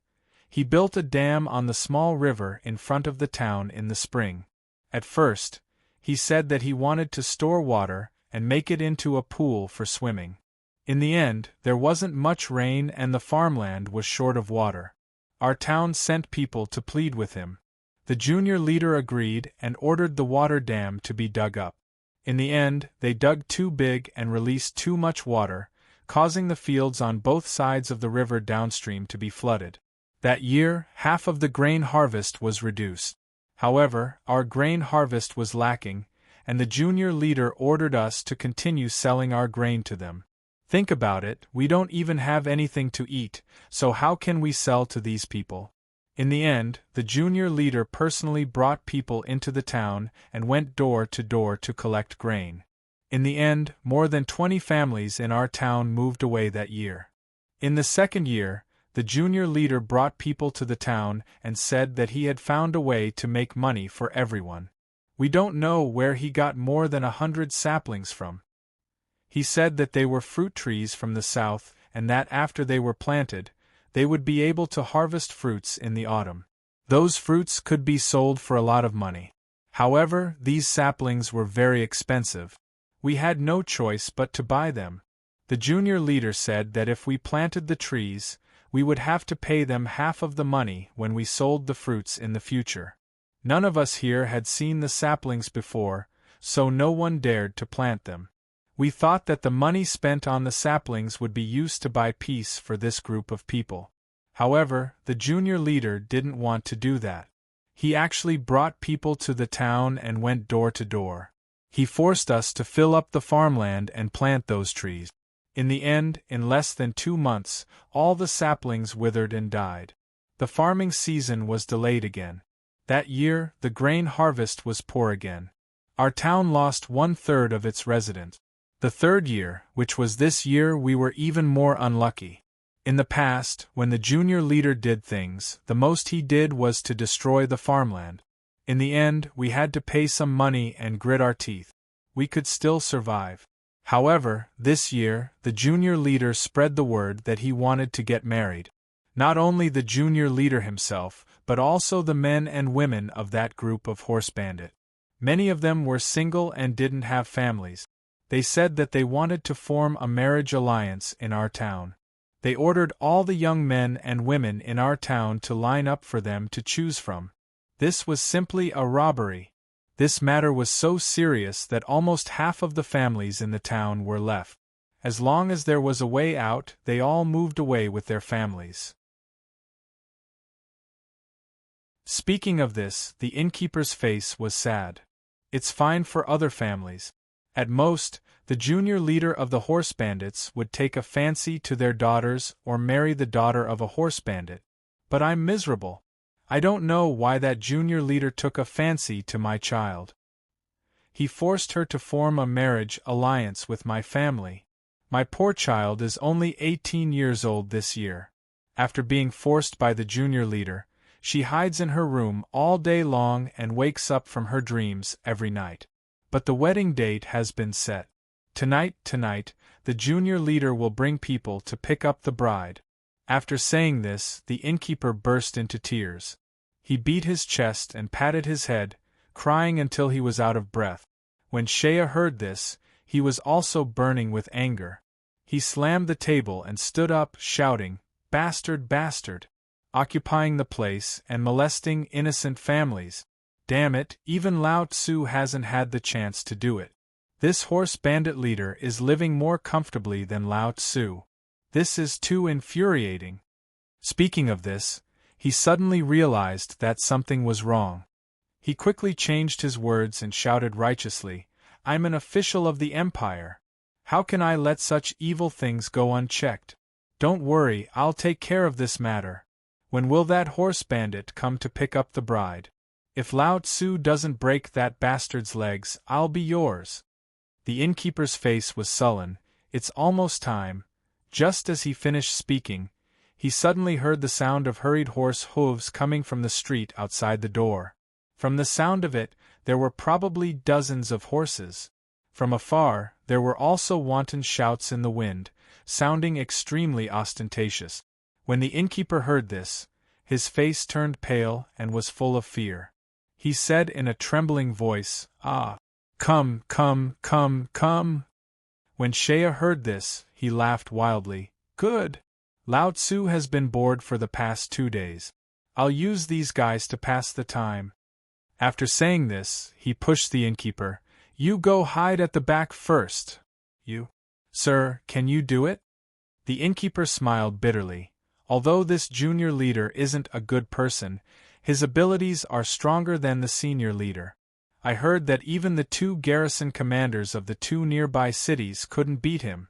he built a dam on the small river in front of the town in the spring. At first, he said that he wanted to store water and make it into a pool for swimming. In the end, there wasn't much rain and the farmland was short of water. Our town sent people to plead with him. The junior leader agreed and ordered the water dam to be dug up. In the end, they dug too big and released too much water, causing the fields on both sides of the river downstream to be flooded. That year, half of the grain harvest was reduced. However, our grain harvest was lacking, and the junior leader ordered us to continue selling our grain to them. Think about it, we don't even have anything to eat, so how can we sell to these people? In the end, the junior leader personally brought people into the town and went door to door to collect grain. In the end, more than 20 families in our town moved away that year. In the second year, the junior leader brought people to the town and said that he had found a way to make money for everyone. We don't know where he got more than 100 saplings from. He said that they were fruit trees from the south and that after they were planted, they would be able to harvest fruits in the autumn. Those fruits could be sold for a lot of money. However, these saplings were very expensive. We had no choice but to buy them. The junior leader said that if we planted the trees, we would have to pay them half of the money when we sold the fruits in the future. None of us here had seen the saplings before, so no one dared to plant them. We thought that the money spent on the saplings would be used to buy peace for this group of people. However, the junior leader didn't want to do that. He actually brought people to the town and went door to door. He forced us to fill up the farmland and plant those trees. In the end, in less than 2 months, all the saplings withered and died. The farming season was delayed again. That year, the grain harvest was poor again. Our town lost 1/3 of its residents. The third year, which was this year, we were even more unlucky. In the past, when the junior leader did things, the most he did was to destroy the farmland. In the end, we had to pay some money and grit our teeth. We could still survive. However, this year, the junior leader spread the word that he wanted to get married. Not only the junior leader himself, but also the men and women of that group of horse bandit. Many of them were single and didn't have families. They said that they wanted to form a marriage alliance in our town. They ordered all the young men and women in our town to line up for them to choose from. This was simply a robbery. This matter was so serious that almost half of the families in the town were left. As long as there was a way out, they all moved away with their families. Speaking of this, the innkeeper's face was sad. It's fine for other families. At most, the junior leader of the horse bandits would take a fancy to their daughters or marry the daughter of a horse bandit. But I'm miserable. I don't know why that junior leader took a fancy to my child. He forced her to form a marriage alliance with my family. My poor child is only 18 years old this year. After being forced by the junior leader, she hides in her room all day long and wakes up from her dreams every night. But the wedding date has been set. Tonight, the junior leader will bring people to pick up the bride. After saying this, the innkeeper burst into tears. He beat his chest and patted his head, crying until he was out of breath. When Shea heard this, he was also burning with anger. He slammed the table and stood up, shouting, "Bastard, bastard! Occupying the place and molesting innocent families. Damn it, even Lao Tzu hasn't had the chance to do it. This horse bandit leader is living more comfortably than Lao Tzu. This is too infuriating." Speaking of this, he suddenly realized that something was wrong. He quickly changed his words and shouted righteously, "I'm an official of the empire. How can I let such evil things go unchecked? Don't worry, I'll take care of this matter. When will that horse bandit come to pick up the bride? If Lao Tzu doesn't break that bastard's legs, I'll be yours." The innkeeper's face was sullen. "It's almost time." Just as he finished speaking, he suddenly heard the sound of hurried horse hooves coming from the street outside the door. From the sound of it, there were probably dozens of horses. From afar, there were also wanton shouts in the wind, sounding extremely ostentatious. When the innkeeper heard this, his face turned pale and was full of fear. He said in a trembling voice, "Ah, come, come, come, come." When Shea heard this, he laughed wildly. "Good! Lao Tzu has been bored for the past 2 days. I'll use these guys to pass the time." After saying this, he pushed the innkeeper. "You go hide at the back first." "You? Sir, can you do it?" The innkeeper smiled bitterly. Although this junior leader isn't a good person, his abilities are stronger than the senior leader. I heard that even the 2 garrison commanders of the 2 nearby cities couldn't beat him.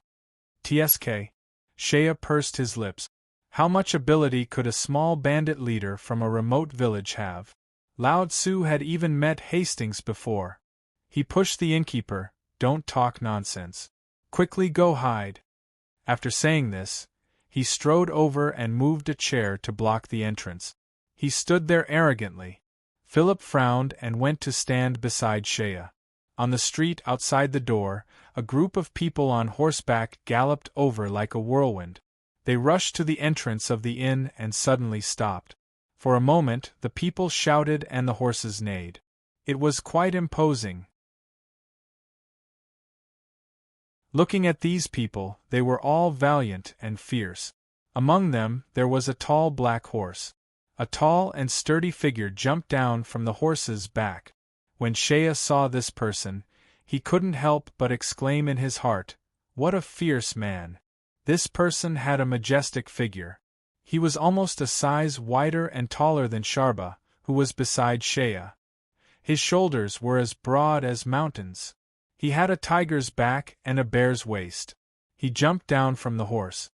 Tsk. Shea pursed his lips. How much ability could a small bandit leader from a remote village have? Lao Tzu had even met Hastings before. He pushed the innkeeper. "Don't talk nonsense. Quickly go hide." After saying this, he strode over and moved a chair to block the entrance. He stood there arrogantly. Philip frowned and went to stand beside Shea. On the street outside the door, a group of people on horseback galloped over like a whirlwind. They rushed to the entrance of the inn and suddenly stopped. For a moment, the people shouted and the horses neighed. It was quite imposing. Looking at these people, they were all valiant and fierce. Among them, there was a tall black horse. A tall and sturdy figure jumped down from the horse's back. When Shea saw this person, he couldn't help but exclaim in his heart, "What a fierce man!" This person had a majestic figure. He was almost a size wider and taller than Sharba, who was beside Shea. His shoulders were as broad as mountains. He had a tiger's back and a bear's waist. He jumped down from the horse.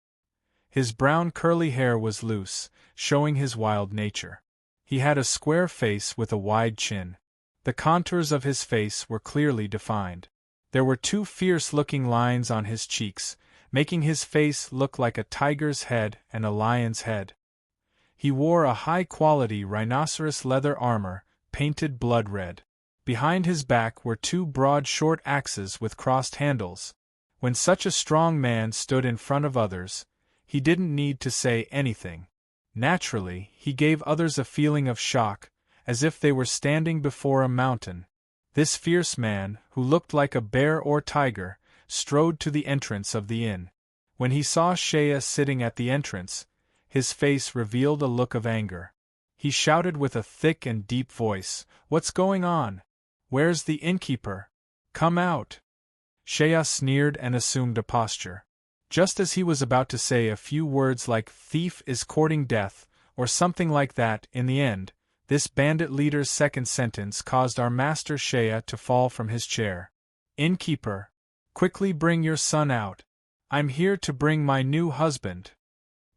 His brown curly hair was loose, showing his wild nature. He had a square face with a wide chin. The contours of his face were clearly defined. There were two fierce-looking lines on his cheeks, making his face look like a tiger's head and a lion's head. He wore a high-quality rhinoceros leather armor, painted blood red. Behind his back were two broad short axes with crossed handles. When such a strong man stood in front of others, he didn't need to say anything. Naturally, he gave others a feeling of shock, as if they were standing before a mountain. This fierce man, who looked like a bear or tiger, strode to the entrance of the inn. When he saw Shea sitting at the entrance, his face revealed a look of anger. He shouted with a thick and deep voice, "What's going on? Where's the innkeeper? Come out!" Shea sneered and assumed a posture. Just as he was about to say a few words like "thief is courting death," or something like that, in the end, this bandit leader's second sentence caused our master Shea to fall from his chair. "Innkeeper, quickly bring your son out. I'm here to bring my new husband."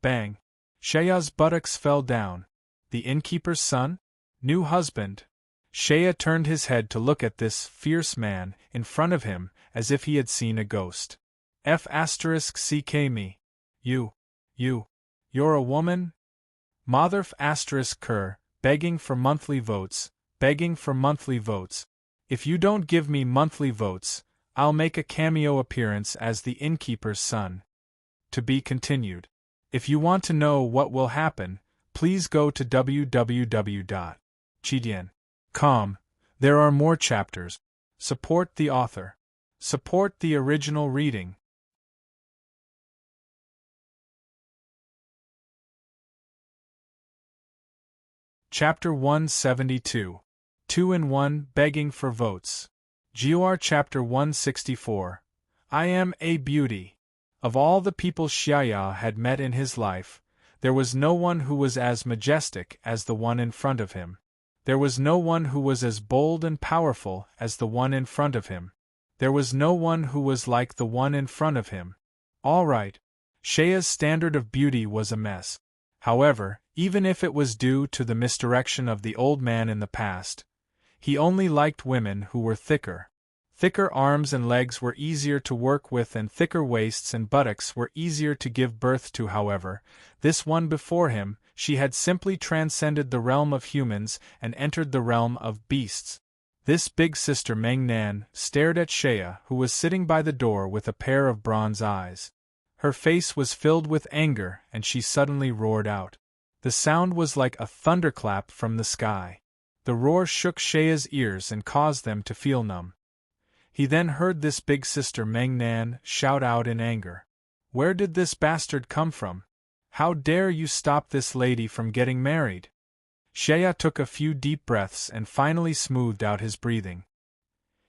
Bang! Shea's buttocks fell down. The innkeeper's son? New husband? Shea turned his head to look at this fierce man in front of him as if he had seen a ghost. F***ck me. You're a woman? Mother ***, begging for monthly votes, begging for monthly votes. If you don't give me monthly votes, I'll make a cameo appearance as the innkeeper's son. To be continued. If you want to know what will happen, please go to www.chidian.com. There are more chapters. Support the author. Support the original reading. Chapter 172. 2-in-1 Begging for Votes. GOR Chapter 164. I am a beauty. Of all the people Shea had met in his life, there was no one who was as majestic as the one in front of him. There was no one who was as bold and powerful as the one in front of him. There was no one who was like the one in front of him. All right. Shea's standard of beauty was a mess. However, even if it was due to the misdirection of the old man in the past, he only liked women who were thicker. Thicker arms and legs were easier to work with, and thicker waists and buttocks were easier to give birth to. However, this one before him, she had simply transcended the realm of humans and entered the realm of beasts. This big sister Meng Nan stared at Shea, who was sitting by the door with a pair of bronze eyes. Her face was filled with anger, and she suddenly roared out. The sound was like a thunderclap from the sky. The roar shook Shea's ears and caused them to feel numb. He then heard this big sister Meng Nan shout out in anger. "Where did this bastard come from? How dare you stop this lady from getting married?" Shea took a few deep breaths and finally smoothed out his breathing.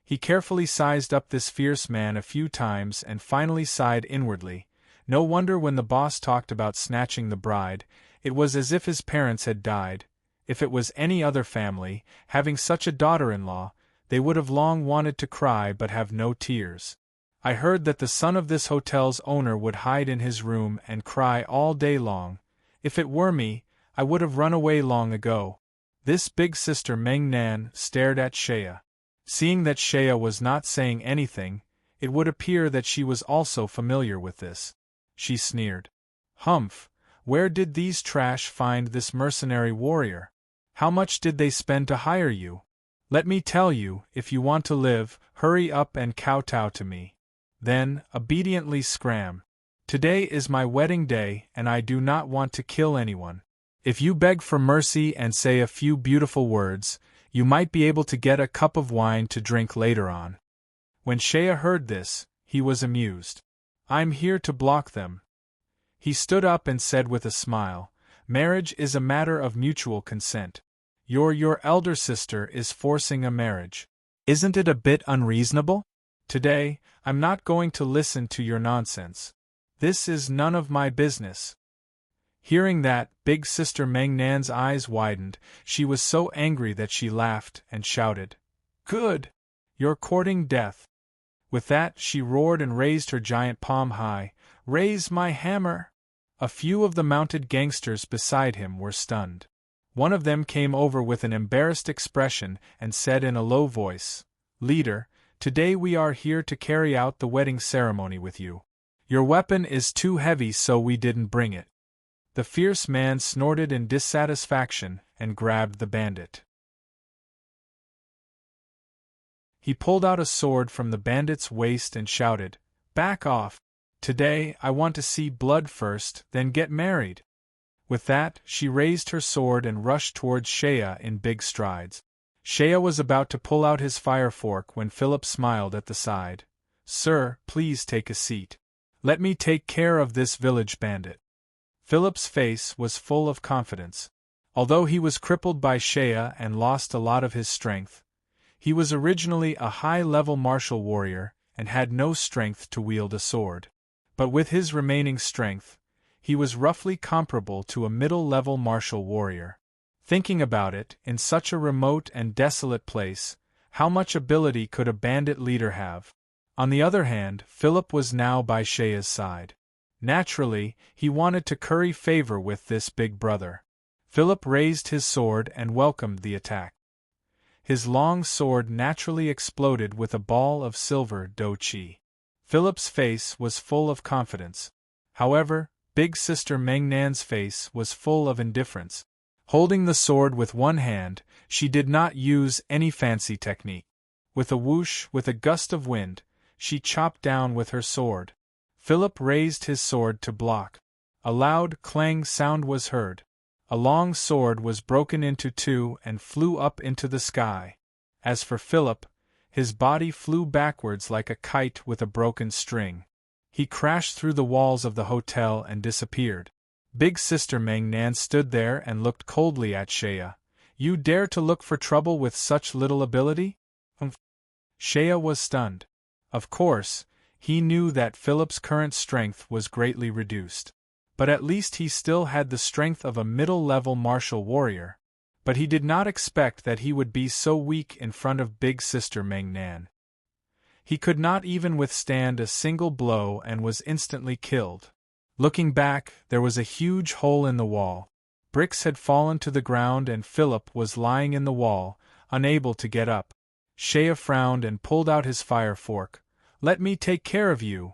He carefully sized up this fierce man a few times and finally sighed inwardly. No wonder when the boss talked about snatching the bride, it was as if his parents had died. If it was any other family, having such a daughter-in-law, they would have long wanted to cry but have no tears. I heard that the son of this hotel's owner would hide in his room and cry all day long. If it were me, I would have run away long ago. This big sister Meng Nan stared at Shea. Seeing that Shea was not saying anything, it would appear that she was also familiar with this. She sneered. "Humph, where did these trash find this mercenary warrior? How much did they spend to hire you? Let me tell you, if you want to live, hurry up and kowtow to me. Then, obediently scram. Today is my wedding day and I do not want to kill anyone. If you beg for mercy and say a few beautiful words, you might be able to get a cup of wine to drink later on." When Shea heard this, He was amused. I'm here to block them. He stood up and said with a smile, Marriage is a matter of mutual consent. Your elder sister is forcing a marriage. Isn't it a bit unreasonable? Today, I'm not going to listen to your nonsense. This is none of my business. Hearing that, big sister Meng Nan's eyes widened. She was so angry that she laughed and shouted, Good! You're courting death. With that, she roared and raised her giant palm high. Raise my hammer! A few of the mounted gangsters beside him were stunned. One of them came over with an embarrassed expression and said in a low voice, Leader, today we are here to carry out the wedding ceremony with you. Your weapon is too heavy, so we didn't bring it. The fierce man snorted in dissatisfaction and grabbed the bandit. He pulled out a sword from the bandit's waist and shouted, Back off! Today, I want to see blood first, then get married. With that, she raised her sword and rushed towards Shea in big strides. Shea was about to pull out his fire fork when Philip smiled at the side. Sir, please take a seat. Let me take care of this village bandit. Philip's face was full of confidence. Although he was crippled by Shea and lost a lot of his strength, he was originally a high-level martial warrior and had no strength to wield a sword. But with his remaining strength, he was roughly comparable to a middle-level martial warrior. Thinking about it, in such a remote and desolate place, how much ability could a bandit leader have? On the other hand, Philip was now by Shea's side. Naturally, he wanted to curry favor with this big brother. Philip raised his sword and welcomed the attack. His long sword naturally exploded with a ball of silver doqi. Philip's face was full of confidence. However, big sister Meng Nan's face was full of indifference. Holding the sword with one hand, she did not use any fancy technique. With a whoosh, with a gust of wind, she chopped down with her sword. Philip raised his sword to block. A loud clang sound was heard. A long sword was broken into two and flew up into the sky. As for Philip, his body flew backwards like a kite with a broken string. He crashed through the walls of the hotel and disappeared. Big sister Meng Nan stood there and looked coldly at Shea. You dare to look for trouble with such little ability? Shea was stunned. Of course, he knew that Philip's current strength was greatly reduced. But at least he still had the strength of a middle-level martial warrior. But he did not expect that he would be so weak in front of big sister Meng Nan. He could not even withstand a single blow and was instantly killed. Looking back, there was a huge hole in the wall. Bricks had fallen to the ground and Philip was lying in the wall, unable to get up. Shea frowned and pulled out his fire fork. Let me take care of you.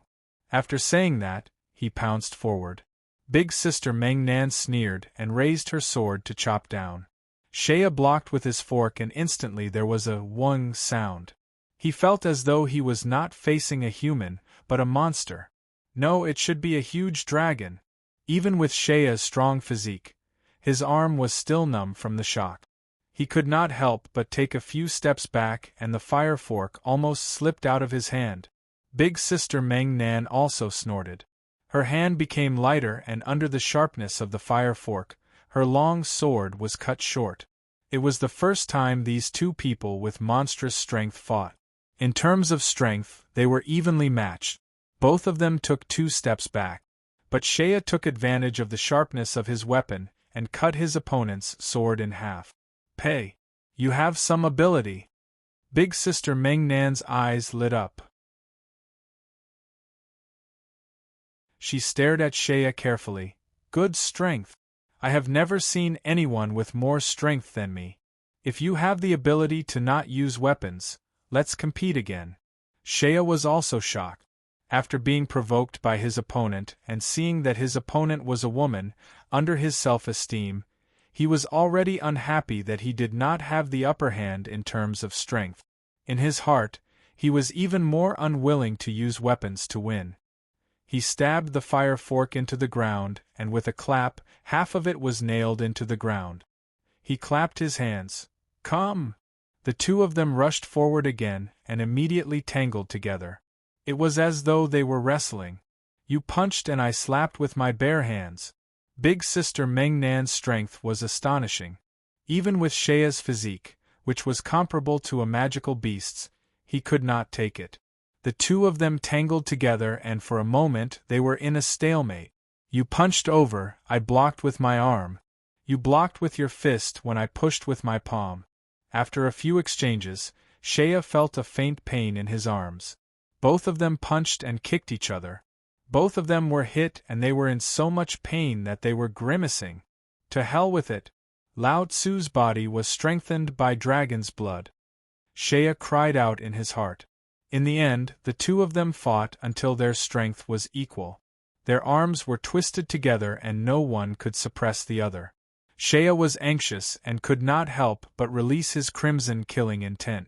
After saying that, he pounced forward. Big sister Meng Nan sneered and raised her sword to chop down. Shea blocked with his fork and instantly there was a whung sound. He felt as though he was not facing a human, but a monster. No, it should be a huge dragon. Even with Shea's strong physique, his arm was still numb from the shock. He could not help but take a few steps back and the fire fork almost slipped out of his hand. Big sister Meng Nan also snorted. Her hand became lighter and under the sharpness of the fire fork, her long sword was cut short. It was the first time these two people with monstrous strength fought. In terms of strength, they were evenly matched. Both of them took 2 steps back. But Shea took advantage of the sharpness of his weapon and cut his opponent's sword in half. Pei, you have some ability. Big sister Meng Nan's eyes lit up. She stared at Shea carefully. Good strength. I have never seen anyone with more strength than me. If you have the ability to not use weapons, let's compete again. Shea was also shocked. After being provoked by his opponent and seeing that his opponent was a woman, under his self-esteem, he was already unhappy that he did not have the upper hand in terms of strength. In his heart, he was even more unwilling to use weapons to win. He stabbed the fire fork into the ground, and with a clap, half of it was nailed into the ground. He clapped his hands. Come! The two of them rushed forward again, and immediately tangled together. It was as though they were wrestling. You punched and I slapped with my bare hands. Big Sister Meng Nan's strength was astonishing. Even with Shea's physique, which was comparable to a magical beast's, he could not take it. The two of them tangled together and for a moment they were in a stalemate. You punched over, I blocked with my arm. You blocked with your fist when I pushed with my palm. After a few exchanges, Shea felt a faint pain in his arms. Both of them punched and kicked each other. Both of them were hit and they were in so much pain that they were grimacing. To hell with it. Lao Tzu's body was strengthened by dragon's blood. Shea cried out in his heart. In the end, the two of them fought until their strength was equal. Their arms were twisted together and no one could suppress the other. Shea was anxious and could not help but release his crimson killing intent.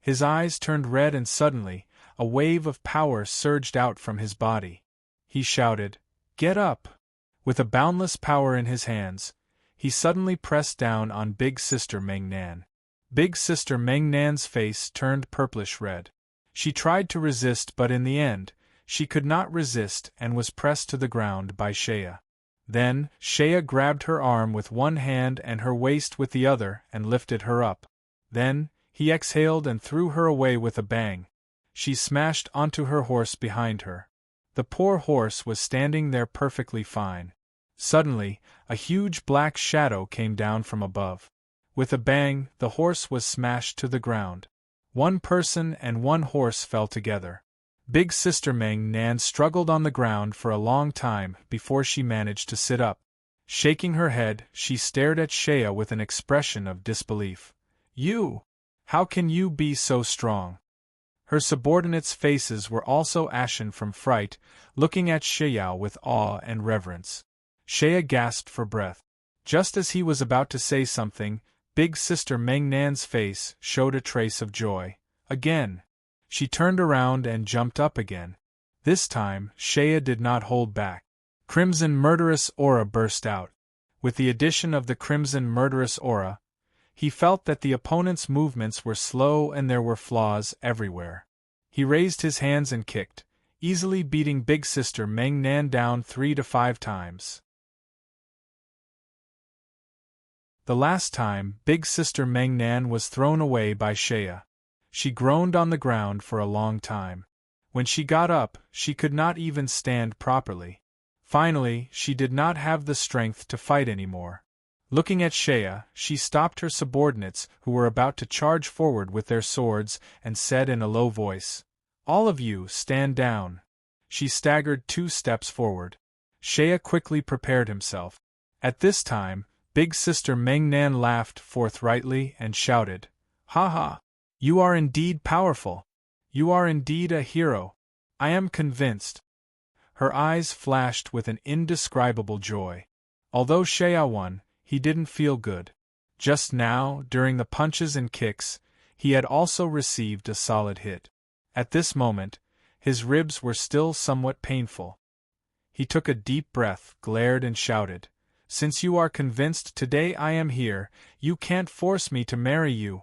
His eyes turned red and suddenly, a wave of power surged out from his body. He shouted, "Get up!" With a boundless power in his hands, he suddenly pressed down on Big Sister Meng Nan. Big Sister Meng Nan's face turned purplish red. She tried to resist but in the end, she could not resist and was pressed to the ground by Shea. Then, Shea grabbed her arm with one hand and her waist with the other and lifted her up. Then, he exhaled and threw her away with a bang. She smashed onto her horse behind her. The poor horse was standing there perfectly fine. Suddenly, a huge black shadow came down from above. With a bang, the horse was smashed to the ground. One person and one horse fell together. Big Sister Meng Nan struggled on the ground for a long time before she managed to sit up. Shaking her head, she stared at Shea with an expression of disbelief. "You! How can you be so strong?" Her subordinates' faces were also ashen from fright, looking at Shea with awe and reverence. Shea gasped for breath. Just as he was about to say something, Big Sister Meng Nan's face showed a trace of joy. Again. She turned around and jumped up again. This time, Shea did not hold back. Crimson murderous aura burst out. With the addition of the crimson murderous aura, he felt that the opponent's movements were slow and there were flaws everywhere. He raised his hands and kicked, easily beating Big Sister Meng Nan down 3 to 5 times. The last time, Big Sister Meng Nan was thrown away by Shea. She groaned on the ground for a long time. When she got up, she could not even stand properly. Finally, she did not have the strength to fight anymore. Looking at Shea, she stopped her subordinates who were about to charge forward with their swords and said in a low voice, "All of you, stand down." She staggered 2 steps forward. Shea quickly prepared himself. At this time, Big Sister Meng Nan laughed forthrightly and shouted, "Ha ha! You are indeed powerful. You are indeed a hero. I am convinced." Her eyes flashed with an indescribable joy. Although Shea won, he didn't feel good. Just now, during the punches and kicks, he had also received a solid hit. At this moment, his ribs were still somewhat painful. He took a deep breath, glared and shouted, "Since you are convinced today I am here, you can't force me to marry you.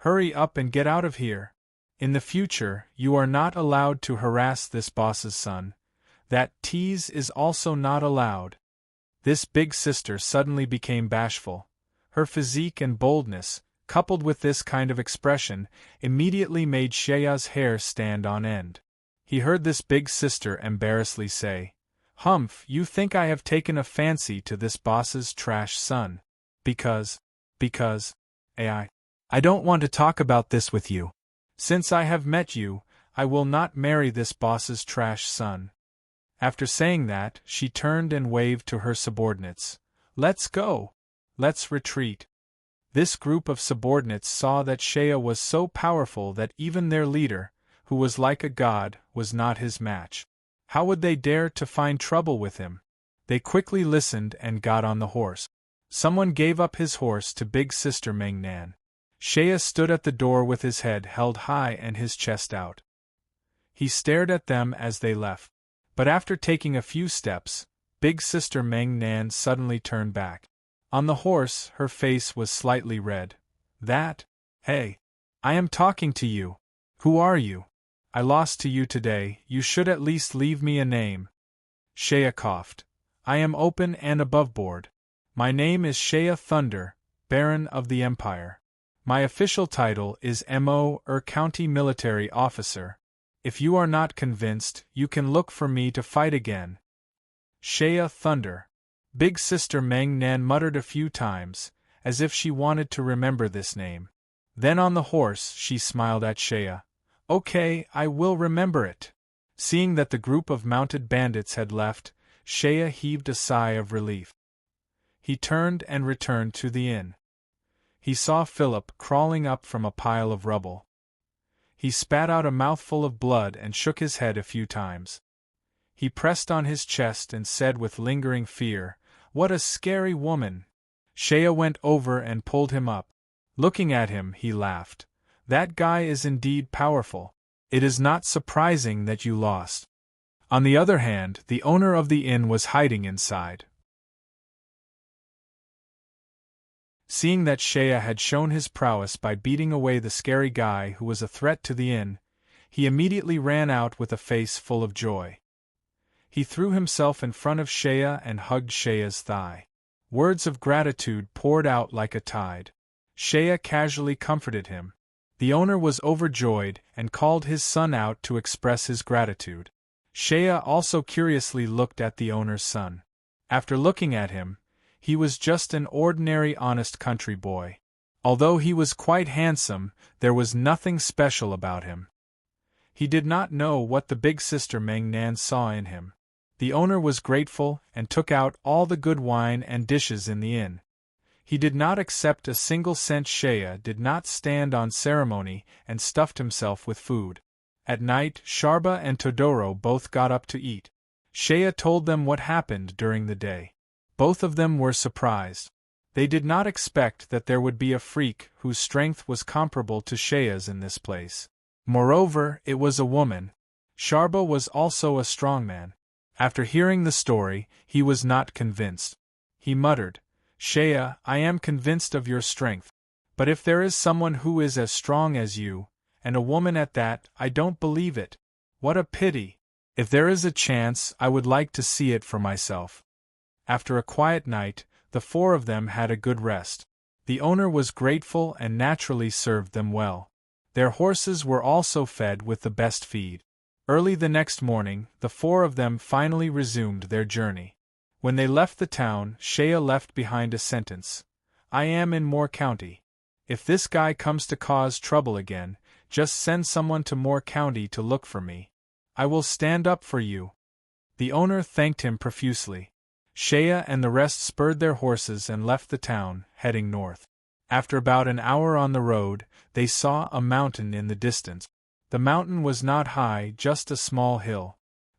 Hurry up and get out of here. In the future, you are not allowed to harass this boss's son. That tease is also not allowed." This big sister suddenly became bashful. Her physique and boldness, coupled with this kind of expression, immediately made Shea's hair stand on end. He heard this big sister embarrassedly say, "Humph, you think I have taken a fancy to this boss's trash son. Because, I don't want to talk about this with you. Since I have met you, I will not marry this boss's trash son." After saying that, she turned and waved to her subordinates. "Let's go. Let's retreat." This group of subordinates saw that Shea was so powerful that even their leader, who was like a god, was not his match. How would they dare to find trouble with him? They quickly listened and got on the horse. Someone gave up his horse to Big Sister Meng Nan. Shea stood at the door with his head held high and his chest out. He stared at them as they left. But after taking a few steps, Big Sister Meng Nan suddenly turned back. On the horse, her face was slightly red. "Hey! I am talking to you. Who are you?" I lost to you today, you should at least leave me a name. Shea coughed. I am open and aboveboard. My name is Shea Thunder, Baron of the Empire. My official title is M.O. County Military Officer. If you are not convinced, you can look for me to fight again. Shea Thunder. Big Sister Meng Nan muttered a few times, as if she wanted to remember this name. Then on the horse she smiled at Shea. Okay, I will remember it. Seeing that the group of mounted bandits had left, Shea heaved a sigh of relief. He turned and returned to the inn. He saw Philip crawling up from a pile of rubble. He spat out a mouthful of blood and shook his head a few times. He pressed on his chest and said with lingering fear, "What a scary woman!" Shea went over and pulled him up. Looking at him, he laughed. That guy is indeed powerful. It is not surprising that you lost. On the other hand, the owner of the inn was hiding inside. Seeing that Shea had shown his prowess by beating away the scary guy who was a threat to the inn, he immediately ran out with a face full of joy. He threw himself in front of Shea and hugged Shea's thigh. Words of gratitude poured out like a tide. Shea casually comforted him. The owner was overjoyed and called his son out to express his gratitude. Shea also curiously looked at the owner's son. After looking at him, he was just an ordinary honest country boy. Although he was quite handsome, there was nothing special about him. He did not know what the big sister Meng Nan saw in him. The owner was grateful and took out all the good wine and dishes in the inn. He did not accept a single cent. Shea did not stand on ceremony and stuffed himself with food. At night, Sharba and Todoro both got up to eat. Shea told them what happened during the day. Both of them were surprised. They did not expect that there would be a freak whose strength was comparable to Shea's in this place. Moreover, it was a woman. Sharba was also a strong man. After hearing the story, he was not convinced. He muttered, Shea, I am convinced of your strength. But if there is someone who is as strong as you, and a woman at that, I don't believe it. What a pity. If there is a chance, I would like to see it for myself. After a quiet night, the four of them had a good rest. The owner was grateful and naturally served them well. Their horses were also fed with the best feed. Early the next morning, the four of them finally resumed their journey. When they left the town, Shea left behind a sentence. I am in Moore County. If this guy comes to cause trouble again, just send someone to Moore County to look for me. I will stand up for you. The owner thanked him profusely. Shea and the rest spurred their horses and left the town, heading north. After about an hour on the road, they saw a mountain in the distance. The mountain was not high, just a small hill.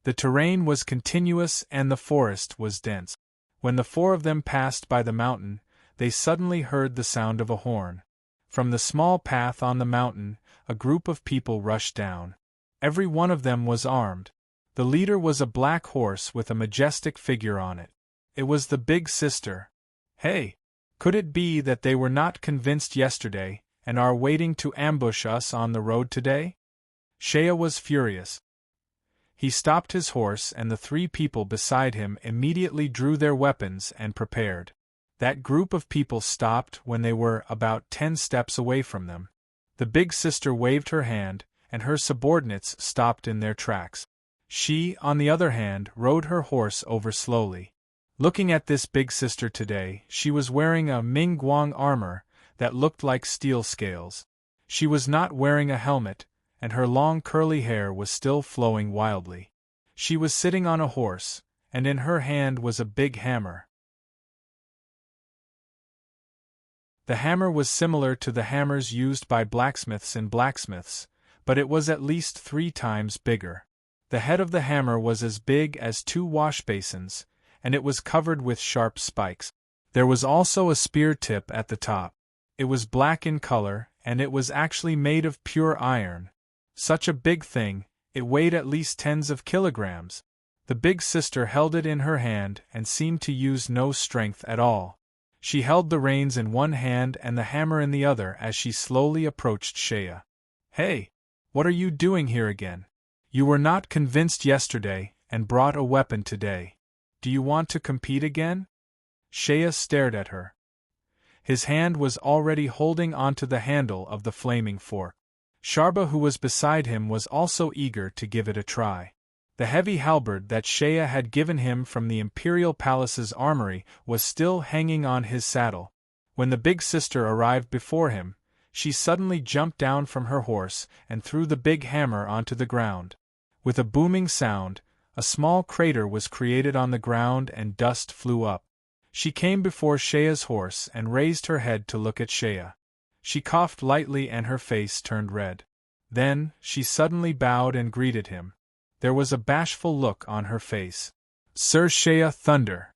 The terrain was continuous and the forest was dense. When the four of them passed by the mountain, they suddenly heard the sound of a horn. From the small path on the mountain, a group of people rushed down. Every one of them was armed. The leader was a black horse with a majestic figure on it. It was the big sister. Hey! Could it be that they were not convinced yesterday, and are waiting to ambush us on the road today? Shea was furious. He stopped his horse and the three people beside him immediately drew their weapons and prepared. That group of people stopped when they were about 10 steps away from them. The big sister waved her hand, and her subordinates stopped in their tracks. She, on the other hand, rode her horse over slowly. Looking at this big sister today, she was wearing a Mingguang armor that looked like steel scales. She was not wearing a helmet, and her long curly hair was still flowing wildly. She was sitting on a horse, and in her hand was a big hammer. The hammer was similar to the hammers used by blacksmiths in blacksmiths, but it was at least 3 times bigger. The head of the hammer was as big as 2 wash basins, and it was covered with sharp spikes. There was also a spear tip at the top. It was black in color, and it was actually made of pure iron. Such a big thing, it weighed at least tens of kilograms. The big sister held it in her hand and seemed to use no strength at all. She held the reins in one hand and the hammer in the other as she slowly approached Shea. Hey! What are you doing here again? You were not convinced yesterday, and brought a weapon today. Do you want to compete again? Shea stared at her. His hand was already holding onto the handle of the flaming fork. Sharba, who was beside him, was also eager to give it a try. The heavy halberd that Shea had given him from the Imperial Palace's armory was still hanging on his saddle. When the big sister arrived before him, she suddenly jumped down from her horse and threw the big hammer onto the ground. With a booming sound, a small crater was created on the ground and dust flew up. She came before Shea's horse and raised her head to look at Shea. She coughed lightly and her face turned red. Then, she suddenly bowed and greeted him. There was a bashful look on her face. Sir Shea Thunder.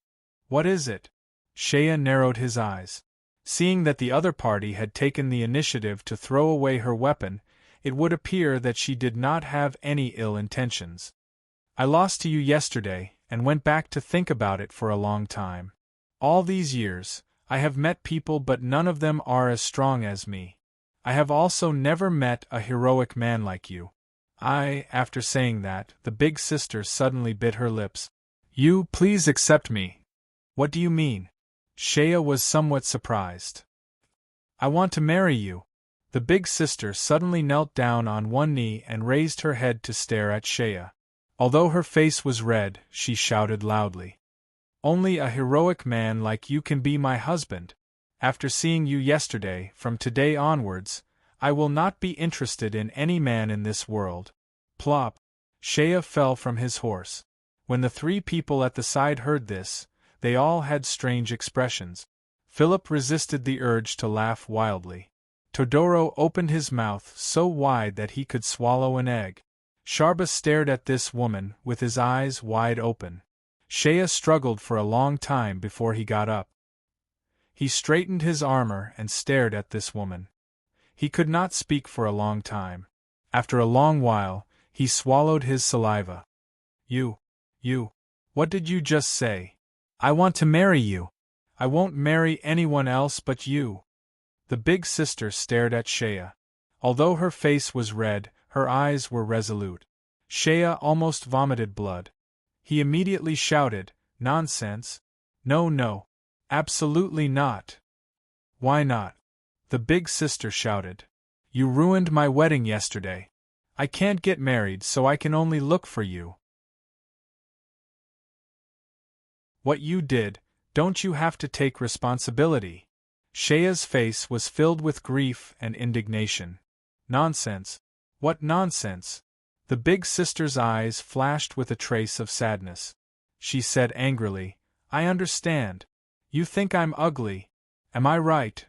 What is it? Shea narrowed his eyes. Seeing that the other party had taken the initiative to throw away her weapon, it would appear that she did not have any ill intentions. I lost to you yesterday, and went back to think about it for a long time. All these years, I have met people, but none of them are as strong as me. I have also never met a heroic man like you. After saying that, the big sister suddenly bit her lips. You, please accept me. What do you mean? Shea was somewhat surprised. I want to marry you. The big sister suddenly knelt down on one knee and raised her head to stare at Shea. Although her face was red, she shouted loudly. Only a heroic man like you can be my husband. After seeing you yesterday, from today onwards, I will not be interested in any man in this world. Plop! Shea fell from his horse. When the three people at the side heard this, they all had strange expressions. Philip resisted the urge to laugh wildly. Todoro opened his mouth so wide that he could swallow an egg. Sharba stared at this woman with his eyes wide open. Shea struggled for a long time before he got up. He straightened his armor and stared at this woman. He could not speak for a long time. After a long while, he swallowed his saliva. You, what did you just say? I want to marry you. I won't marry anyone else but you. The big sister stared at Shea. Although her face was red, her eyes were resolute. Shea almost vomited blood. He immediately shouted, Nonsense! No, absolutely not. Why not? The big sister shouted. You ruined my wedding yesterday. I can't get married, so I can only look for you. What you did, don't you have to take responsibility? Shea's face was filled with grief and indignation. Nonsense! What nonsense? The big sister's eyes flashed with a trace of sadness. She said angrily, I understand. You think I'm ugly. Am I right?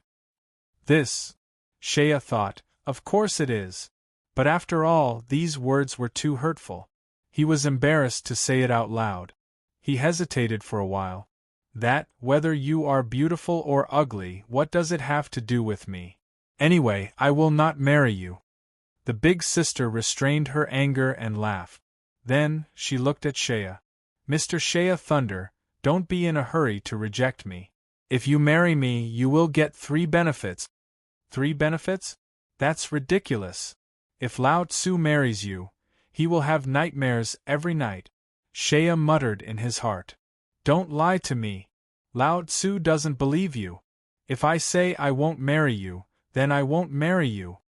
This, Shea thought, of course it is. But after all, these words were too hurtful. He was embarrassed to say it out loud. He hesitated for a while. That, whether you are beautiful or ugly, what does it have to do with me? Anyway, I will not marry you. The big sister restrained her anger and laughed. Then, she looked at Shea. Mr. Shea Thunder, don't be in a hurry to reject me. If you marry me, you will get 3 benefits. 3 benefits? That's ridiculous. If Lao Tzu marries you, he will have nightmares every night. Shea muttered in his heart. Don't lie to me. Lao Tzu doesn't believe you. If I say I won't marry you, then I won't marry you.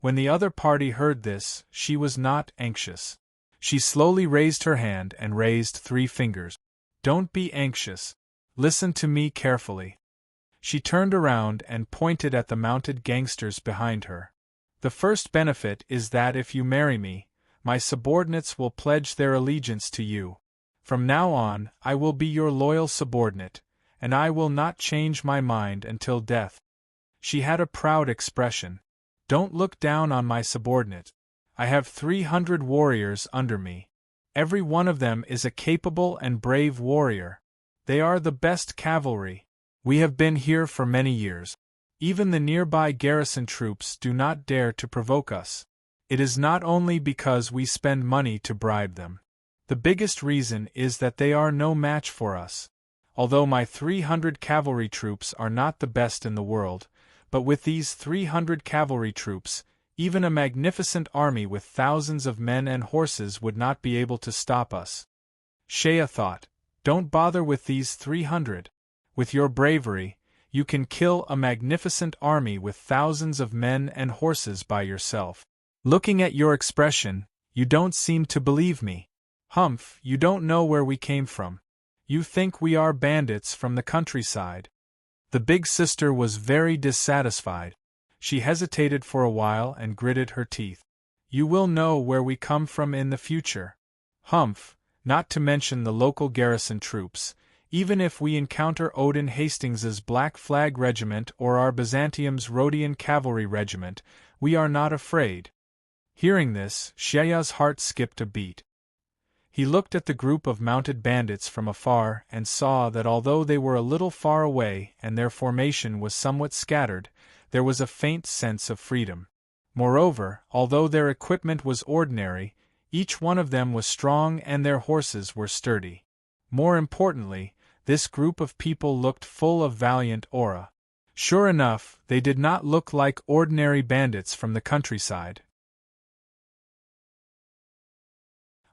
When the other party heard this, she was not anxious. She slowly raised her hand and raised 3 fingers. Don't be anxious. Listen to me carefully. She turned around and pointed at the mounted gangsters behind her. The first benefit is that if you marry me, my subordinates will pledge their allegiance to you. From now on, I will be your loyal subordinate, and I will not change my mind until death. She had a proud expression. Don't look down on my subordinate. I have 300 warriors under me. Every one of them is a capable and brave warrior. They are the best cavalry. We have been here for many years. Even the nearby garrison troops do not dare to provoke us. It is not only because we spend money to bribe them. The biggest reason is that they are no match for us. Although my 300 cavalry troops are not the best in the world, but with these 300 cavalry troops, Even a magnificent army with thousands of men and horses would not be able to stop us. Shea thought, don't bother with these 300. With your bravery, you can kill a magnificent army with thousands of men and horses by yourself. Looking at your expression, you don't seem to believe me. Humph, you don't know where we came from. You think we are bandits from the countryside. The big sister was very dissatisfied. She hesitated for a while and gritted her teeth. You will know where we come from in the future. Humph, not to mention the local garrison troops. Even if we encounter Odin Hastings's Black Flag Regiment or our Byzantium's Rhodian Cavalry Regiment, we are not afraid. Hearing this, Shea's heart skipped a beat. He looked at the group of mounted bandits from afar and saw that although they were a little far away and their formation was somewhat scattered, there was a faint sense of freedom. Moreover, although their equipment was ordinary, each one of them was strong and their horses were sturdy. More importantly, this group of people looked full of valiant aura. Sure enough, they did not look like ordinary bandits from the countryside.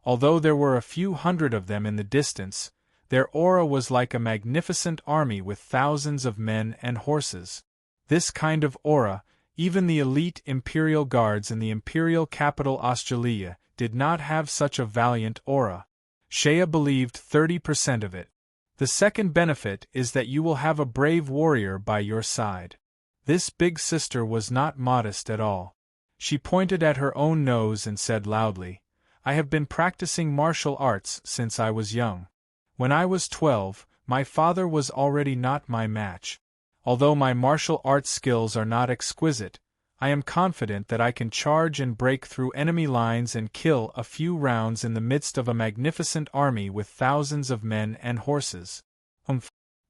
Although there were a few hundred of them in the distance, their aura was like a magnificent army with thousands of men and horses. This kind of aura, even the elite imperial guards in the imperial capital Australia, did not have such a valiant aura. Shea believed 30% of it. The second benefit is that you will have a brave warrior by your side. This big sister was not modest at all. She pointed at her own nose and said loudly, I have been practicing martial arts since I was young. When I was 12, my father was already not my match. Although my martial arts skills are not exquisite, I am confident that I can charge and break through enemy lines and kill a few rounds in the midst of a magnificent army with thousands of men and horses.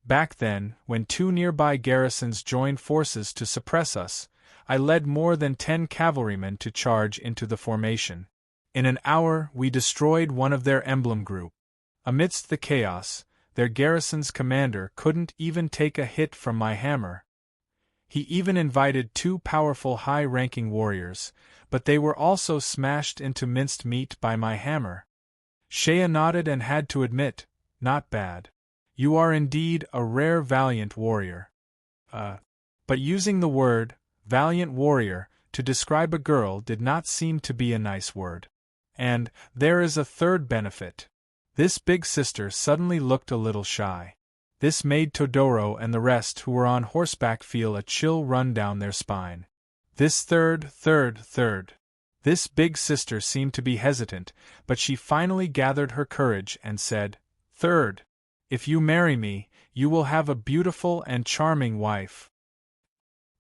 Back then, when 2 nearby garrisons joined forces to suppress us, I led more than 10 cavalrymen to charge into the formation. In an hour, we destroyed one of their emblem group. Amidst the chaos, their garrison's commander couldn't even take a hit from my hammer. He even invited 2 powerful high-ranking warriors, but they were also smashed into minced meat by my hammer. Shea nodded and had to admit, not bad. You are indeed a rare valiant warrior. But using the word, valiant warrior, to describe a girl did not seem to be a nice word. And there is a third benefit. This big sister suddenly looked a little shy. This made Todoro and the rest who were on horseback feel a chill run down their spine. This third. This big sister seemed to be hesitant, but she finally gathered her courage and said, Third, if you marry me, you will have a beautiful and charming wife.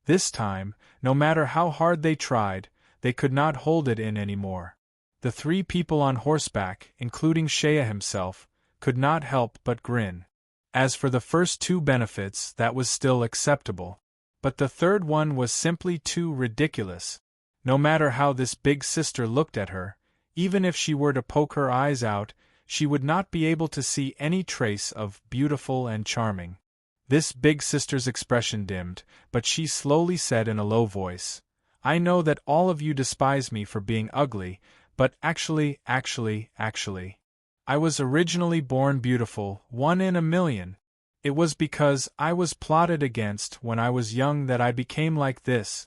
This time, no matter how hard they tried, they could not hold it in anymore. The 3 people on horseback, including Shea himself, could not help but grin. As for the first 2 benefits, that was still acceptable. But the third one was simply too ridiculous. No matter how this big sister looked at her, even if she were to poke her eyes out, she would not be able to see any trace of beautiful and charming. This big sister's expression dimmed, but she slowly said in a low voice, I know that all of you despise me for being ugly, but actually, I was originally born beautiful, 1 in a million. It was because I was plotted against when I was young that I became like this.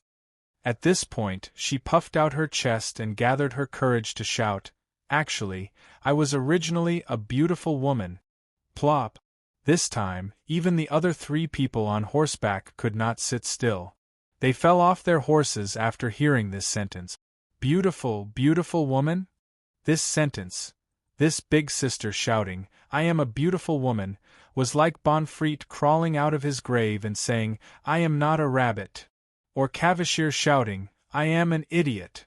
At this point, she puffed out her chest and gathered her courage to shout, Actually, I was originally a beautiful woman. Plop. This time, even the other 3 people on horseback could not sit still. They fell off their horses after hearing this sentence. Beautiful woman? This sentence, this big sister shouting, I am a beautiful woman, was like Bonfreet crawling out of his grave and saying, I am not a rabbit. Or Cavashir shouting, I am an idiot.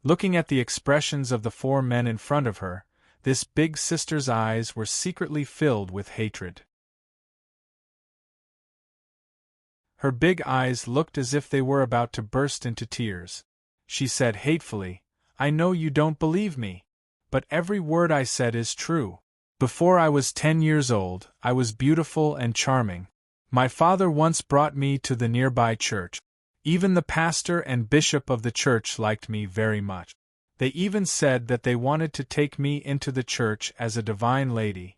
Looking at the expressions of the 4 men in front of her, this big sister's eyes were secretly filled with hatred. Her big eyes looked as if they were about to burst into tears. She said hatefully, I know you don't believe me. But every word I said is true. Before I was 10 years old, I was beautiful and charming. My father once brought me to the nearby church. Even the pastor and bishop of the church liked me very much. They even said that they wanted to take me into the church as a divine lady.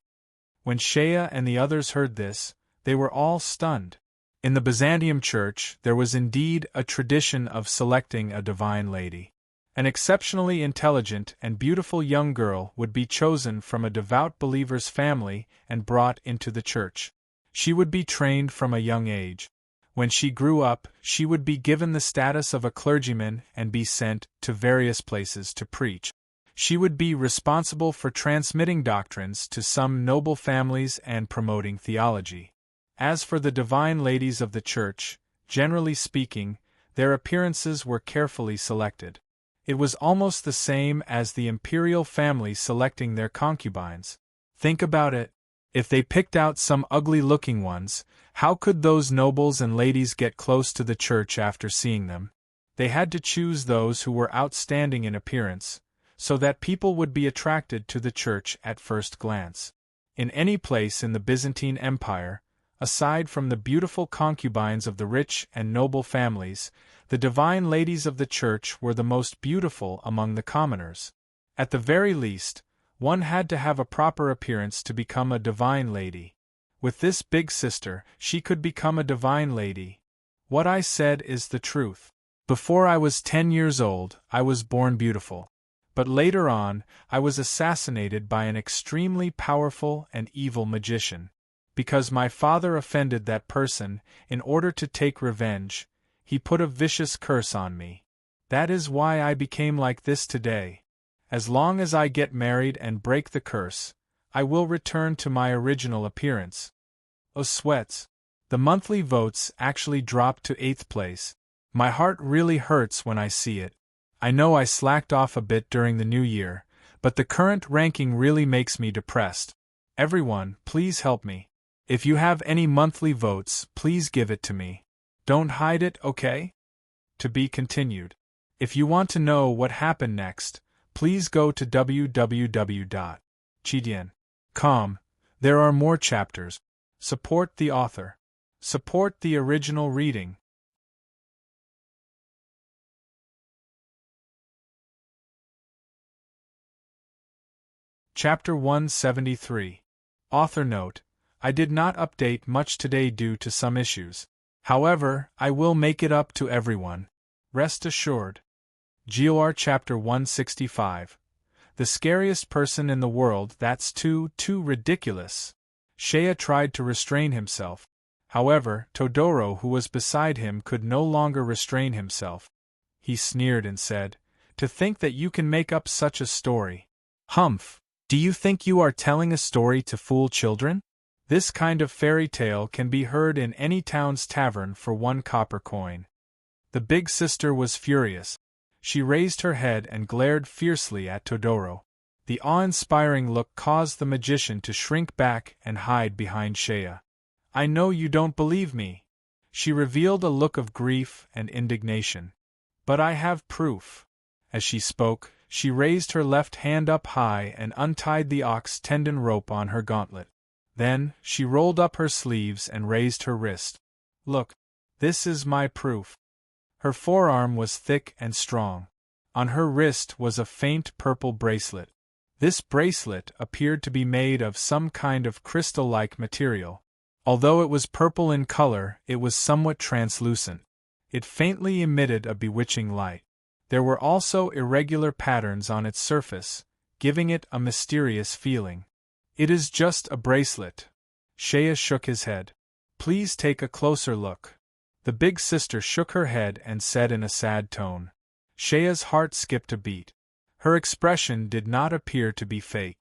When Shea and the others heard this, they were all stunned. In the Byzantium church, there was indeed a tradition of selecting a divine lady. An exceptionally intelligent and beautiful young girl would be chosen from a devout believer's family and brought into the church. She would be trained from a young age. When she grew up, she would be given the status of a clergyman and be sent to various places to preach. She would be responsible for transmitting doctrines to some noble families and promoting theology. As for the divine ladies of the church, generally speaking, their appearances were carefully selected. It was almost the same as the imperial family selecting their concubines. Think about it. If they picked out some ugly-looking ones, how could those nobles and ladies get close to the church after seeing them? They had to choose those who were outstanding in appearance, so that people would be attracted to the church at first glance. In any place in the Byzantine Empire, aside from the beautiful concubines of the rich and noble families, the divine ladies of the church were the most beautiful among the commoners. At the very least, one had to have a proper appearance to become a divine lady. With this big sister, she could become a divine lady. What I said is the truth. Before I was 10 years old, I was born beautiful. But later on, I was assassinated by an extremely powerful and evil magician. Because my father offended that person, in order to take revenge, he put a vicious curse on me. That is why I became like this today. As long as I get married and break the curse, I will return to my original appearance. Oh sweats! The monthly votes actually dropped to 8th place. My heart really hurts when I see it. I know I slacked off a bit during the new year, but the current ranking really makes me depressed. Everyone, please help me. If you have any monthly votes, please give it to me. Don't hide it, okay? To be continued. If you want to know what happened next, please go to www.chidian.com. There are more chapters. Support the author. Support the original reading. Chapter 173. Author note: I did not update much today due to some issues. However, I will make it up to everyone. Rest assured. GOR Chapter 165. The scariest person in the world. That's too ridiculous. Shea tried to restrain himself. However, Todoro, who was beside him, could no longer restrain himself. He sneered and said, "To think that you can make up such a story. Humph! Do you think you are telling a story to fool children? This kind of fairy tale can be heard in any town's tavern for 1 copper coin." The big sister was furious. She raised her head and glared fiercely at Todoro. The awe-inspiring look caused the magician to shrink back and hide behind Shea. "I know you don't believe me." She revealed a look of grief and indignation. "But I have proof." As she spoke, she raised her left hand up high and untied the ox tendon rope on her gauntlet. Then, she rolled up her sleeves and raised her wrist. "Look. This is my proof." Her forearm was thick and strong. On her wrist was a faint purple bracelet. This bracelet appeared to be made of some kind of crystal-like material. Although it was purple in color, it was somewhat translucent. It faintly emitted a bewitching light. There were also irregular patterns on its surface, giving it a mysterious feeling. "It is just a bracelet." Shea shook his head. "Please take a closer look." The big sister shook her head and said in a sad tone. Shea's heart skipped a beat. Her expression did not appear to be fake.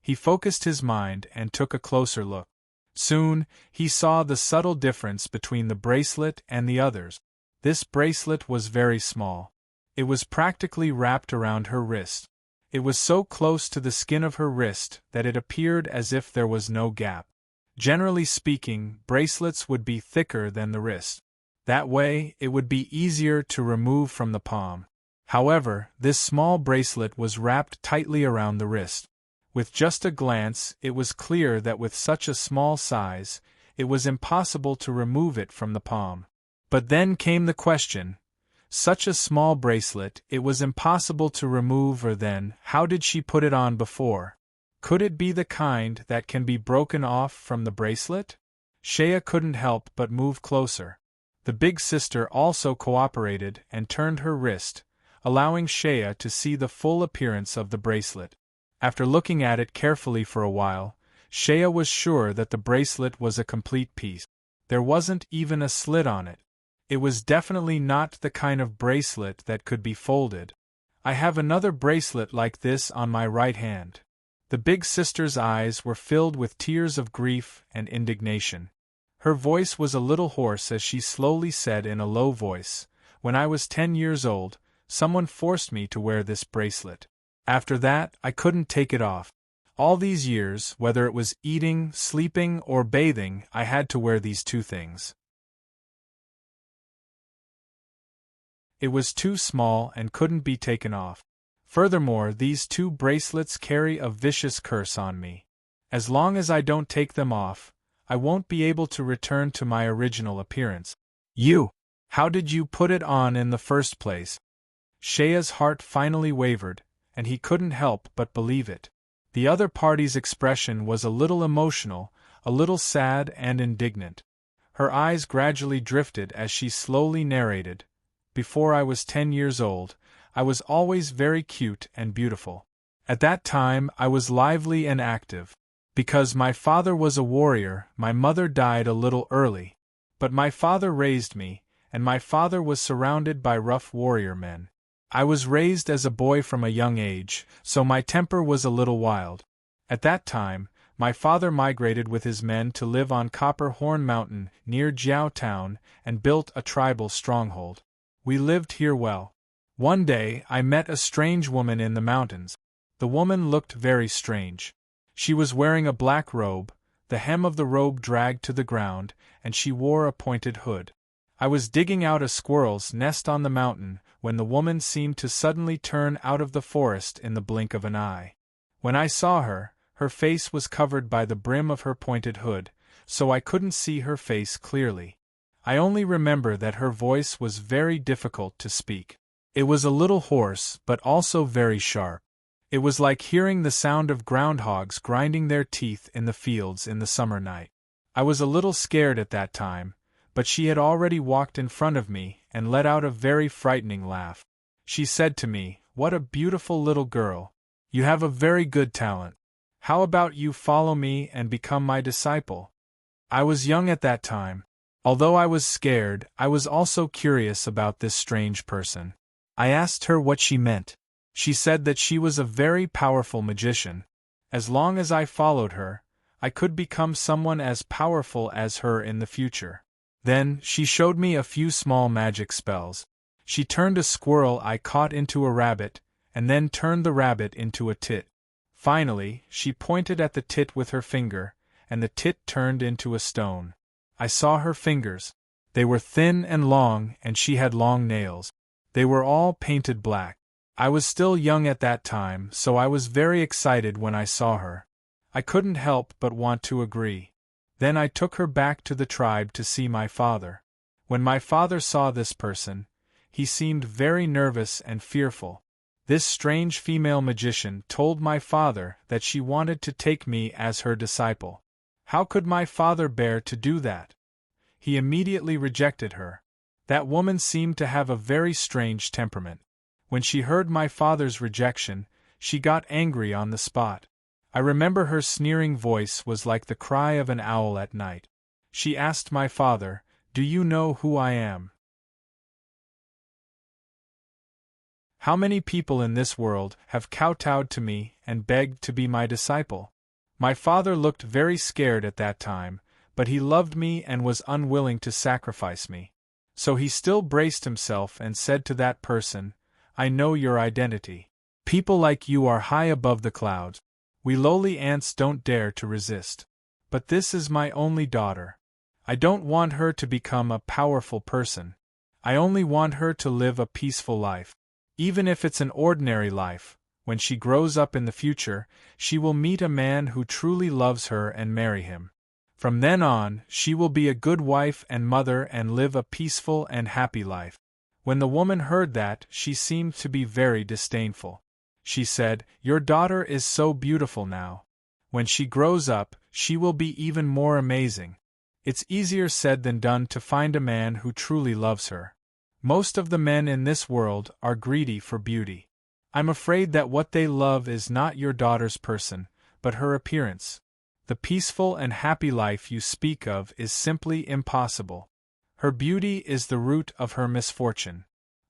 He focused his mind and took a closer look. Soon, he saw the subtle difference between the bracelet and the others. This bracelet was very small. It was practically wrapped around her wrist. It was so close to the skin of her wrist that it appeared as if there was no gap. Generally speaking, bracelets would be thicker than the wrist. That way, it would be easier to remove from the palm. However, this small bracelet was wrapped tightly around the wrist. With just a glance, it was clear that with such a small size, it was impossible to remove it from the palm. But then came the question. Such a small bracelet, it was impossible to remove, or then, how did she put it on before? Could it be the kind that can be broken off from the bracelet? Shea couldn't help but move closer. The big sister also cooperated and turned her wrist, allowing Shea to see the full appearance of the bracelet. After looking at it carefully for a while, Shea was sure that the bracelet was a complete piece. There wasn't even a slit on it. It was definitely not the kind of bracelet that could be folded. I have another bracelet like this on my right hand. The big sister's eyes were filled with tears of grief and indignation. Her voice was a little hoarse as she slowly said in a low voice, "When I was 10 years old, someone forced me to wear this bracelet. After that, I couldn't take it off. All these years, whether it was eating, sleeping, or bathing, I had to wear these two things. It was too small and couldn't be taken off. Furthermore, these two bracelets carry a vicious curse on me. As long as I don't take them off, I won't be able to return to my original appearance." How did you put it on in the first place?" Shea's heart finally wavered, and he couldn't help but believe it. The other party's expression was a little emotional, a little sad and indignant. Her eyes gradually drifted as she slowly narrated, "Before I was 10 years old, I was always very cute and beautiful. At that time I was lively and active. Because my father was a warrior, my mother died a little early. But my father raised me, and my father was surrounded by rough warrior men. I was raised as a boy from a young age, so my temper was a little wild. At that time, my father migrated with his men to live on Copper Horn Mountain near Jiao Town and built a tribal stronghold. We lived here well. One day I met a strange woman in the mountains. The woman looked very strange. She was wearing a black robe, the hem of the robe dragged to the ground, and she wore a pointed hood. I was digging out a squirrel's nest on the mountain when the woman seemed to suddenly turn out of the forest in the blink of an eye. When I saw her, her face was covered by the brim of her pointed hood, so I couldn't see her face clearly. I only remember that her voice was very difficult to speak. It was a little hoarse, but also very sharp. It was like hearing the sound of groundhogs grinding their teeth in the fields in the summer night. I was a little scared at that time, but she had already walked in front of me and let out a very frightening laugh. She said to me, "What a beautiful little girl. You have a very good talent. How about you follow me and become my disciple?" I was young at that time. Although I was scared, I was also curious about this strange person. I asked her what she meant. She said that she was a very powerful magician. As long as I followed her, I could become someone as powerful as her in the future. Then, she showed me a few small magic spells. She turned a squirrel I caught into a rabbit, and then turned the rabbit into a tit. Finally, she pointed at the tit with her finger, and the tit turned into a stone. I saw her fingers. They were thin and long, and she had long nails. They were all painted black. I was still young at that time, so I was very excited when I saw her. I couldn't help but want to agree. Then I took her back to the tribe to see my father. When my father saw this person, he seemed very nervous and fearful. This strange female magician told my father that she wanted to take me as her disciple. How could my father bear to do that? He immediately rejected her. That woman seemed to have a very strange temperament. When she heard my father's rejection, she got angry on the spot. I remember her sneering voice was like the cry of an owl at night. She asked my father, "Do you know who I am? How many people in this world have kowtowed to me and begged to be my disciple?" My father looked very scared at that time, but he loved me and was unwilling to sacrifice me. So he still braced himself and said to that person, "I know your identity. People like you are high above the clouds. We lowly ants don't dare to resist. But this is my only daughter. I don't want her to become a powerful person. I only want her to live a peaceful life. Even if it's an ordinary life, when she grows up in the future, she will meet a man who truly loves her and marry him. From then on, she will be a good wife and mother and live a peaceful and happy life." When the woman heard that, she seemed to be very disdainful. She said, "Your daughter is so beautiful now. When she grows up, she will be even more amazing." It's easier said than done to find a man who truly loves her. Most of the men in this world are greedy for beauty. I'm afraid that what they love is not your daughter's person, but her appearance. The peaceful and happy life you speak of is simply impossible. Her beauty is the root of her misfortune.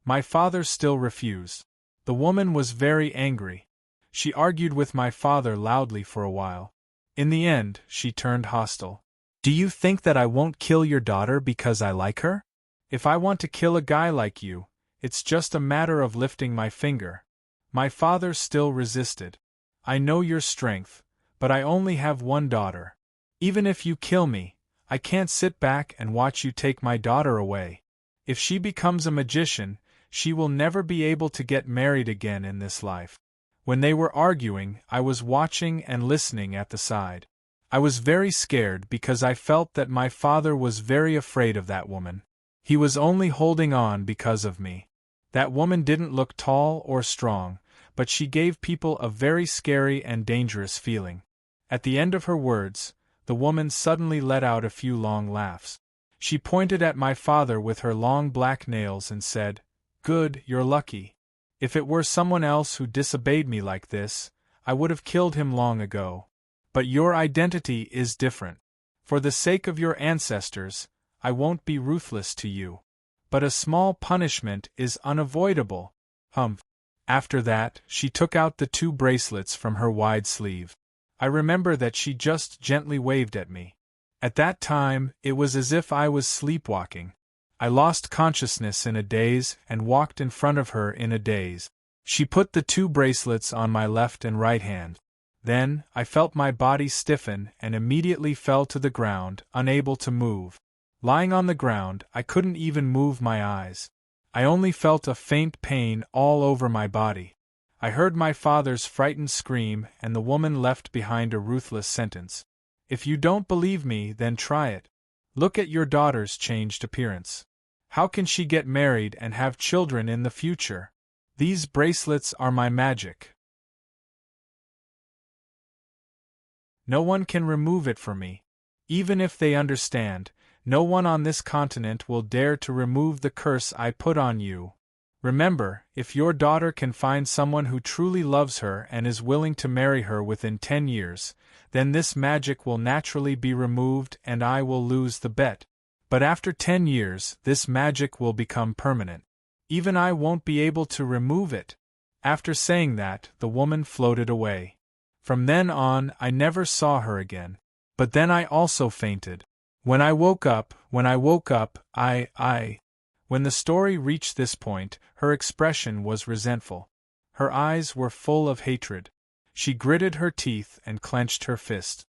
My father still refused. The woman was very angry. She argued with my father loudly for a while. In the end, she turned hostile. "Do you think that I won't kill your daughter because I like her? If I want to kill a guy like you, it's just a matter of lifting my finger." My father still resisted. "I know your strength, but I only have one daughter. Even if you kill me, I can't sit back and watch you take my daughter away. If she becomes a magician, she will never be able to get married again in this life." When they were arguing, I was watching and listening at the side. I was very scared because I felt that my father was very afraid of that woman. He was only holding on because of me. That woman didn't look tall or strong, but she gave people a very scary and dangerous feeling. At the end of her words, the woman suddenly let out a few long laughs. She pointed at my father with her long black nails and said, "Good, you're lucky. If it were someone else who disobeyed me like this, I would have killed him long ago. But your identity is different. For the sake of your ancestors, I won't be ruthless to you. But a small punishment is unavoidable." Humph. After that, she took out the 2 bracelets from her wide sleeve. I remember that she just gently waved at me. At that time, it was as if I was sleepwalking. I lost consciousness in a daze and walked in front of her in a daze. She put the 2 bracelets on my left and right hand. Then, I felt my body stiffen and immediately fell to the ground, unable to move. Lying on the ground, I couldn't even move my eyes. I only felt a faint pain all over my body. I heard my father's frightened scream, and the woman left behind a ruthless sentence. "If you don't believe me, then try it. Look at your daughter's changed appearance. How can she get married and have children in the future? These bracelets are my magic. No one can remove it for me. Even if they understand, no one on this continent will dare to remove the curse I put on you. Remember, if your daughter can find someone who truly loves her and is willing to marry her within 10 years, then this magic will naturally be removed and I will lose the bet. But after 10 years, this magic will become permanent. Even I won't be able to remove it." After saying that, the woman floated away. From then on, I never saw her again. But then I also fainted. When I woke up, When the story reached this point, her expression was resentful. Her eyes were full of hatred. She gritted her teeth and clenched her fist.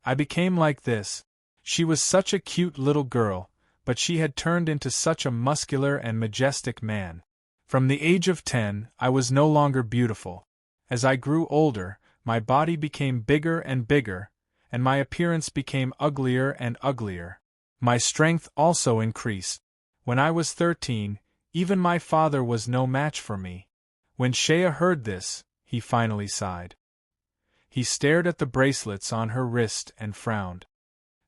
I became like this. She was such a cute little girl, but she had turned into such a muscular and majestic man. From the age of 10, I was no longer beautiful. As I grew older, my body became bigger and bigger, and my appearance became uglier and uglier. My strength also increased. When I was 13, even my father was no match for me. When Shea heard this, he finally sighed. He stared at the bracelets on her wrist and frowned.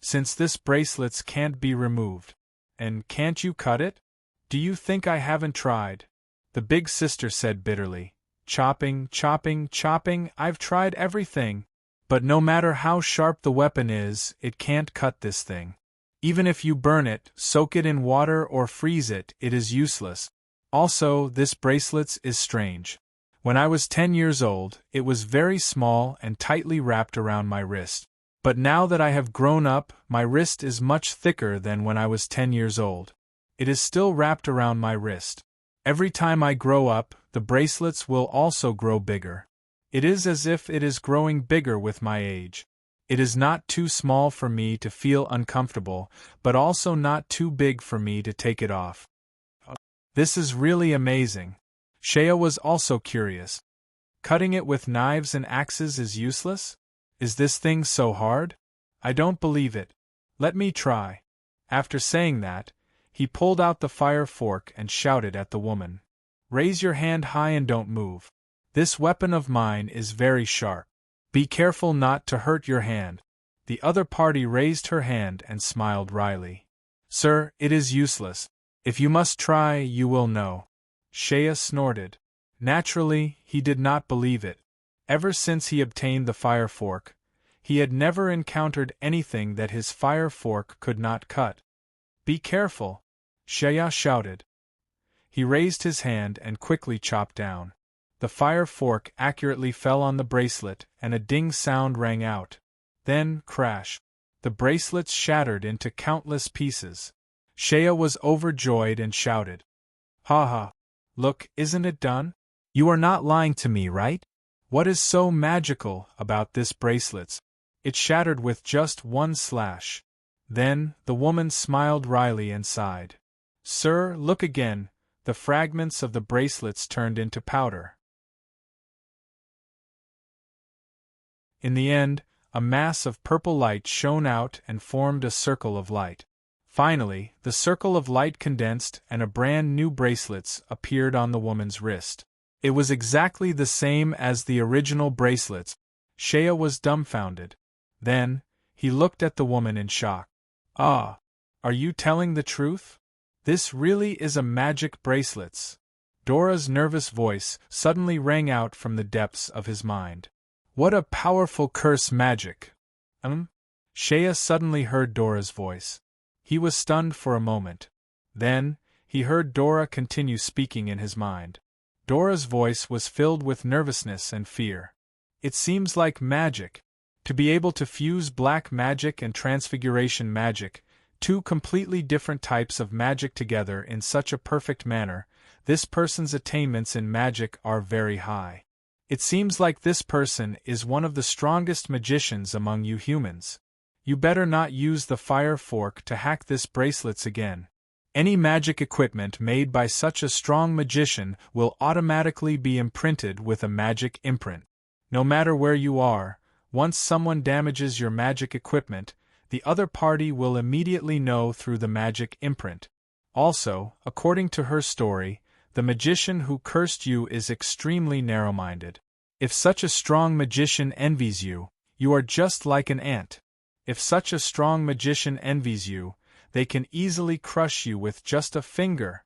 "Since this bracelets can't be removed, and can't you cut it? Do you think I haven't tried?" The big sister said bitterly. "Chopping, chopping, chopping, I've tried everything. But no matter how sharp the weapon is, it can't cut this thing. Even if you burn it, soak it in water or freeze it, it is useless. Also, this bracelet is strange. When I was 10 years old, it was very small and tightly wrapped around my wrist. But now that I have grown up, my wrist is much thicker than when I was 10 years old. It is still wrapped around my wrist. Every time I grow up, the bracelets will also grow bigger. It is as if it is growing bigger with my age. It is not too small for me to feel uncomfortable, but also not too big for me to take it off. This is really amazing." Shea was also curious. "Cutting it with knives and axes is useless? Is this thing so hard?" I don't believe it. Let me try. After saying that, he pulled out the fire fork and shouted at the woman. Raise your hand high and don't move. This weapon of mine is very sharp. Be careful not to hurt your hand. The other party raised her hand and smiled wryly. Sir, it is useless. If you must try, you will know. Shea snorted. Naturally, he did not believe it. Ever since he obtained the fire fork, he had never encountered anything that his fire fork could not cut. Be careful, Shea shouted. He raised his hand and quickly chopped down. The fire fork accurately fell on the bracelet and a ding sound rang out. Then, crash. The bracelets shattered into countless pieces. Shea was overjoyed and shouted. Ha ha! Look, isn't it done? You are not lying to me, right? What is so magical about this bracelet? It shattered with just one slash. Then, the woman smiled wryly and sighed. Sir, look again, the fragments of the bracelets turned into powder. In the end, a mass of purple light shone out and formed a circle of light. Finally, the circle of light condensed and a brand new bracelet appeared on the woman's wrist. It was exactly the same as the original bracelets. Shea was dumbfounded. Then, he looked at the woman in shock. Ah, are you telling the truth? This really is a magic bracelet. Dora's nervous voice suddenly rang out from the depths of his mind. What a powerful curse magic! Shea suddenly heard Dora's voice. He was stunned for a moment. Then, he heard Dora continue speaking in his mind. Dora's voice was filled with nervousness and fear. It seems like magic. To be able to fuse black magic and transfiguration magic, two completely different types of magic together in such a perfect manner, this person's attainments in magic are very high. It seems like this person is one of the strongest magicians among you humans. You better not use the fire fork to hack this bracelets again. Any magic equipment made by such a strong magician will automatically be imprinted with a magic imprint. No matter where you are, once someone damages your magic equipment, the other party will immediately know through the magic imprint. Also, according to her story, the magician who cursed you is extremely narrow-minded. If such a strong magician envies you, you are just like an ant. If such a strong magician envies you, they can easily crush you with just a finger.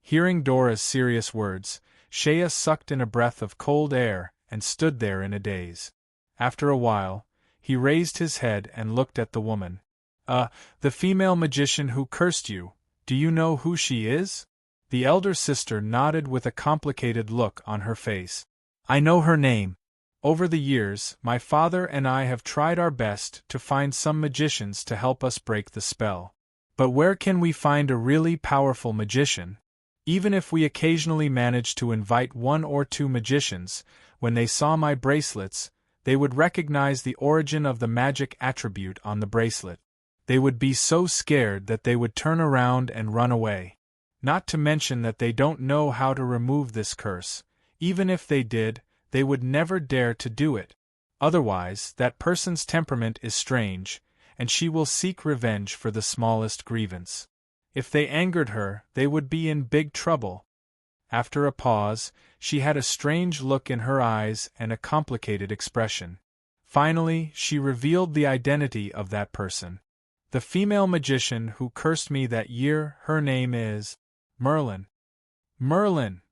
Hearing Dora's serious words, Shea sucked in a breath of cold air and stood there in a daze. After a while, he raised his head and looked at the woman. The female magician who cursed you, do you know who she is? The elder sister nodded with a complicated look on her face. I know her name. Over the years, my father and I have tried our best to find some magicians to help us break the spell. But where can we find a really powerful magician? Even if we occasionally manage to invite one or two magicians, when they saw my bracelets, they would recognize the origin of the magic attribute on the bracelet. They would be so scared that they would turn around and run away. Not to mention that they don't know how to remove this curse. Even if they did, they would never dare to do it. Otherwise, that person's temperament is strange, and she will seek revenge for the smallest grievance. If they angered her, they would be in big trouble. After a pause, she had a strange look in her eyes and a complicated expression. Finally, she revealed the identity of that person. The female magician who cursed me that year, her name is Merlin. Merlin!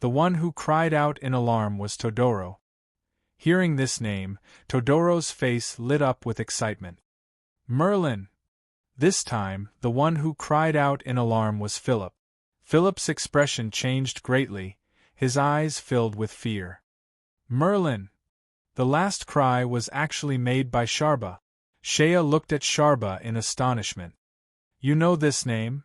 The one who cried out in alarm was Todoro. Hearing this name, Todoro's face lit up with excitement. Merlin! This time, the one who cried out in alarm was Philip. Philip's expression changed greatly, his eyes filled with fear. Merlin! The last cry was actually made by Sharba. Shea looked at Sharba in astonishment. You know this name?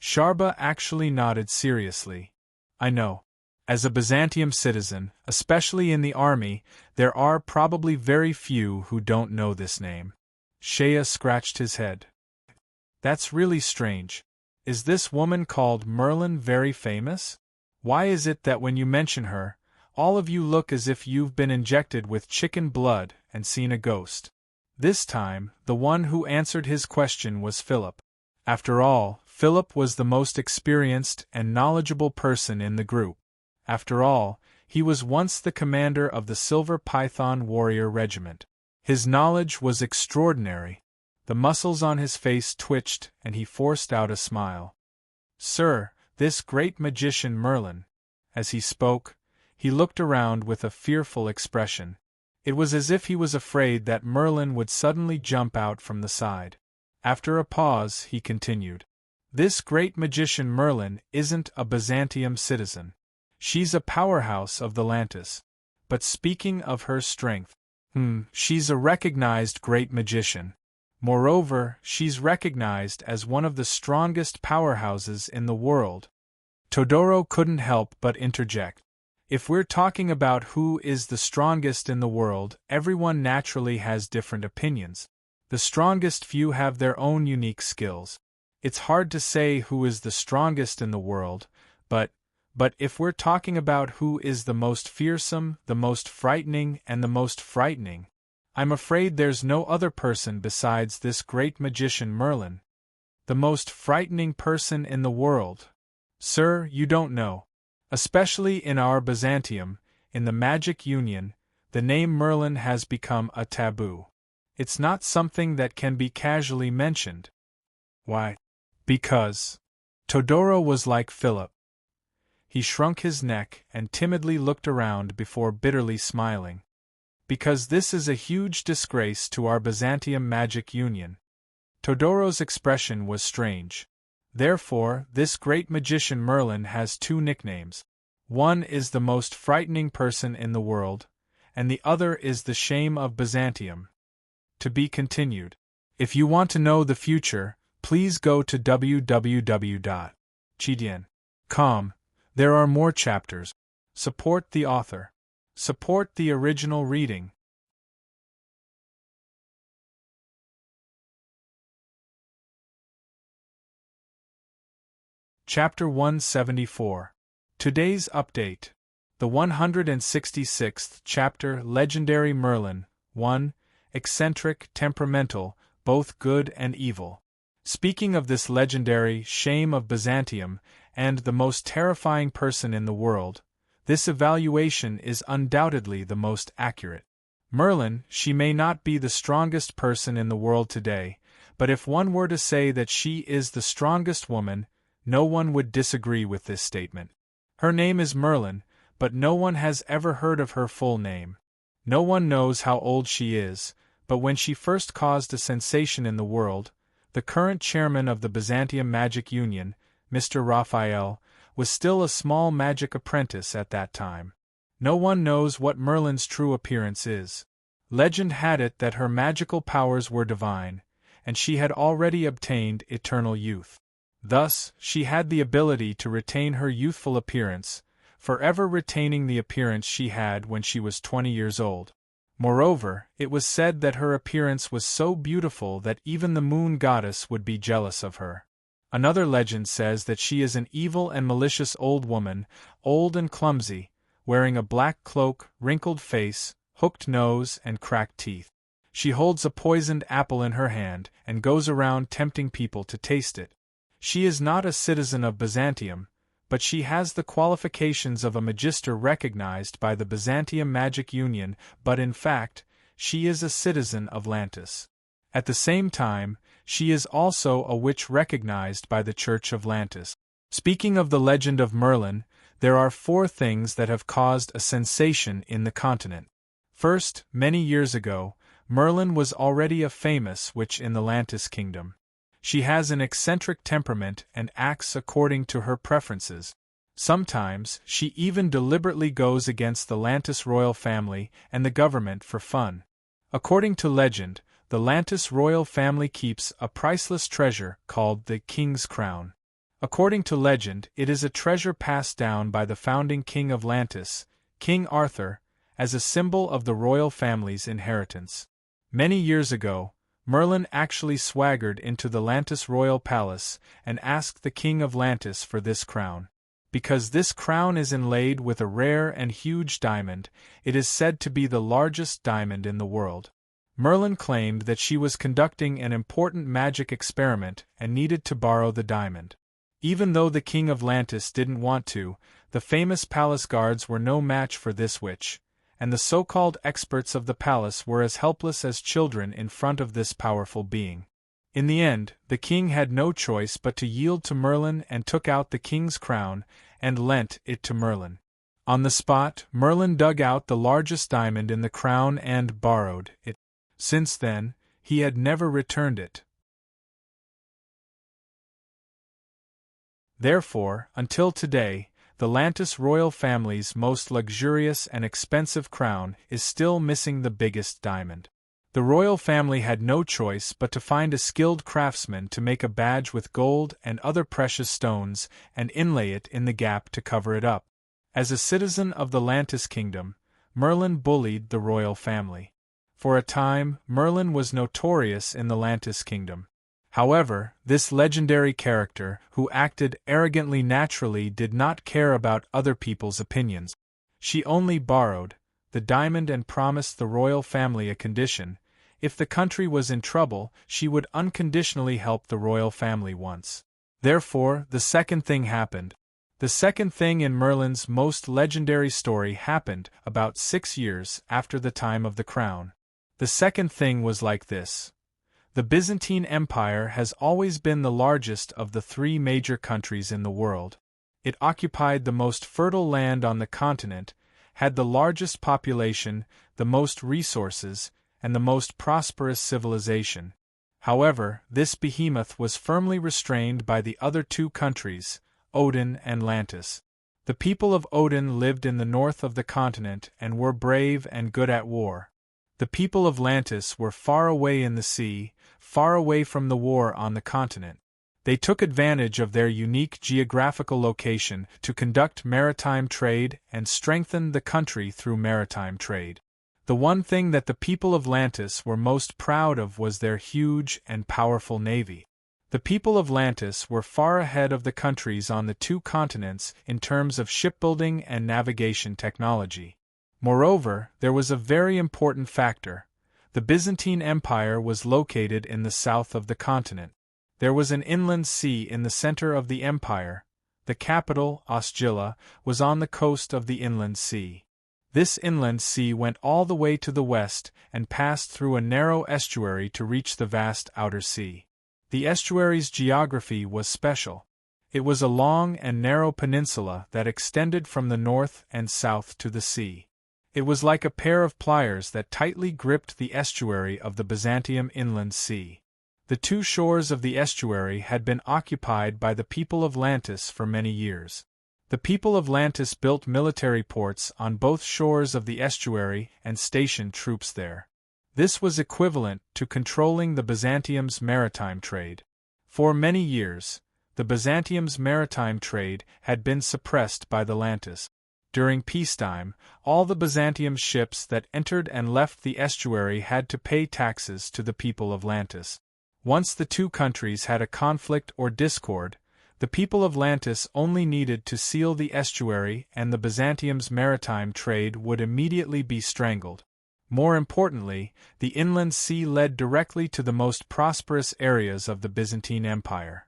Sharba actually nodded seriously. I know. As a Byzantium citizen, especially in the army, there are probably very few who don't know this name. Shea scratched his head. That's really strange. Is this woman called Merlin very famous? Why is it that when you mention her, All of you look as if you've been injected with chicken blood and seen a ghost." This time, the one who answered his question was Philip. After all, Philip was the most experienced and knowledgeable person in the group. After all, he was once the commander of the Silver Python Warrior Regiment. His knowledge was extraordinary. The muscles on his face twitched, and he forced out a smile. "Sir, this great magician Merlin." As he spoke, he looked around with a fearful expression. It was as if he was afraid that Merlin would suddenly jump out from the side. After a pause, he continued. "This great magician Merlin isn't a Byzantium citizen. She's a powerhouse of the Lantis. But speaking of her strength, she's a recognized great magician. Moreover, she's recognized as one of the strongest powerhouses in the world." Todoro couldn't help but interject. "If we're talking about who is the strongest in the world, everyone naturally has different opinions. The strongest few have their own unique skills. It's hard to say who is the strongest in the world, but if we're talking about who is the most fearsome, the most frightening, and the most frightening, I'm afraid there's no other person besides this great magician Merlin. The most frightening person in the world. Sir, you don't know. Especially in our Byzantium, in the Magic Union, the name Merlin has become a taboo. It's not something that can be casually mentioned." "Why?" "Because." Todoro was like Philip. He shrunk his neck and timidly looked around before bitterly smiling. "Because this is a huge disgrace to our Byzantium Magic Union." Todoro's expression was strange. "Therefore, this great magician Merlin has two nicknames. One is the most frightening person in the world, and the other is the shame of Byzantium." To be continued. If you want to know the future, please go to www.chidian.com. There are more chapters. Support the author. Support the original reading. Chapter 174. Today's update. The 166th chapter, Legendary Merlin. 1. Eccentric, temperamental, both good and evil. Speaking of this legendary shame of Byzantium, and the most terrifying person in the world, this evaluation is undoubtedly the most accurate. Merlin, she may not be the strongest person in the world today, but if one were to say that she is the strongest woman, no one would disagree with this statement. Her name is Merlin, but no one has ever heard of her full name. No one knows how old she is, but when she first caused a sensation in the world, the current chairman of the Byzantium Magic Union, Mr. Raphael, was still a small magic apprentice at that time. No one knows what Merlin's true appearance is. Legend had it that her magical powers were divine, and she had already obtained eternal youth. Thus, she had the ability to retain her youthful appearance, forever retaining the appearance she had when she was 20 years old. Moreover, it was said that her appearance was so beautiful that even the moon goddess would be jealous of her. Another legend says that she is an evil and malicious old woman, old and clumsy, wearing a black cloak, wrinkled face, hooked nose, and cracked teeth. She holds a poisoned apple in her hand and goes around tempting people to taste it. She is not a citizen of Byzantium, but she has the qualifications of a magister recognized by the Byzantium Magic Union, but in fact, she is a citizen of Lantis. At the same time, she is also a witch recognized by the Church of Lantis. Speaking of the legend of Merlin, there are 4 things that have caused a sensation in the continent. First, many years ago, Merlin was already a famous witch in the Lantis kingdom. She has an eccentric temperament and acts according to her preferences. Sometimes, she even deliberately goes against the Lantis royal family and the government for fun. According to legend, the Lantis royal family keeps a priceless treasure called the King's Crown. According to legend, it is a treasure passed down by the founding king of Lantis, King Arthur, as a symbol of the royal family's inheritance. Many years ago, Merlin actually swaggered into the Lantis royal palace and asked the king of Lantis for this crown. Because this crown is inlaid with a rare and huge diamond, it is said to be the largest diamond in the world. Merlin claimed that she was conducting an important magic experiment and needed to borrow the diamond. Even though the king of Atlantis didn't want to, the famous palace guards were no match for this witch, and the so-called experts of the palace were as helpless as children in front of this powerful being. In the end, the king had no choice but to yield to Merlin and took out the king's crown and lent it to Merlin. On the spot, Merlin dug out the largest diamond in the crown and borrowed it. Since then, he had never returned it. Therefore, until today, the Atlantis royal family's most luxurious and expensive crown is still missing the biggest diamond. The royal family had no choice but to find a skilled craftsman to make a badge with gold and other precious stones and inlay it in the gap to cover it up. As a citizen of the Atlantis kingdom, Merlin bullied the royal family. For a time, Merlin was notorious in the Atlantis kingdom. However, this legendary character, who acted arrogantly naturally, did not care about other people's opinions. She only borrowed the diamond and promised the royal family a condition: if the country was in trouble, she would unconditionally help the royal family once. Therefore, the second thing happened. The second thing in Merlin's most legendary story happened about 6 years after the time of the crown. The second thing was like this. The Byzantine Empire has always been the largest of the 3 major countries in the world. It occupied the most fertile land on the continent, had the largest population, the most resources, and the most prosperous civilization. However, this behemoth was firmly restrained by the other 2 countries, Odin and Atlantis. The people of Odin lived in the north of the continent and were brave and good at war. The people of Atlantis were far away in the sea, far away from the war on the continent. They took advantage of their unique geographical location to conduct maritime trade and strengthen the country through maritime trade. The one thing that the people of Atlantis were most proud of was their huge and powerful navy. The people of Atlantis were far ahead of the countries on the 2 continents in terms of shipbuilding and navigation technology. Moreover, there was a very important factor. The Byzantine Empire was located in the south of the continent. There was an inland sea in the center of the empire. The capital, Osgiliath, was on the coast of the inland sea. This inland sea went all the way to the west and passed through a narrow estuary to reach the vast outer sea. The estuary's geography was special. It was a long and narrow peninsula that extended from the north and south to the sea. It was like a pair of pliers that tightly gripped the estuary of the Byzantium Inland Sea. The 2 shores of the estuary had been occupied by the people of Atlantis for many years. The people of Atlantis built military ports on both shores of the estuary and stationed troops there. This was equivalent to controlling the Byzantium's maritime trade. For many years, the Byzantium's maritime trade had been suppressed by the Atlantis. During peacetime, all the Byzantium's ships that entered and left the estuary had to pay taxes to the people of Atlantis. Once the 2 countries had a conflict or discord, the people of Atlantis only needed to seal the estuary and the Byzantium's maritime trade would immediately be strangled. More importantly, the inland sea led directly to the most prosperous areas of the Byzantine Empire.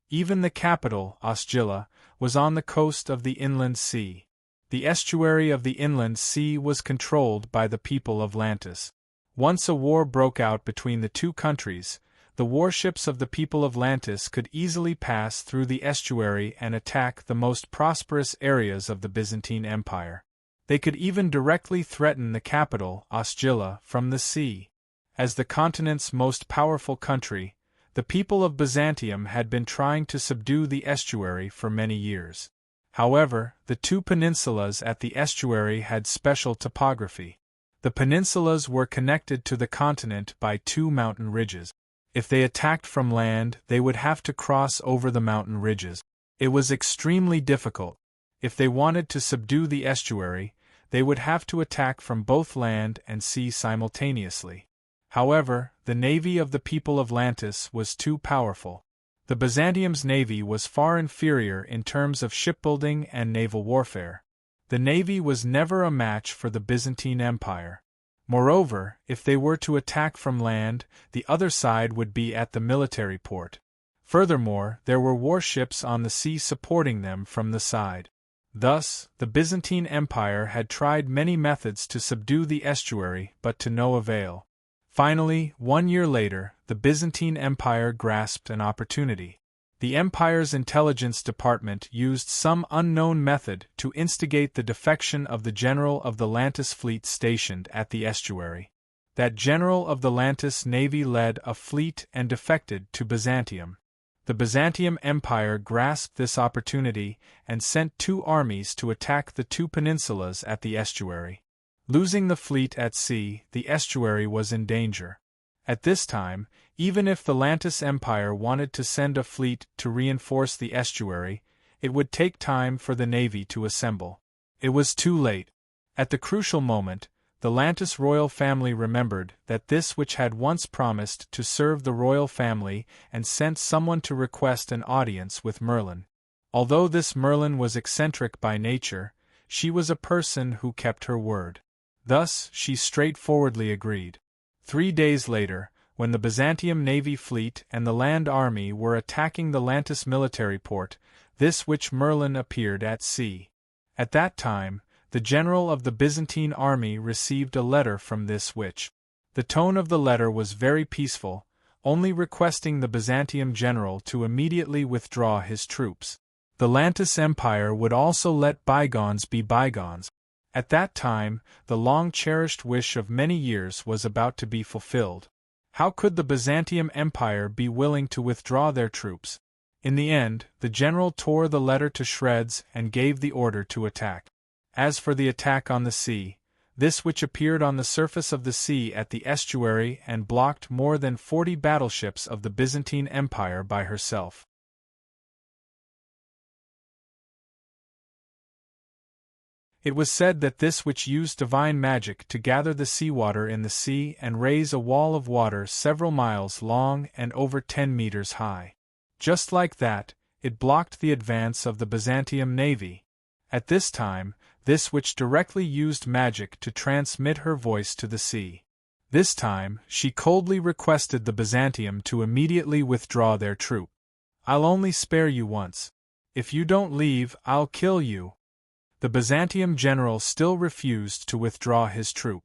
Even the capital, Osgiliath, was on the coast of the inland sea. The estuary of the inland sea was controlled by the people of Atlantis. Once a war broke out between the 2 countries, the warships of the people of Atlantis could easily pass through the estuary and attack the most prosperous areas of the Byzantine Empire. They could even directly threaten the capital, Osgiliath, from the sea. As the continent's most powerful country, the people of Byzantium had been trying to subdue the estuary for many years. However, the 2 peninsulas at the estuary had special topography. The peninsulas were connected to the continent by 2 mountain ridges. If they attacked from land, they would have to cross over the mountain ridges. It was extremely difficult. If they wanted to subdue the estuary, they would have to attack from both land and sea simultaneously. However, the navy of the people of Atlantis was too powerful. The Byzantium's navy was far inferior in terms of shipbuilding and naval warfare. The navy was never a match for the Byzantine Empire. Moreover, if they were to attack from land, the other side would be at the military port. Furthermore, there were warships on the sea supporting them from the side. Thus, the Byzantine Empire had tried many methods to subdue the estuary, but to no avail. Finally, 1 year later, the Byzantine Empire grasped an opportunity. The empire's intelligence department used some unknown method to instigate the defection of the general of the Lantis fleet stationed at the estuary. That general of the Lantis navy led a fleet and defected to Byzantium. The Byzantium Empire grasped this opportunity and sent 2 armies to attack the 2 peninsulas at the estuary. Losing the fleet at sea, the estuary was in danger. At this time, even if the Lantis Empire wanted to send a fleet to reinforce the estuary, it would take time for the navy to assemble. It was too late. At the crucial moment, the Lantis royal family remembered that this which had once promised to serve the royal family and sent someone to request an audience with Merlin. Although this Merlin was eccentric by nature, she was a person who kept her word. Thus, she straightforwardly agreed. 3 days later, when the Byzantium navy fleet and the land army were attacking the Lantis military port, this which Merlin appeared at sea. At that time, the general of the Byzantine army received a letter from this witch. The tone of the letter was very peaceful, only requesting the Byzantium general to immediately withdraw his troops. The Lantis Empire would also let bygones be bygones. At that time, the long-cherished wish of many years was about to be fulfilled. How could the Byzantium Empire be willing to withdraw their troops? In the end, the general tore the letter to shreds and gave the order to attack. As for the attack on the sea, this which appeared on the surface of the sea at the estuary and blocked more than 40 battleships of the Byzantine Empire by herself. It was said that this which used divine magic to gather the seawater in the sea and raise a wall of water several miles long and over 10 meters high. Just like that, it blocked the advance of the Byzantium navy. At this time, this which directly used magic to transmit her voice to the sea. This time, she coldly requested the Byzantium to immediately withdraw their troop. "I'll only spare you once. If you don't leave, I'll kill you." The Byzantium general still refused to withdraw his troop.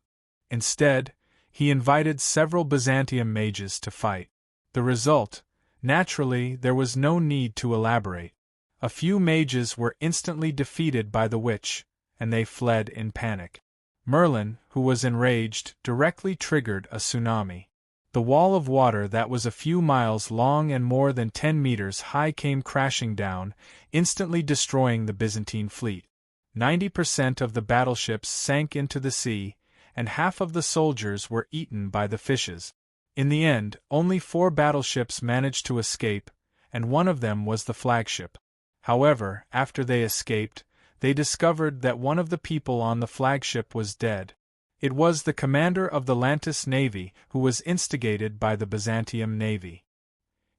Instead, he invited several Byzantium mages to fight. The result, naturally, there was no need to elaborate. A few mages were instantly defeated by the witch, and they fled in panic. Merlin, who was enraged, directly triggered a tsunami. The wall of water that was a few miles long and more than 10 meters high came crashing down, instantly destroying the Byzantine fleet. 90% of the battleships sank into the sea, and half of the soldiers were eaten by the fishes. In the end, only 4 battleships managed to escape, and one of them was the flagship. However, after they escaped, they discovered that one of the people on the flagship was dead. It was the commander of the Lantis navy who was instigated by the Byzantium navy.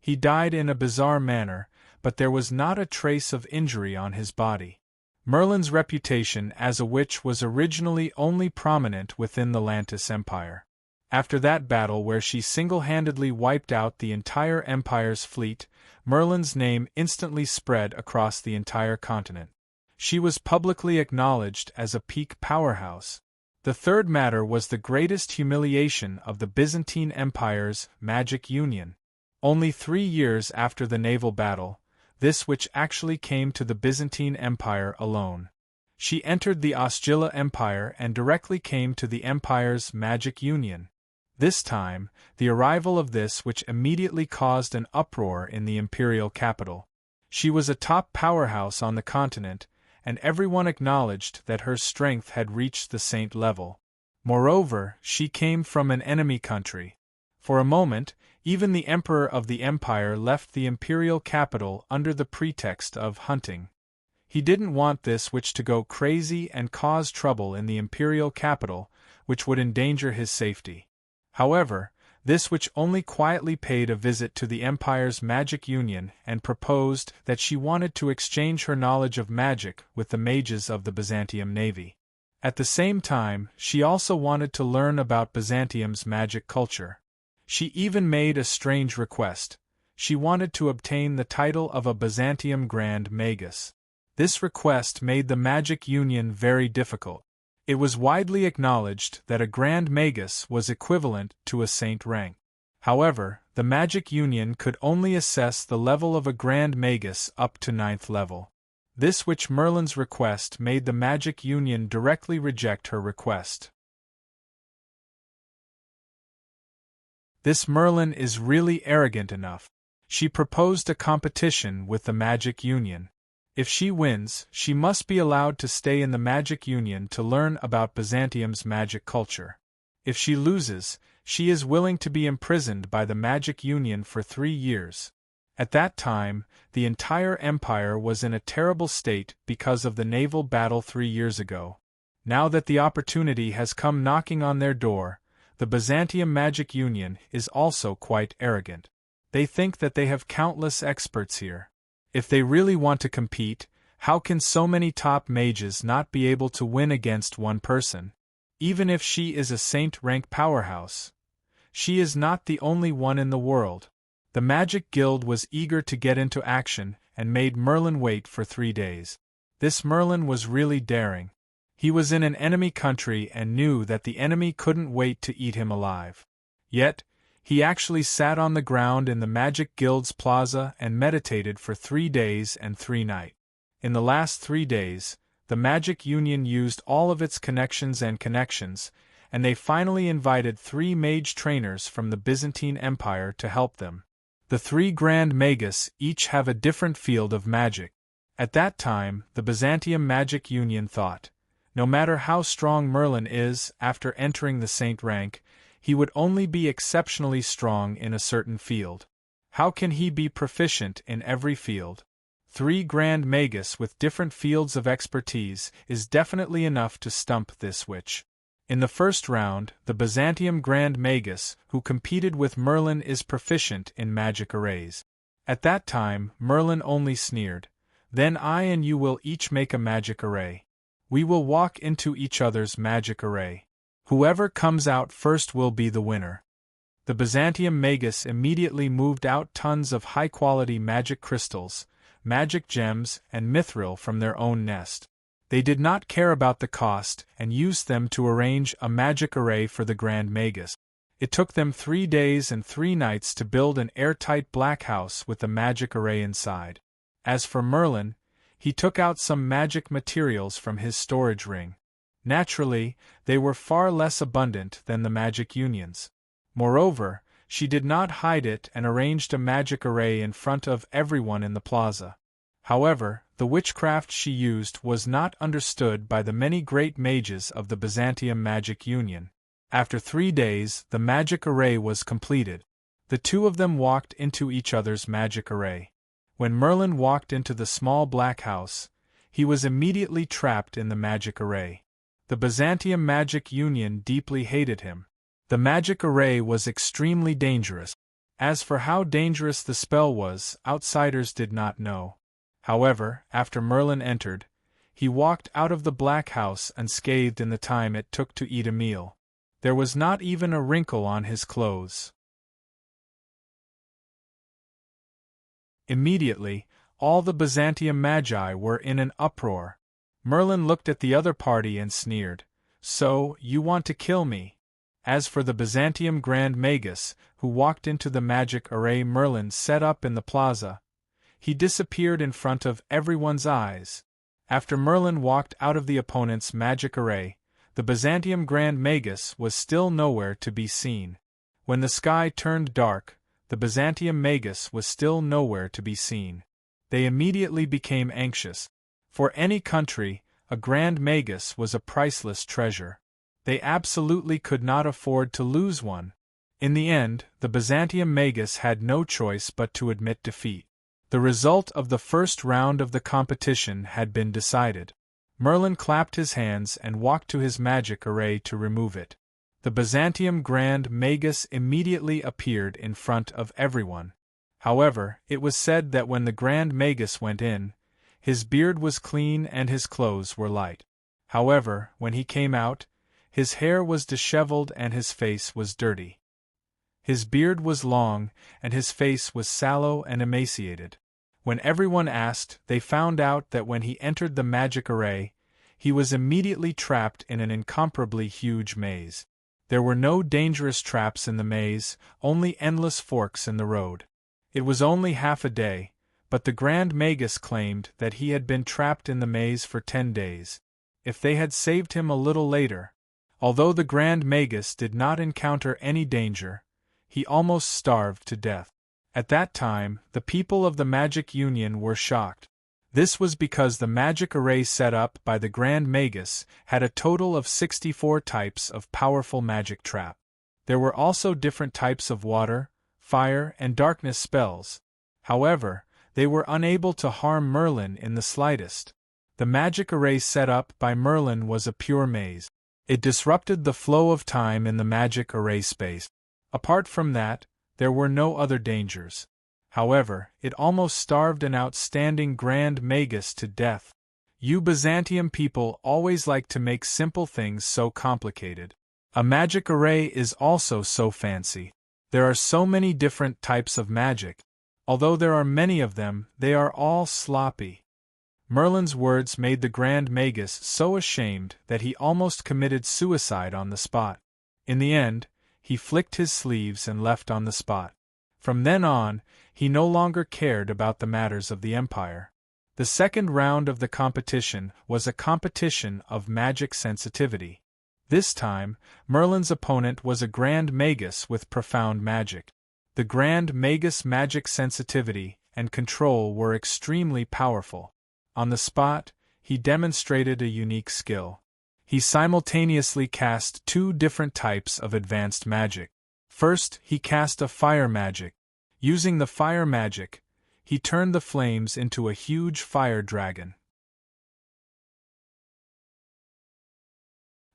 He died in a bizarre manner, but there was not a trace of injury on his body. Merlin's reputation as a witch was originally only prominent within the Lantis Empire. After that battle where she single-handedly wiped out the entire empire's fleet, Merlin's name instantly spread across the entire continent. She was publicly acknowledged as a peak powerhouse. The third matter was the greatest humiliation of the Byzantine Empire's magic union. Only 3 years after the naval battle, this which actually came to the Byzantine Empire alone. She entered the Ostgila Empire and directly came to the empire's magic union. This time, the arrival of this which immediately caused an uproar in the imperial capital. She was a top powerhouse on the continent, and everyone acknowledged that her strength had reached the saint level. Moreover, she came from an enemy country. For a moment, even the emperor of the empire left the imperial capital under the pretext of hunting. He didn't want this witch to go crazy and cause trouble in the imperial capital, which would endanger his safety. However, this which only quietly paid a visit to the Empire's magic union and proposed that she wanted to exchange her knowledge of magic with the mages of the Byzantium navy. At the same time, she also wanted to learn about Byzantium's magic culture. She even made a strange request. She wanted to obtain the title of a Byzantium Grand Magus. This request made the magic union very difficult. It was widely acknowledged that a Grand Magus was equivalent to a saint rank. However, the magic union could only assess the level of a Grand Magus up to 9th level. This which Merlin's request made the magic union directly reject her request. This Merlin is really arrogant enough. She proposed a competition with the magic union. If she wins, she must be allowed to stay in the magic union to learn about Byzantium's magic culture. If she loses, she is willing to be imprisoned by the magic union for 3 years. At that time, the entire empire was in a terrible state because of the naval battle 3 years ago. Now that the opportunity has come knocking on their door, the Byzantium magic union is also quite arrogant. They think that they have countless experts here. If they really want to compete, how can so many top mages not be able to win against one person? Even if she is a saint-rank powerhouse, she is not the only one in the world. The Magic Guild was eager to get into action and made Merlin wait for 3 days. This Merlin was really daring. He was in an enemy country and knew that the enemy couldn't wait to eat him alive. Yet, he actually sat on the ground in the Magic Guild's plaza and meditated for 3 days and 3 nights. In the last 3 days, the Magic Union used all of its connections, and they finally invited 3 mage trainers from the Byzantine Empire to help them. The 3 Grand Magus each have a different field of magic. At that time, the Byzantium Magic Union thought, no matter how strong Merlin is after entering the saint rank, he would only be exceptionally strong in a certain field. How can he be proficient in every field? 3 Grand Magus with different fields of expertise is definitely enough to stump this witch. In the first round, the Byzantium Grand Magus who competed with Merlin is proficient in magic arrays. At that time, Merlin only sneered, "Then I and you will each make a magic array. We will walk into each other's magic array. Whoever comes out first will be the winner." The Byzantium Magus immediately moved out tons of high-quality magic crystals, magic gems, and mithril from their own nest. They did not care about the cost and used them to arrange a magic array for the Grand Magus. It took them 3 days and 3 nights to build an airtight black house with the magic array inside. As for Merlin, he took out some magic materials from his storage ring. Naturally, they were far less abundant than the magic unions. Moreover, she did not hide it and arranged a magic array in front of everyone in the plaza. However, the witchcraft she used was not understood by the many great mages of the Byzantium Magic Union. After 3 days, the magic array was completed. The 2 of them walked into each other's magic array. When Merlin walked into the small black house, he was immediately trapped in the magic array. The Byzantium Magic Union deeply hated him. The magic array was extremely dangerous. As for how dangerous the spell was, outsiders did not know. However, after Merlin entered, he walked out of the black house unscathed in the time it took to eat a meal. There was not even a wrinkle on his clothes. Immediately, all the Byzantium Magi were in an uproar. Merlin looked at the other party and sneered, "So, you want to kill me?" As for the Byzantium Grand Magus, who walked into the magic array Merlin set up in the plaza, he disappeared in front of everyone's eyes. After Merlin walked out of the opponent's magic array, the Byzantium Grand Magus was still nowhere to be seen. When the sky turned dark, the Byzantium Magus was still nowhere to be seen. They immediately became anxious. For any country, a Grand Magus was a priceless treasure. They absolutely could not afford to lose one. In the end, the Byzantium Magus had no choice but to admit defeat. The result of the first round of the competition had been decided. Merlin clapped his hands and walked to his magic array to remove it. The Byzantium Grand Magus immediately appeared in front of everyone. However, it was said that when the Grand Magus went in, his beard was clean and his clothes were light. However, when he came out, his hair was disheveled and his face was dirty. His beard was long, and his face was sallow and emaciated. When everyone asked, they found out that when he entered the magic array, he was immediately trapped in an incomparably huge maze. There were no dangerous traps in the maze, only endless forks in the road. It was only half a day, but the Grand Magus claimed that he had been trapped in the maze for 10 days. If they had saved him a little later, although the Grand Magus did not encounter any danger, he almost starved to death. At that time, the people of the Magic Union were shocked. This was because the magic array set up by the Grand Magus had a total of 64 types of powerful magic trap. There were also different types of water, fire, and darkness spells. However, they were unable to harm Merlin in the slightest. The magic array set up by Merlin was a pure maze. It disrupted the flow of time in the magic array space. Apart from that, there were no other dangers. However, it almost starved an outstanding Grand Magus to death. You Byzantium people always like to make simple things so complicated. A magic array is also so fancy. There are so many different types of magic. Although there are many of them, they are all sloppy. Merlin's words made the Grand Magus so ashamed that he almost committed suicide on the spot. In the end, he flicked his sleeves and left on the spot. From then on, he no longer cared about the matters of the Empire. The second round of the competition was a competition of magic sensitivity. This time, Merlin's opponent was a Grand Magus with profound magic. The Grand Magus' magic sensitivity and control were extremely powerful. On the spot, he demonstrated a unique skill. He simultaneously cast 2 different types of advanced magic. First, he cast a fire magic. Using the fire magic, he turned the flames into a huge fire dragon,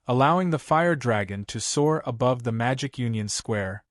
allowing the fire dragon to soar above the Magic Union Square.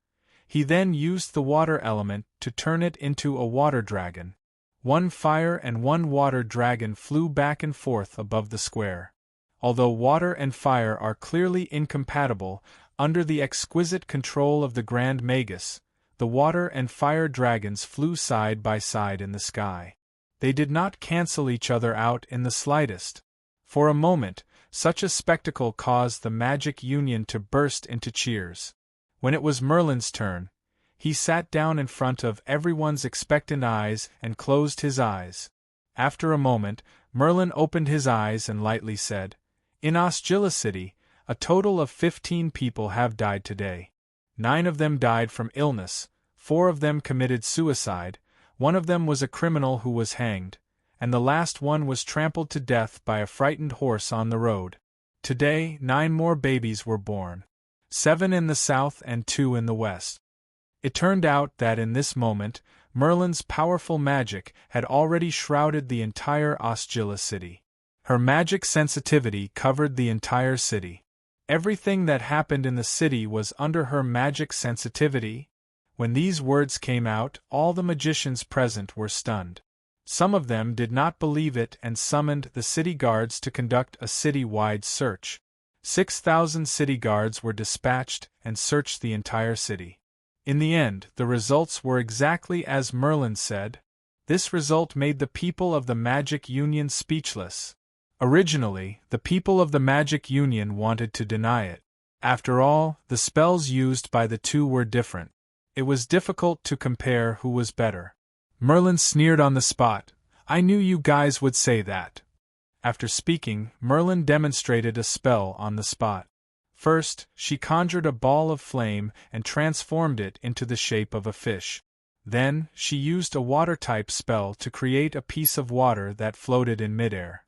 He then used the water element to turn it into a water dragon. 1 fire and 1 water dragon flew back and forth above the square. Although water and fire are clearly incompatible, under the exquisite control of the Grand Magus, the water and fire dragons flew side by side in the sky. They did not cancel each other out in the slightest. For a moment, such a spectacle caused the Magic Union to burst into cheers. When it was Merlin's turn, he sat down in front of everyone's expectant eyes and closed his eyes. After a moment, Merlin opened his eyes and lightly said, "In Osgilla City, a total of 15 people have died today. 9 of them died from illness, 4 of them committed suicide, 1 of them was a criminal who was hanged, and the last one was trampled to death by a frightened horse on the road. Today, 9 more babies were born. 7 in the south and 2 in the west." It turned out that in this moment, Merlin's powerful magic had already shrouded the entire Osgilla City. Her magic sensitivity covered the entire city. Everything that happened in the city was under her magic sensitivity. When these words came out, all the magicians present were stunned. Some of them did not believe it and summoned the city guards to conduct a city-wide search. 6,000 city guards were dispatched and searched the entire city. In the end, the results were exactly as Merlin said. This result made the people of the Magic Union speechless. Originally, the people of the Magic Union wanted to deny it. After all, the spells used by the 2 were different. It was difficult to compare who was better. Merlin sneered on the spot. "I knew you guys would say that." After speaking, Merlin demonstrated a spell on the spot. First, she conjured a ball of flame and transformed it into the shape of a fish. Then, she used a water-type spell to create a piece of water that floated in midair.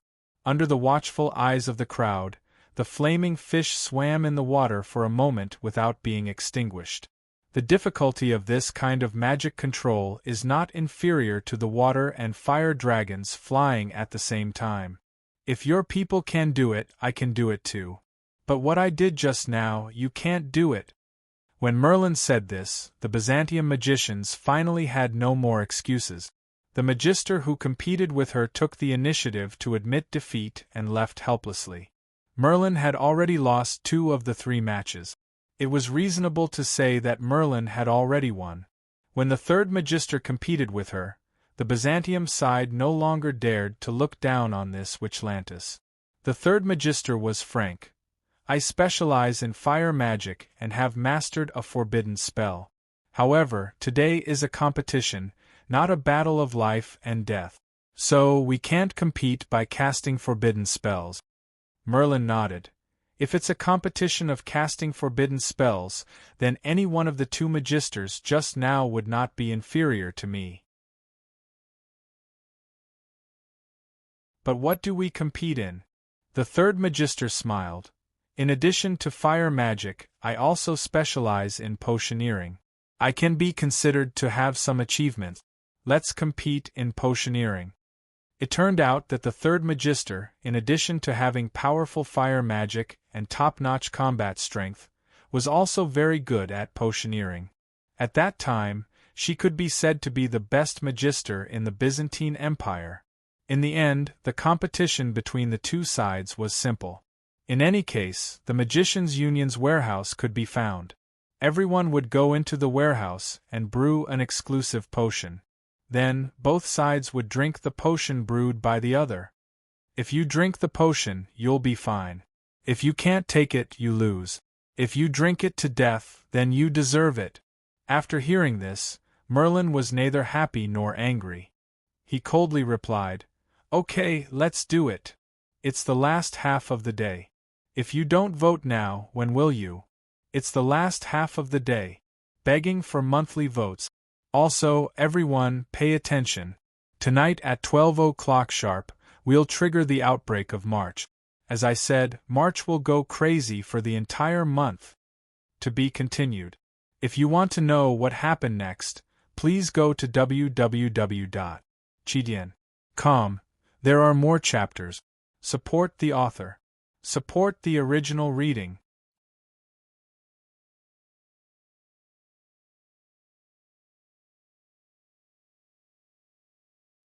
Under the watchful eyes of the crowd, the flaming fish swam in the water for a moment without being extinguished. The difficulty of this kind of magic control is not inferior to the water and fire dragons flying at the same time. If your people can do it, I can do it too. But what I did just now, you can't do it. When Merlin said this, the Byzantium magicians finally had no more excuses. The magister who competed with her took the initiative to admit defeat and left helplessly. Merlin had already lost 2 of the 3 matches. It was reasonable to say that Merlin had already won. When the third magister competed with her, the Byzantium side no longer dared to look down on this Witchlantis. The third magister was frank. I specialize in fire magic and have mastered a forbidden spell. However, today is a competition, not a battle of life and death. So, we can't compete by casting forbidden spells. Merlin nodded. If it's a competition of casting forbidden spells, then any one of the 2 magisters just now would not be inferior to me. But what do we compete in? The third magister smiled. In addition to fire magic, I also specialize in potioneering. I can be considered to have some achievements. Let's compete in potioneering. It turned out that the third magister, in addition to having powerful fire magic and top-notch combat strength, was also very good at potioneering. At that time, she could be said to be the best magister in the Byzantine Empire. In the end, the competition between the 2 sides was simple. In any case, the Magicians' Union's warehouse could be found. Everyone would go into the warehouse and brew an exclusive potion. Then, both sides would drink the potion brewed by the other. If you drink the potion, you'll be fine. If you can't take it, you lose. If you drink it to death, then you deserve it. After hearing this, Merlin was neither happy nor angry. He coldly replied, "Okay, let's do it. It's the last half of the day. If you don't vote now, when will you? It's the last half of the day. Begging for monthly votes. Also, everyone, pay attention. Tonight at 12 o'clock sharp, we'll trigger the outbreak of March. As I said, March will go crazy for the entire month. To be continued. If you want to know what happened next, please go to www.chidian.com. There are more chapters. Support the author. Support the original reading.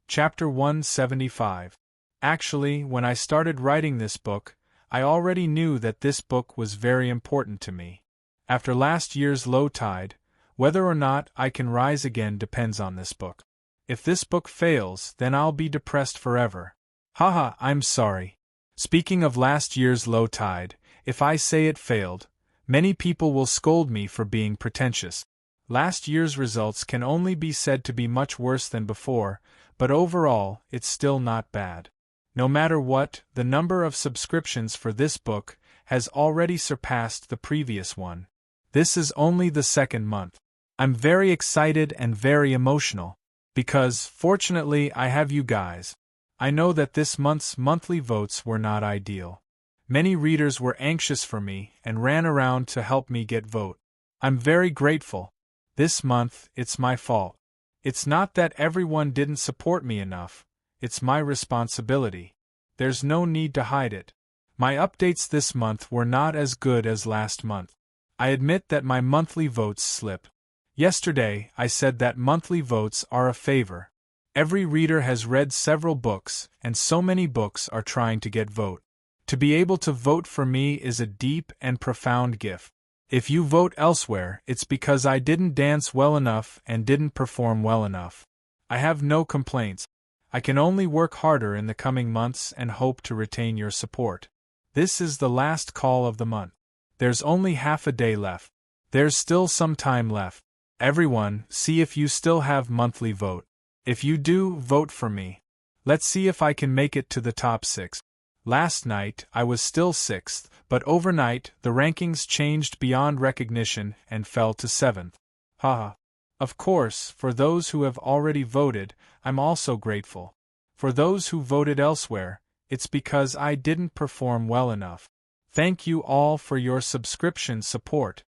Chapter 175. Actually, when I started writing this book, I already knew that this book was very important to me. After last year's low tide, whether or not I can rise again depends on this book. If this book fails, then I'll be depressed forever. Haha, I'm sorry. Speaking of last year's low tide, if I say it failed, many people will scold me for being pretentious. Last year's results can only be said to be much worse than before, but overall, it's still not bad. No matter what, the number of subscriptions for this book has already surpassed the previous one. This is only the 2nd month. I'm very excited and very emotional, because, fortunately, I have you guys. I know that this month's monthly votes were not ideal. Many readers were anxious for me and ran around to help me get vote. I'm very grateful. This month, it's my fault. It's not that everyone didn't support me enough. It's my responsibility. There's no need to hide it. My updates this month were not as good as last month. I admit that my monthly votes slip. Yesterday, I said that monthly votes are a favor. Every reader has read several books, and so many books are trying to get vote. To be able to vote for me is a deep and profound gift. If you vote elsewhere, it's because I didn't dance well enough and didn't perform well enough. I have no complaints. I can only work harder in the coming months and hope to retain your support. This is the last call of the month. There's only half a day left. There's still some time left. Everyone, see if you still have monthly vote. If you do, vote for me. Let's see if I can make it to the top 6. Last night, I was still 6th, but overnight, the rankings changed beyond recognition and fell to 7th. Haha. Of course, for those who have already voted, I'm also grateful. For those who voted elsewhere, it's because I didn't perform well enough. Thank you all for your subscription support.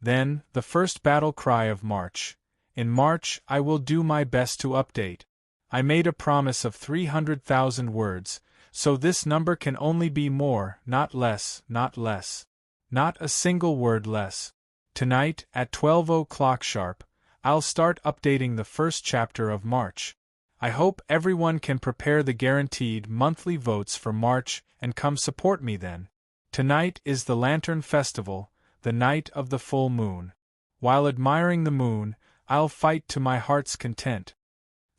Then, the first battle cry of March. In March, I will do my best to update. I made a promise of 300,000 words, so this number can only be more, not less, not less. Not a single word less. Tonight, at 12 o'clock sharp, I'll start updating the first chapter of March. I hope everyone can prepare the guaranteed monthly votes for March and come support me then. Tonight is the Lantern Festival, the night of the full moon. While admiring the moon, I'll fight to my heart's content.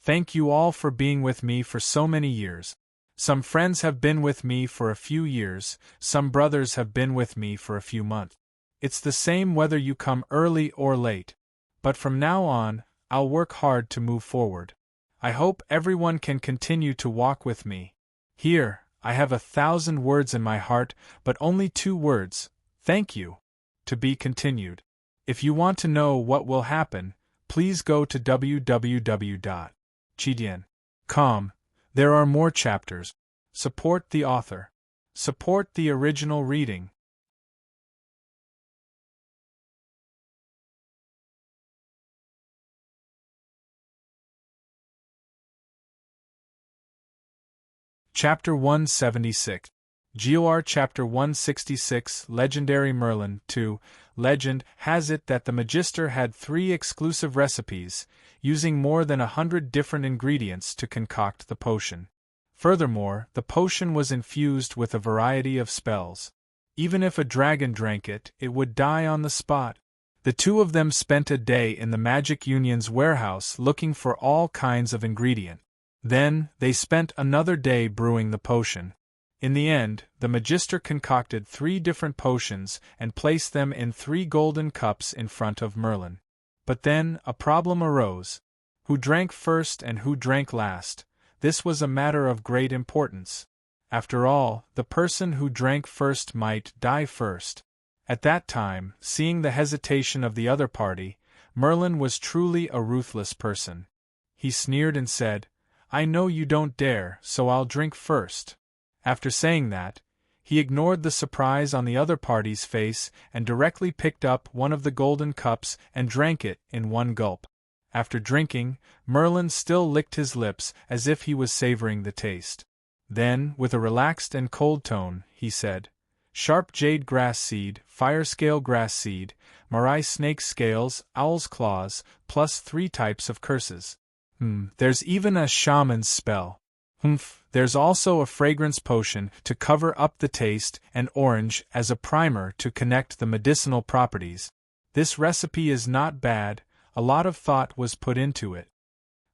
Thank you all for being with me for so many years. Some friends have been with me for a few years, some brothers have been with me for a few months. It's the same whether you come early or late. But from now on, I'll work hard to move forward. I hope everyone can continue to walk with me. Here, I have 1,000 words in my heart, but only 2 words, thank you. To be continued. If you want to know what will happen, please go to www.chidian.com. There are more chapters. Support the author. Support the original reading. Chapter 176. GOR Chapter 166 Legendary Merlin 2. Legend has it that the Magister had 3 exclusive recipes, using more than 100 different ingredients to concoct the potion. Furthermore, the potion was infused with a variety of spells. Even if a dragon drank it, it would die on the spot. The 2 of them spent a day in the Magic Union's warehouse looking for all kinds of ingredient. Then, they spent another day brewing the potion. In the end, the Magister concocted 3 different potions and placed them in 3 golden cups in front of Merlin. But then, a problem arose. Who drank first and who drank last? This was a matter of great importance. After all, the person who drank first might die first. At that time, seeing the hesitation of the other party, Merlin was truly a ruthless person. He sneered and said, "I know you don't dare, so I'll drink first." After saying that, he ignored the surprise on the other party's face and directly picked up one of the golden cups and drank it in one gulp. After drinking, Merlin still licked his lips as if he was savoring the taste. Then, with a relaxed and cold tone, he said, "Sharp jade grass seed, fire scale grass seed, Marai snake scales, owl's claws, plus 3 types of curses. There's even a shaman's spell. There's also a fragrance potion to cover up the taste and orange as a primer to connect the medicinal properties. This recipe is not bad, a lot of thought was put into it."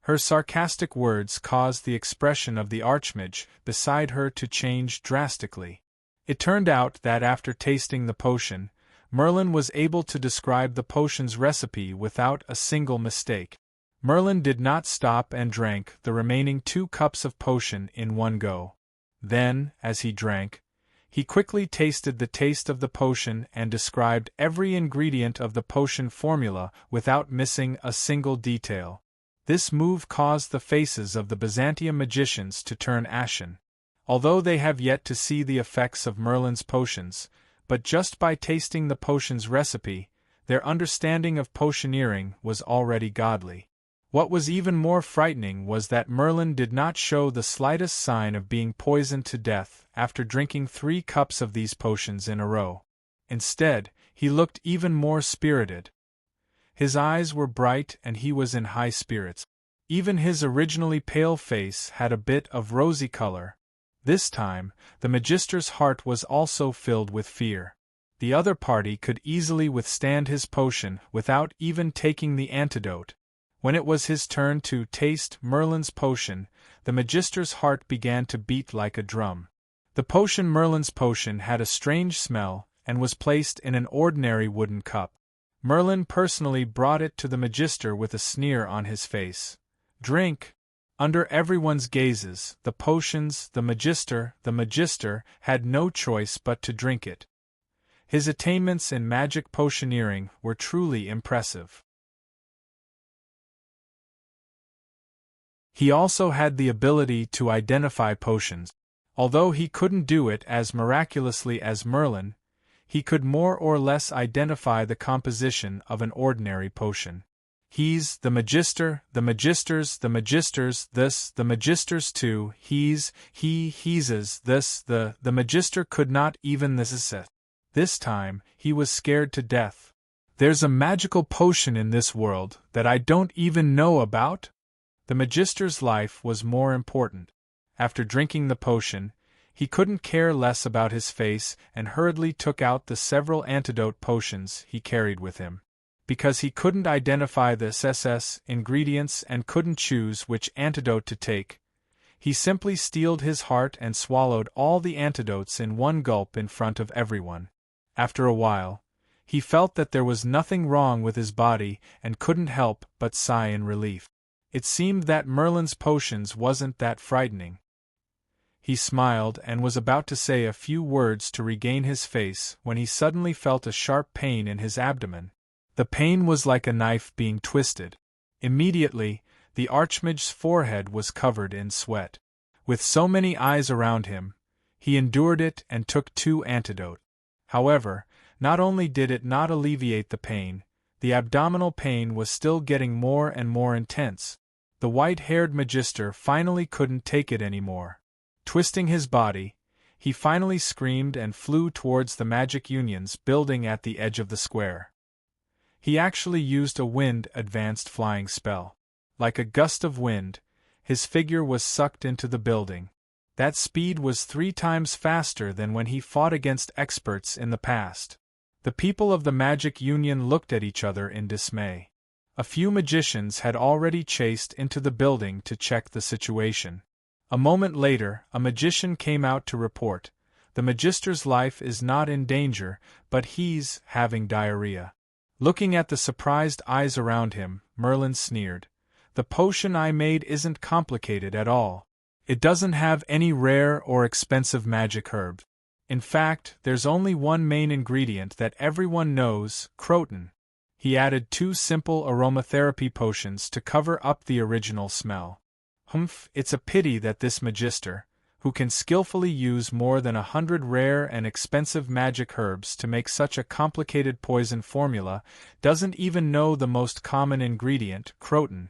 Her sarcastic words caused the expression of the Archmage beside her to change drastically. It turned out that after tasting the potion, Merlin was able to describe the potion's recipe without a single mistake. Merlin did not stop and drank the remaining 2 cups of potion in one go. Then, as he drank, he quickly tasted the taste of the potion and described every ingredient of the potion formula without missing a single detail. This move caused the faces of the Byzantium magicians to turn ashen. Although they have yet to see the effects of Merlin's potions, but just by tasting the potion's recipe, their understanding of potioneering was already godly. What was even more frightening was that Merlin did not show the slightest sign of being poisoned to death after drinking 3 cups of these potions in a row. Instead, he looked even more spirited. His eyes were bright and he was in high spirits. Even his originally pale face had a bit of rosy color. This time, the Magister's heart was also filled with fear. The other party could easily withstand his potion without even taking the antidote. When it was his turn to taste Merlin's potion, the Magister's heart began to beat like a drum. The potion Merlin's potion had a strange smell and was placed in an ordinary wooden cup. Merlin personally brought it to the Magister with a sneer on his face. "Drink!" Under everyone's gazes, the Magister had no choice but to drink it. His attainments in magic potioneering were truly impressive. He also had the ability to identify potions. Although he couldn't do it as miraculously as Merlin, he could more or less identify the composition of an ordinary potion. He's the Magister, the Magisters, the Magisters, this, the Magisters too, he's this, the Magister could not even This time, he was scared to death. There's a magical potion in this world that I don't even know about? The Magister's life was more important. After drinking the potion, he couldn't care less about his face and hurriedly took out the several antidote potions he carried with him. Because he couldn't identify the SS ingredients and couldn't choose which antidote to take, he simply steeled his heart and swallowed all the antidotes in one gulp in front of everyone. After a while, he felt that there was nothing wrong with his body and couldn't help but sigh in relief. It seemed that Merlin's potions wasn't that frightening. He smiled and was about to say a few words to regain his face when he suddenly felt a sharp pain in his abdomen. The pain was like a knife being twisted. Immediately, the Archmage's forehead was covered in sweat. With so many eyes around him, he endured it and took 2 antidote. However, not only did it not alleviate the pain, the abdominal pain was still getting more and more intense. The white-haired Magister finally couldn't take it anymore. Twisting his body, he finally screamed and flew towards the Magic Union's building at the edge of the square. He actually used a wind-advanced flying spell. Like a gust of wind, his figure was sucked into the building. That speed was 3 times faster than when he fought against experts in the past. The people of the Magic Union looked at each other in dismay. A few magicians had already chased into the building to check the situation. A moment later, a magician came out to report, "The Magister's life is not in danger, but he's having diarrhea." Looking at the surprised eyes around him, Merlin sneered, "The potion I made isn't complicated at all. It doesn't have any rare or expensive magic herb. In fact, there's only one main ingredient that everyone knows, croton." He added 2 simple aromatherapy potions to cover up the original smell. It's a pity that this Magister, who can skillfully use more than 100 rare and expensive magic herbs to make such a complicated poison formula, doesn't even know the most common ingredient, croton.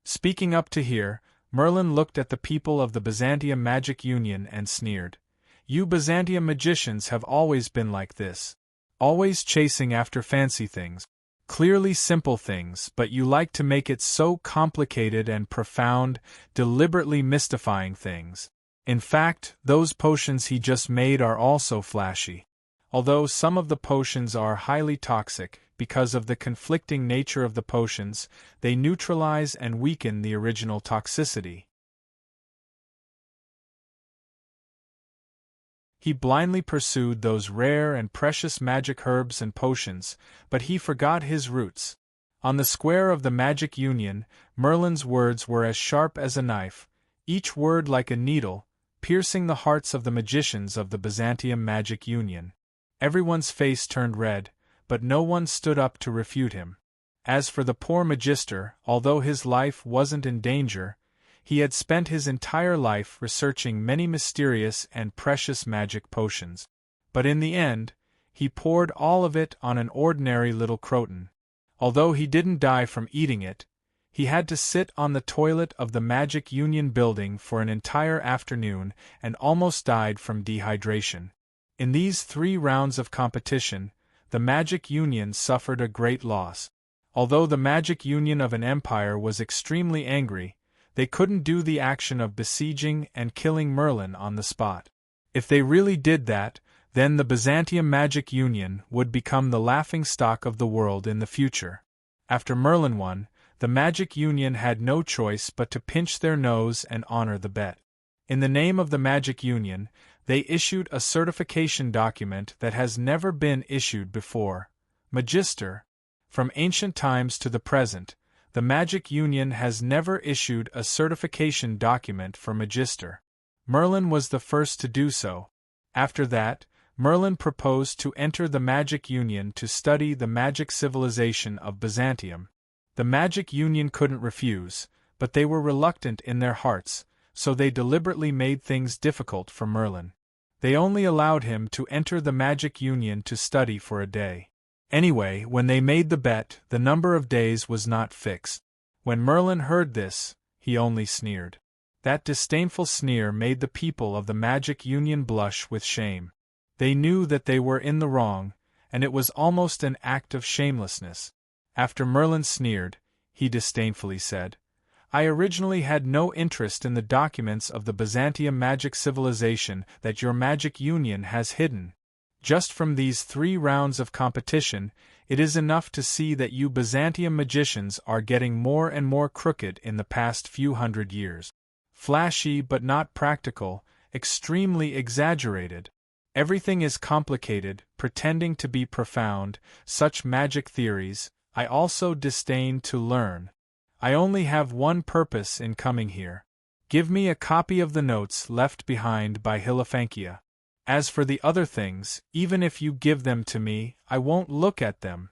Speaking up to here, Merlin looked at the people of the Byzantium Magic Union and sneered. "You Byzantium magicians have always been like this. Always chasing after fancy things. Clearly simple things, but you like to make it so complicated and profound, deliberately mystifying things. In fact, those potions he just made are also flashy. Although some of the potions are highly toxic, because of the conflicting nature of the potions, they neutralize and weaken the original toxicity." He blindly pursued those rare and precious magic herbs and potions, but he forgot his roots. On the square of the Magic Union, Merlin's words were as sharp as a knife, each word like a needle, piercing the hearts of the magicians of the Byzantium Magic Union. Everyone's face turned red, but no one stood up to refute him. As for the poor Magister, although his life wasn't in danger, he had spent his entire life researching many mysterious and precious magic potions. But in the end, he poured all of it on an ordinary little croton. Although he didn't die from eating it, he had to sit on the toilet of the Magic Union building for an entire afternoon and almost died from dehydration. In these 3 rounds of competition, the Magic Union suffered a great loss. Although the Magic Union of an empire was extremely angry, they couldn't do the action of besieging and killing Merlin on the spot. If they really did that, then the Byzantium Magic Union would become the laughingstock of the world in the future. After Merlin won, the Magic Union had no choice but to pinch their nose and honor the bet. In the name of the Magic Union, they issued a certification document that has never been issued before. Magister. From ancient times to the present, the Magic Union has never issued a certification document for Magister. Merlin was the first to do so. After that, Merlin proposed to enter the Magic Union to study the magic civilization of Byzantium. The Magic Union couldn't refuse, but they were reluctant in their hearts, so they deliberately made things difficult for Merlin. They only allowed him to enter the Magic Union to study for a day. Anyway, when they made the bet, the number of days was not fixed. When Merlin heard this, he only sneered. That disdainful sneer made the people of the Magic Union blush with shame. They knew that they were in the wrong, and it was almost an act of shamelessness. After Merlin sneered, he disdainfully said, "I originally had no interest in the documents of the Byzantium magic civilization that your Magic Union has hidden. Just from these 3 rounds of competition, it is enough to see that you Byzantium magicians are getting more and more crooked in the past few hundred years. Flashy but not practical, extremely exaggerated. Everything is complicated, pretending to be profound, such magic theories, I also disdain to learn. I only have one purpose in coming here. Give me a copy of the notes left behind by Hielephankia. As for the other things, even if you give them to me, I won't look at them."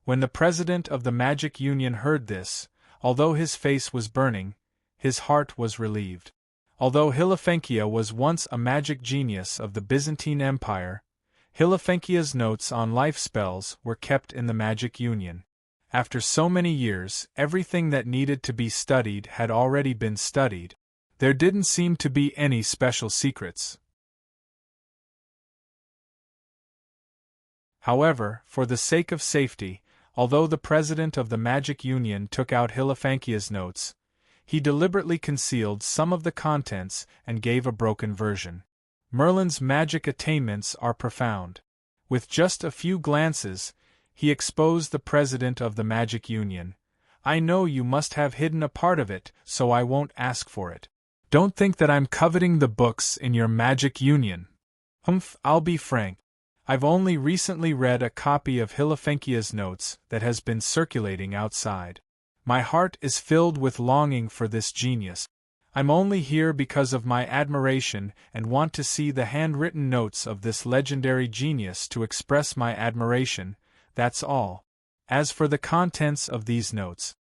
When the president of the Magic Union heard this, although his face was burning, his heart was relieved. Although Hielephankia was once a magic genius of the Byzantine Empire, Hielephankia's notes on life spells were kept in the Magic Union. After so many years, everything that needed to be studied had already been studied. There didn't seem to be any special secrets. However, for the sake of safety, although the president of the Magic Union took out Hielephankia's notes, he deliberately concealed some of the contents and gave a broken version. Merlin's magic attainments are profound. With just a few glances, he exposed the president of the Magic Union. "I know you must have hidden a part of it, so I won't ask for it. Don't think that I'm coveting the books in your Magic Union. I'll be frank. I've only recently read a copy of Hielephankia's notes that has been circulating outside. My heart is filled with longing for this genius. I'm only here because of my admiration and want to see the handwritten notes of this legendary genius to express my admiration, that's all. As for the contents of these notes,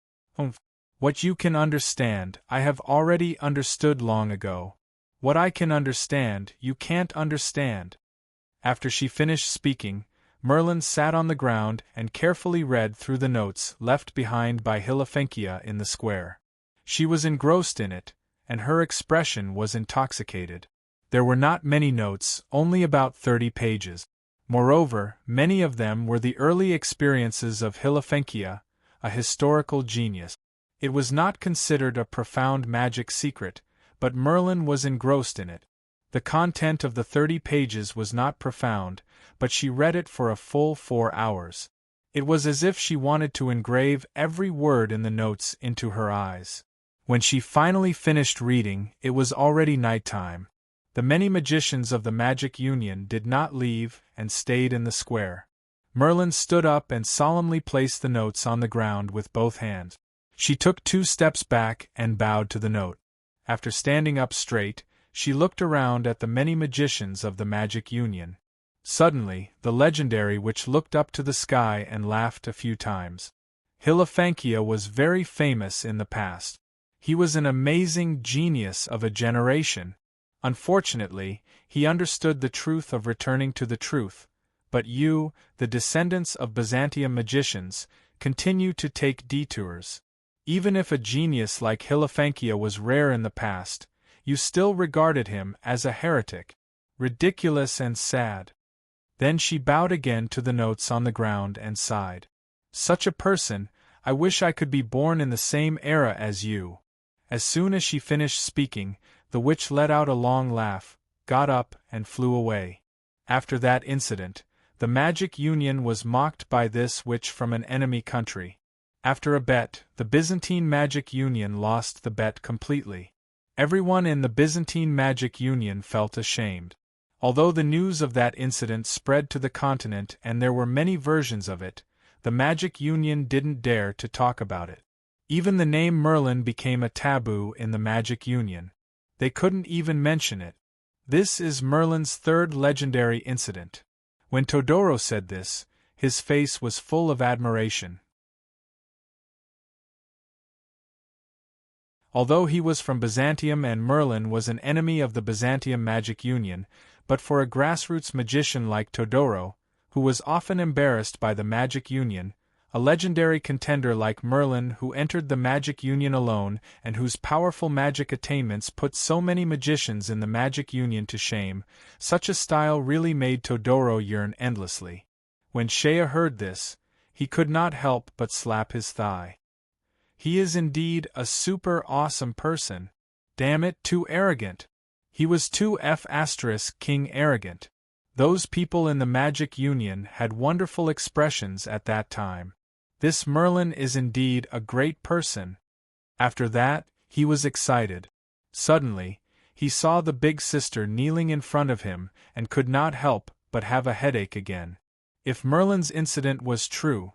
what you can understand, I have already understood long ago. What I can understand, you can't understand." After she finished speaking, Merlin sat on the ground and carefully read through the notes left behind by Hielephankia in the square. She was engrossed in it, and her expression was intoxicated. There were not many notes, only about 30 pages. Moreover, many of them were the early experiences of Hielephankia, a historical genius. It was not considered a profound magic secret, but Merlin was engrossed in it. The content of the 30 pages was not profound, but she read it for a full 4 hours. It was as if she wanted to engrave every word in the notes into her eyes. When she finally finished reading, it was already nighttime. The many magicians of the Magic Union did not leave and stayed in the square. Merlin stood up and solemnly placed the notes on the ground with both hands. She took 2 steps back and bowed to the note. After standing up straight, she looked around at the many magicians of the Magic Union. Suddenly, the legendary witch looked up to the sky and laughed a few times. Hielephankia was very famous in the past. He was an amazing genius of a generation. Unfortunately, he understood the truth of returning to the truth, but you, the descendants of Byzantium magicians, continue to take detours. Even if a genius like Hielephankia was rare in the past, you still regarded him as a heretic. Ridiculous and sad. Then she bowed again to the notes on the ground and sighed. Such a person, I wish I could be born in the same era as you. As soon as she finished speaking, the witch let out a long laugh, got up, and flew away. After that incident, the Magic Union was mocked by this witch from an enemy country. After a bet, the Byzantine Magic Union lost the bet completely. Everyone in the Byzantine Magic Union felt ashamed. Although the news of that incident spread to the continent and there were many versions of it, the Magic Union didn't dare to talk about it. Even the name Merlin became a taboo in the Magic Union. They couldn't even mention it. This is Merlin's 3rd legendary incident. When Todoro said this, his face was full of admiration. Although he was from Byzantium and Merlin was an enemy of the Byzantium Magic Union, but for a grassroots magician like Todoro, who was often embarrassed by the Magic Union, a legendary contender like Merlin who entered the Magic Union alone and whose powerful magic attainments put so many magicians in the Magic Union to shame. Such a style really made Todoro yearn endlessly. When Shea heard this, he could not help but slap his thigh. He is indeed a super awesome person. Damn it, too arrogant. He was too King arrogant. Those people in the Magic Union had wonderful expressions at that time. This Merlin is indeed a great person. After that, he was excited. Suddenly, he saw the big sister kneeling in front of him and could not help but have a headache again. If Merlin's incident was true,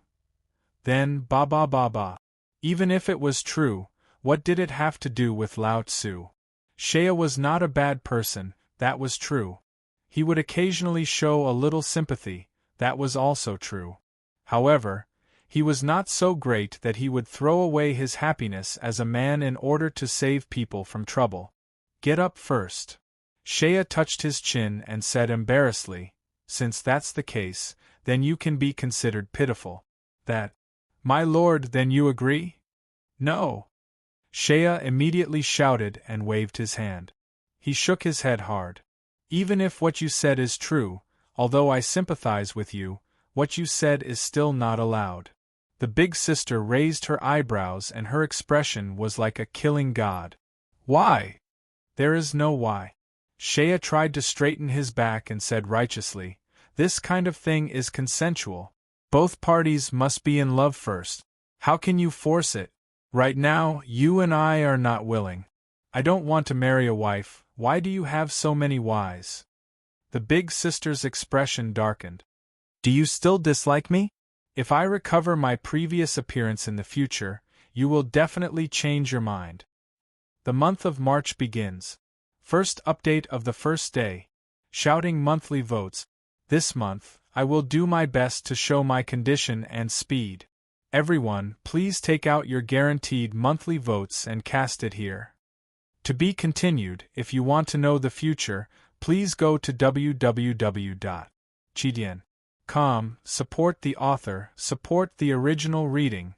then ba. Even if it was true, what did it have to do with Lao Tzu? Shea was not a bad person, that was true. He would occasionally show a little sympathy, that was also true. However, he was not so great that he would throw away his happiness as a man in order to save people from trouble. Get up first. Shea touched his chin and said embarrassedly, since that's the case, then you can be considered pitiful. That, my lord, then you agree? No. Shea immediately shouted and waved his hand. He shook his head hard. Even if what you said is true, although I sympathize with you, what you said is still not allowed. The big sister raised her eyebrows and her expression was like a killing god. Why? There is no why. Shea tried to straighten his back and said righteously, this kind of thing is consensual. Both parties must be in love first. How can you force it? Right now, you and I are not willing. I don't want to marry a wife, why do you have so many whys? The big sister's expression darkened. Do you still dislike me? If I recover my previous appearance in the future, you will definitely change your mind. The month of March begins. First update of the first day. Shouting monthly votes. This month, I will do my best to show my condition and speed. Everyone, please take out your guaranteed monthly votes and cast it here. To be continued, if you want to know the future, please go to www.chidian.com. Support the author, support the original reading.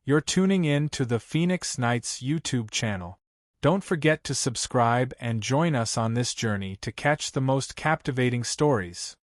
You're tuning in to the Phoenix Knights YouTube channel. Don't forget to subscribe and join us on this journey to catch the most captivating stories.